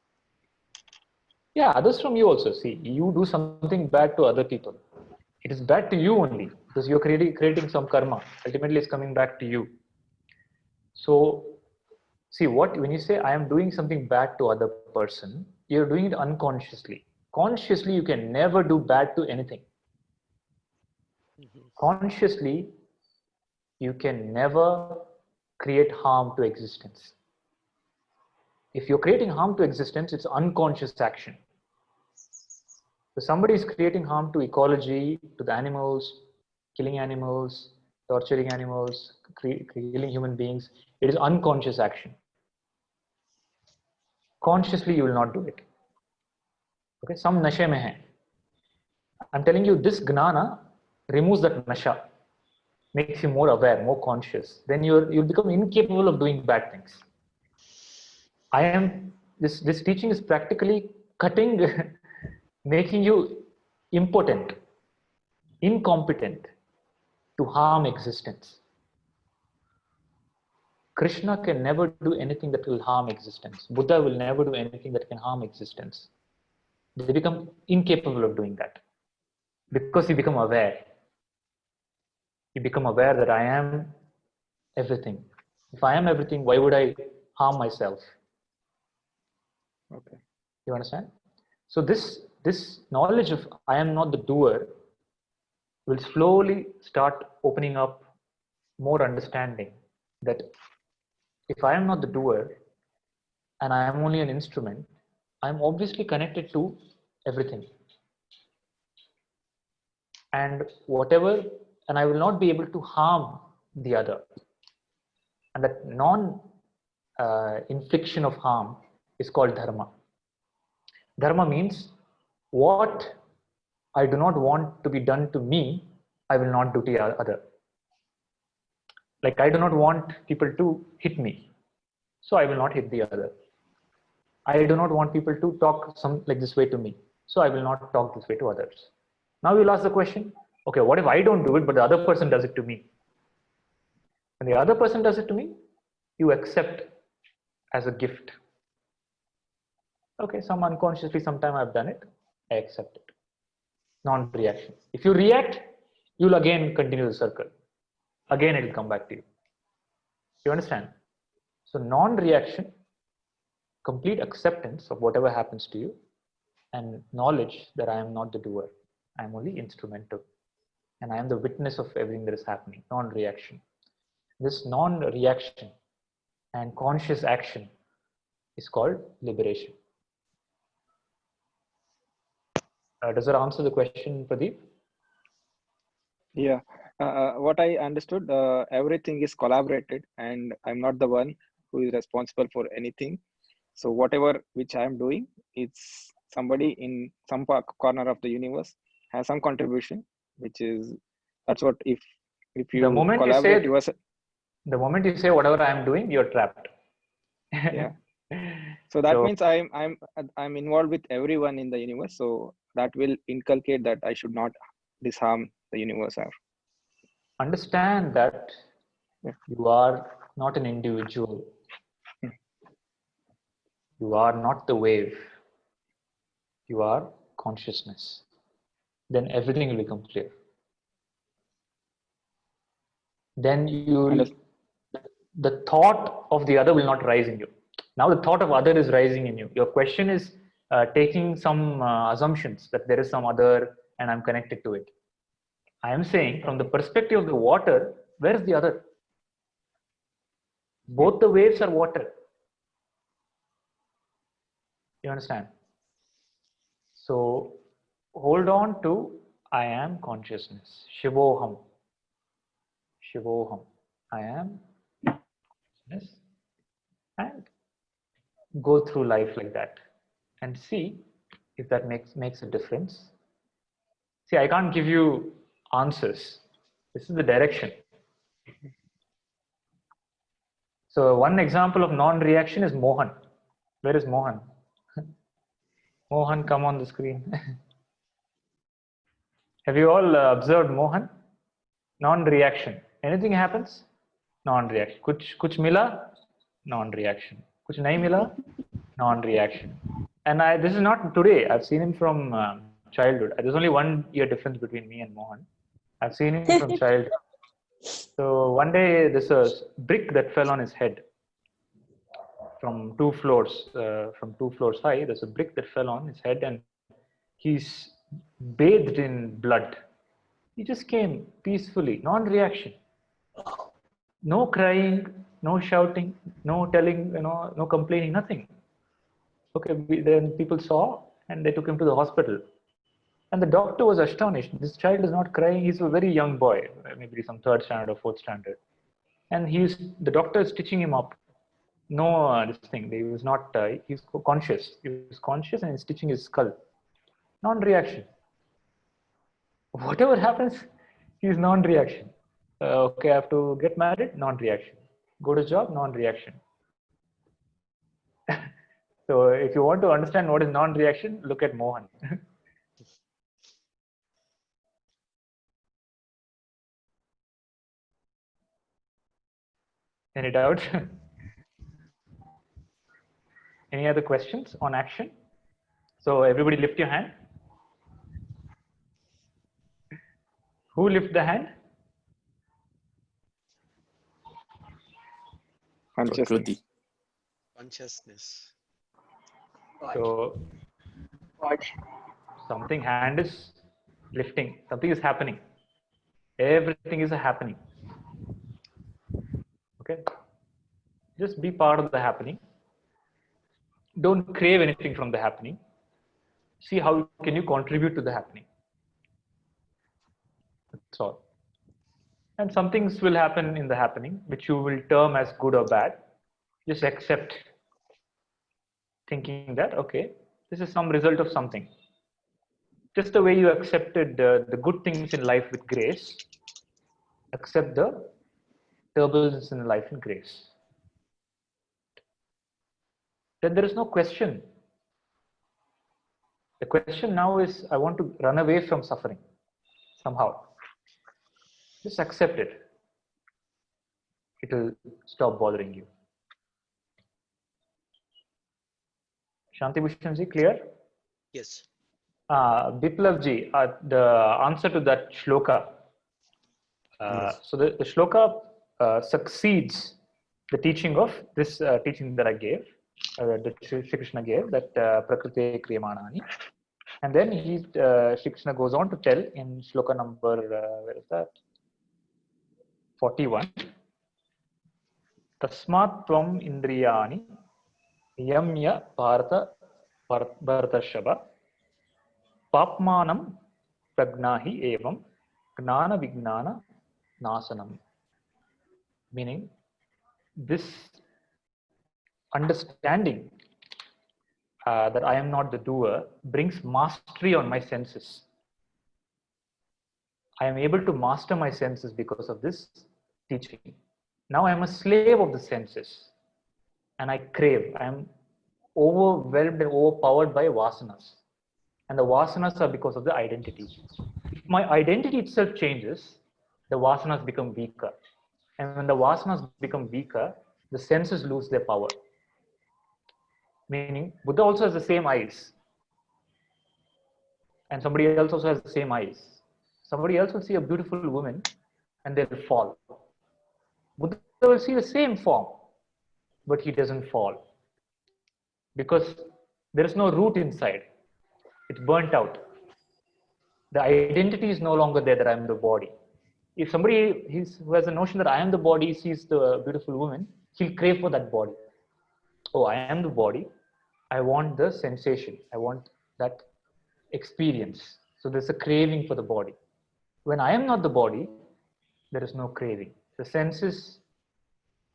Speaker 2: Yeah, others from you also. See, you do something bad to other people. It is bad to you only because you're creating some karma. Ultimately, it's coming back to you. So, see, when you say I am doing something bad to other person, you're doing it unconsciously. Consciously, you can never do bad to anything. Consciously, you can never create harm to existence. If you're creating harm to existence, it's unconscious action. So somebody is creating harm to ecology, to the animals, killing animals, torturing animals, killing human beings. It is unconscious action. Consciously, you will not do it. Okay, some nashe mein hai. I'm telling you, this gnana removes that nasha, makes you more aware, more conscious. Then you'll become incapable of doing bad things. This teaching is practically cutting, making you impotent, incompetent to harm existence. Krishna can never do anything that will harm existence. Buddha will never do anything that can harm existence. They become incapable of doing that because you become aware. You become aware that I am everything. If I am everything, why would I harm myself?
Speaker 5: Okay.
Speaker 2: You understand? So this knowledge of I am not the doer will slowly start opening up more understanding that if I am not the doer and I am only an instrument, I am obviously connected to everything. And whatever, and I will not be able to harm the other. And that non-infliction of harm is called dharma. Dharma means what I do not want to be done to me, I will not do to the other. Like I do not want people to hit me, so I will not hit the other. I do not want people to talk like this way to me, so I will not talk this way to others. Now you'll ask the question, okay, what if I don't do it, but the other person does it to me? When the other person does it to me, you accept as a gift. Okay, some unconsciously, sometime I've done it, I accept it. Non-reaction. If you react, you'll again continue the circle. Again, it will come back to you. You understand? So non-reaction, complete acceptance of whatever happens to you, and knowledge that I am not the doer. I am only instrumental. And I am the witness of everything that is happening. Non-reaction. This non-reaction and conscious action is called liberation. Does that answer the question, Pradeep?
Speaker 5: Yeah. What I understood, everything is collaborated, and I'm not the one who is responsible for anything. So whatever which I'm doing, it's somebody in some corner of the universe has some contribution, which is, that's what, if you collaborate yourself.
Speaker 2: The moment you say whatever I'm doing, you're trapped.
Speaker 5: Yeah. So that means I'm involved with everyone in the universe. So that will inculcate that I should not disharm the universe. Or
Speaker 2: understand that you are not an individual. You are not the wave. You are consciousness. Then everything will become clear. Then the thought of the other will not rise in you. Now the thought of other is rising in you. Your question is taking some assumptions that there is some other and I'm connected to it. I am saying from the perspective of the water, where is the other? Both the waves are water. You understand? So hold on to I am consciousness. Shivoham. Shivoham. I am consciousness. And go through life like that and see if that makes a difference. See, I can't give you answers. This is the direction. So one example of non-reaction is Mohan. Where is Mohan? Mohan, come on the screen. Have you all observed Mohan? Non-reaction. Anything happens? Non-reaction. Kuch mila? Non-reaction. Kuch nahi mila? Non-reaction. And this is not today. I've seen him from childhood. There's only 1 year difference between me and Mohan. I've seen him from childhood. So one day there's a brick that fell on his head from 2 floors. From 2 floors high, there's a brick that fell on his head, and he's bathed in blood. He just came peacefully, non-reaction. No crying, no shouting, no telling, no complaining, nothing. Okay, then people saw and they took him to the hospital. And the doctor was astonished. This child is not crying. He's a very young boy, maybe some 3rd standard or 4th standard. And the doctor is stitching him up. No, this thing, he was not, he's conscious. He was conscious and he's stitching his skull. Non-reaction. Whatever happens, he's non-reaction. Okay, I have to get married, non-reaction. Go to job, non-reaction. So if you want to understand what is non-reaction, look at Mohan. Any doubts? Any other questions on action? So everybody lift your hand. Who lift the hand?
Speaker 5: Consciousness.
Speaker 4: Consciousness.
Speaker 2: So
Speaker 10: God.
Speaker 2: Something hand is lifting. Something is happening. Everything is a happening. Okay. Just be part of the happening. Don't crave anything from the happening. See how can you contribute to the happening. That's all. And some things will happen in the happening, which you will term as good or bad. Just accept, thinking that, okay, this is some result of something. Just the way you accepted the good things in life with grace, accept the turbulence in life in grace. Then there is no question. The question now is, I want to run away from suffering somehow. Just accept it. It will stop bothering you. Shanti Bhushanji, clear?
Speaker 4: Yes.
Speaker 2: Biplavji, the answer to that shloka.
Speaker 6: Yes.
Speaker 2: So the shloka succeeds the teaching of this teaching that I gave, that Shri Krishna gave, that Prakriti Kriyamanani. And then Shri Krishna goes on to tell in shloka number, where is that? 41. Tasmat tvam indriyani yamya bharata papmanam pragnahi evam gnana vignana nasanam. Meaning, this understanding that I am not the doer brings mastery on my senses. I am able to master my senses because of this teaching. Now I am a slave of the senses and I crave. I am overwhelmed and overpowered by vasanas. And the vasanas are because of the identity. If my identity itself changes, the vasanas become weaker. And when the vasanas become weaker, the senses lose their power. Meaning, Buddha also has the same eyes. And somebody else also has the same eyes. Somebody else will see a beautiful woman and they'll fall. Buddha will see the same form, but he doesn't fall. Because there is no root inside. It's burnt out. The identity is no longer there that I am the body. If somebody who has a notion that I am the body sees the beautiful woman, he'll crave for that body. Oh, I am the body. I want the sensation. I want that experience. So there's a craving for the body. When I am not the body, there is no craving. The senses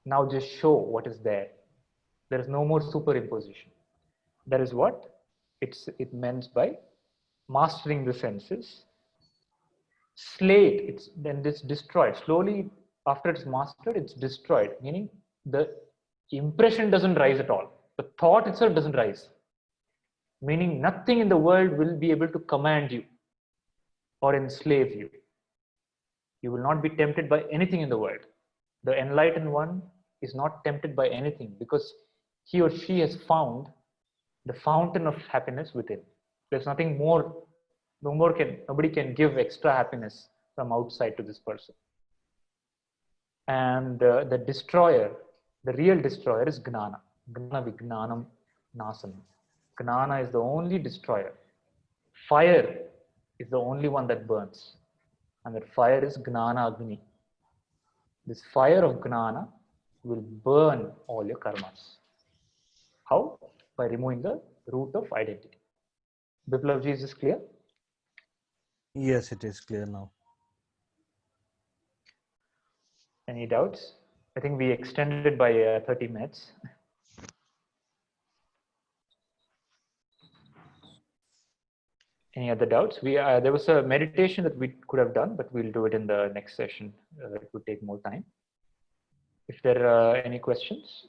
Speaker 2: now just show what is there. There is no more superimposition. That is what it means by mastering the senses. Slate, then it's destroyed. Slowly, after it's mastered, it's destroyed. Meaning the impression doesn't rise at all. The thought itself doesn't rise. Meaning nothing in the world will be able to command you or enslave you. You will not be tempted by anything in the world. The enlightened one is not tempted by anything because he or she has found the fountain of happiness within. There's nothing more, nobody can give extra happiness from outside to this person. And the destroyer, the real destroyer is Gnana. Gnana Vignanam Nasanam. Gnana is the only destroyer. Fire is the only one that burns. And that fire is Gnana Agni. This fire of Gnana will burn all your karmas. How? By removing the root of identity. Biplavji, is this clear?
Speaker 6: Yes, it is clear now.
Speaker 2: Any doubts? I think we extended it by 30 minutes. Any other doubts? There was a meditation that we could have done, but we'll do it in the next session. It would take more time. If there are any questions,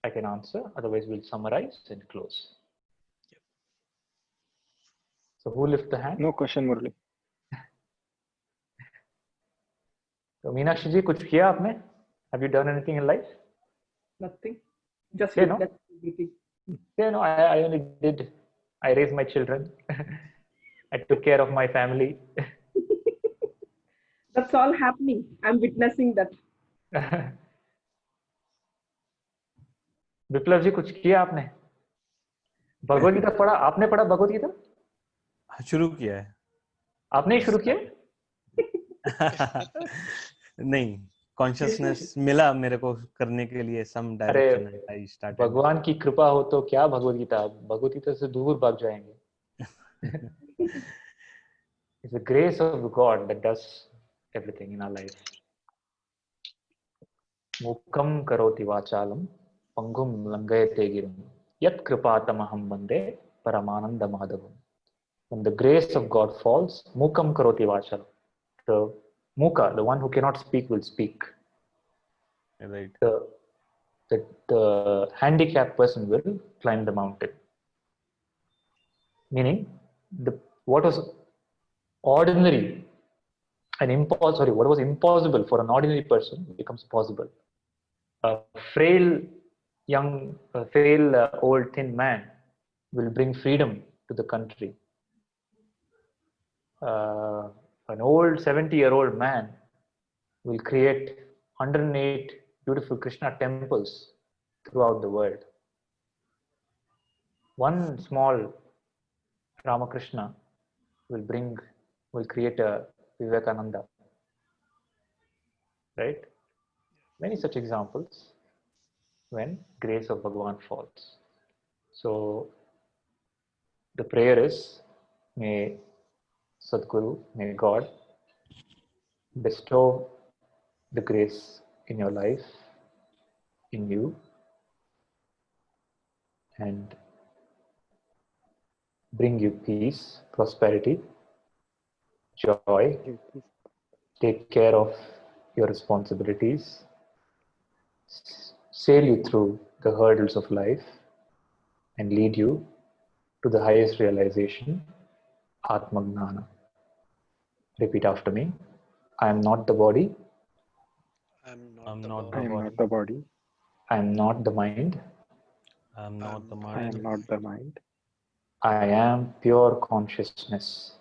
Speaker 2: I can answer. Otherwise, we'll summarize and close. So who lifts the hand?
Speaker 5: No question, Murali.
Speaker 2: So Meenakshi ji, kuch kiya aapne? Have you done anything in life?
Speaker 3: Nothing. Just
Speaker 2: Say no. Say no. I only did. I raised my children. I took care of my family.
Speaker 3: That's all happening. I'm witnessing that.
Speaker 2: Biplav ji, kuch kiya aapne? Bhagavad Gita पढ़ा? आपने पढ़ा भगवत गीता?
Speaker 6: शुरू किया है।
Speaker 2: आपने ही शुरू किया?
Speaker 6: नहीं, कॉन्शियसनेस मिला मेरे को करने के लिए, सम
Speaker 2: अरे
Speaker 6: डायरेक्शन आई स्टार्टेड।
Speaker 2: भगवान की कृपा हो तो क्या भगवत गीता, भगवत गीता से दूर भाग जाएंगे। It's the grace of God that does everything in our life. Mukam karoti vachalam pangum langayate girim yat kripatamaham vande paramananda madhavam. When the grace of God falls, mukam karoti vachalam. The muka, the one who cannot speak, will speak.
Speaker 6: Right.
Speaker 2: The handicapped person will climb the mountain. Meaning, what was ordinary, what was impossible for an ordinary person becomes possible. A frail old thin man will bring freedom to the country. An old 70-year-old man will create 108 beautiful Krishna temples throughout the world. One small Ramakrishna will create a Vivekananda. Right? Many such examples when grace of Bhagavan falls. So the prayer is, may Sadguru, may God bestow the grace in your life, in you, and bring you peace, prosperity, joy, take care of your responsibilities, sail you through the hurdles of life, and lead you to the highest realization, Atma Gnana. Repeat after me. I am not the body.
Speaker 4: I'm
Speaker 6: I'm
Speaker 4: not
Speaker 6: not
Speaker 4: the
Speaker 6: the
Speaker 5: I am
Speaker 4: body.
Speaker 5: not the body.
Speaker 2: I am not the mind.
Speaker 6: I'm not the
Speaker 5: I
Speaker 6: mind.
Speaker 5: am not the mind.
Speaker 2: I am pure consciousness.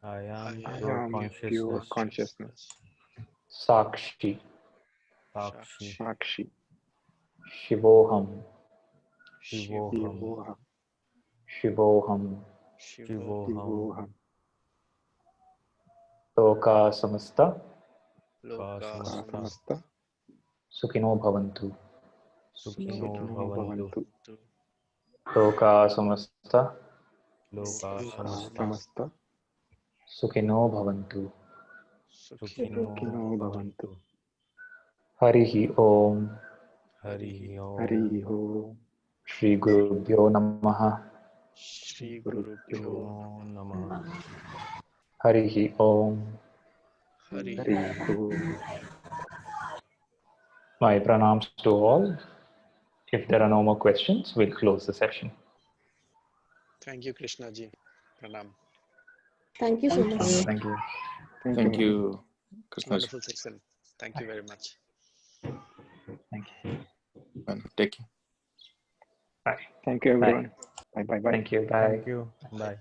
Speaker 6: I am
Speaker 5: I
Speaker 6: pure
Speaker 5: am pure
Speaker 6: consciousness.
Speaker 5: consciousness.
Speaker 2: Sakshi.
Speaker 6: Sakshi.
Speaker 5: Sakshi.
Speaker 2: Shivoham.
Speaker 6: Shivoham.
Speaker 5: Shivoham.
Speaker 2: Shivoham.
Speaker 6: Shivoham.
Speaker 5: Shivoham.
Speaker 2: Loka samasta.
Speaker 6: Samasta.
Speaker 5: Samasta.
Speaker 2: Sukhino bhavantu.
Speaker 6: Sukhino
Speaker 5: Sukhino
Speaker 6: bhavantu.
Speaker 5: bhavantu.
Speaker 2: Loka samasta.
Speaker 6: Loka samasta.
Speaker 5: Samasta.
Speaker 2: Sukhino bhavantu.
Speaker 6: Sukhino
Speaker 5: Sukhino bhavantu.
Speaker 2: Harihi Om.
Speaker 6: Harihi
Speaker 5: Hari
Speaker 6: Om.
Speaker 5: Om.
Speaker 2: Shri Gurubhyo Namaha.
Speaker 4: Shri
Speaker 5: Guru
Speaker 4: Guru
Speaker 5: Pyo.
Speaker 6: Namo Namah.
Speaker 2: Harihi Om.
Speaker 4: Hari.
Speaker 5: Hari Om.
Speaker 2: My pranams to all. If there are no more questions, we'll close the session.
Speaker 4: Thank you, Krishna ji. Pranam.
Speaker 9: Thank you so much.
Speaker 5: Thank you.
Speaker 8: Thank you, Krishna.
Speaker 4: Wonderful session. Thank you very much.
Speaker 2: Thank you.
Speaker 8: Take care.
Speaker 2: Bye.
Speaker 5: Thank you, everyone. Bye. Bye. Bye.
Speaker 2: Thank you. Bye.
Speaker 6: Thank you. Bye.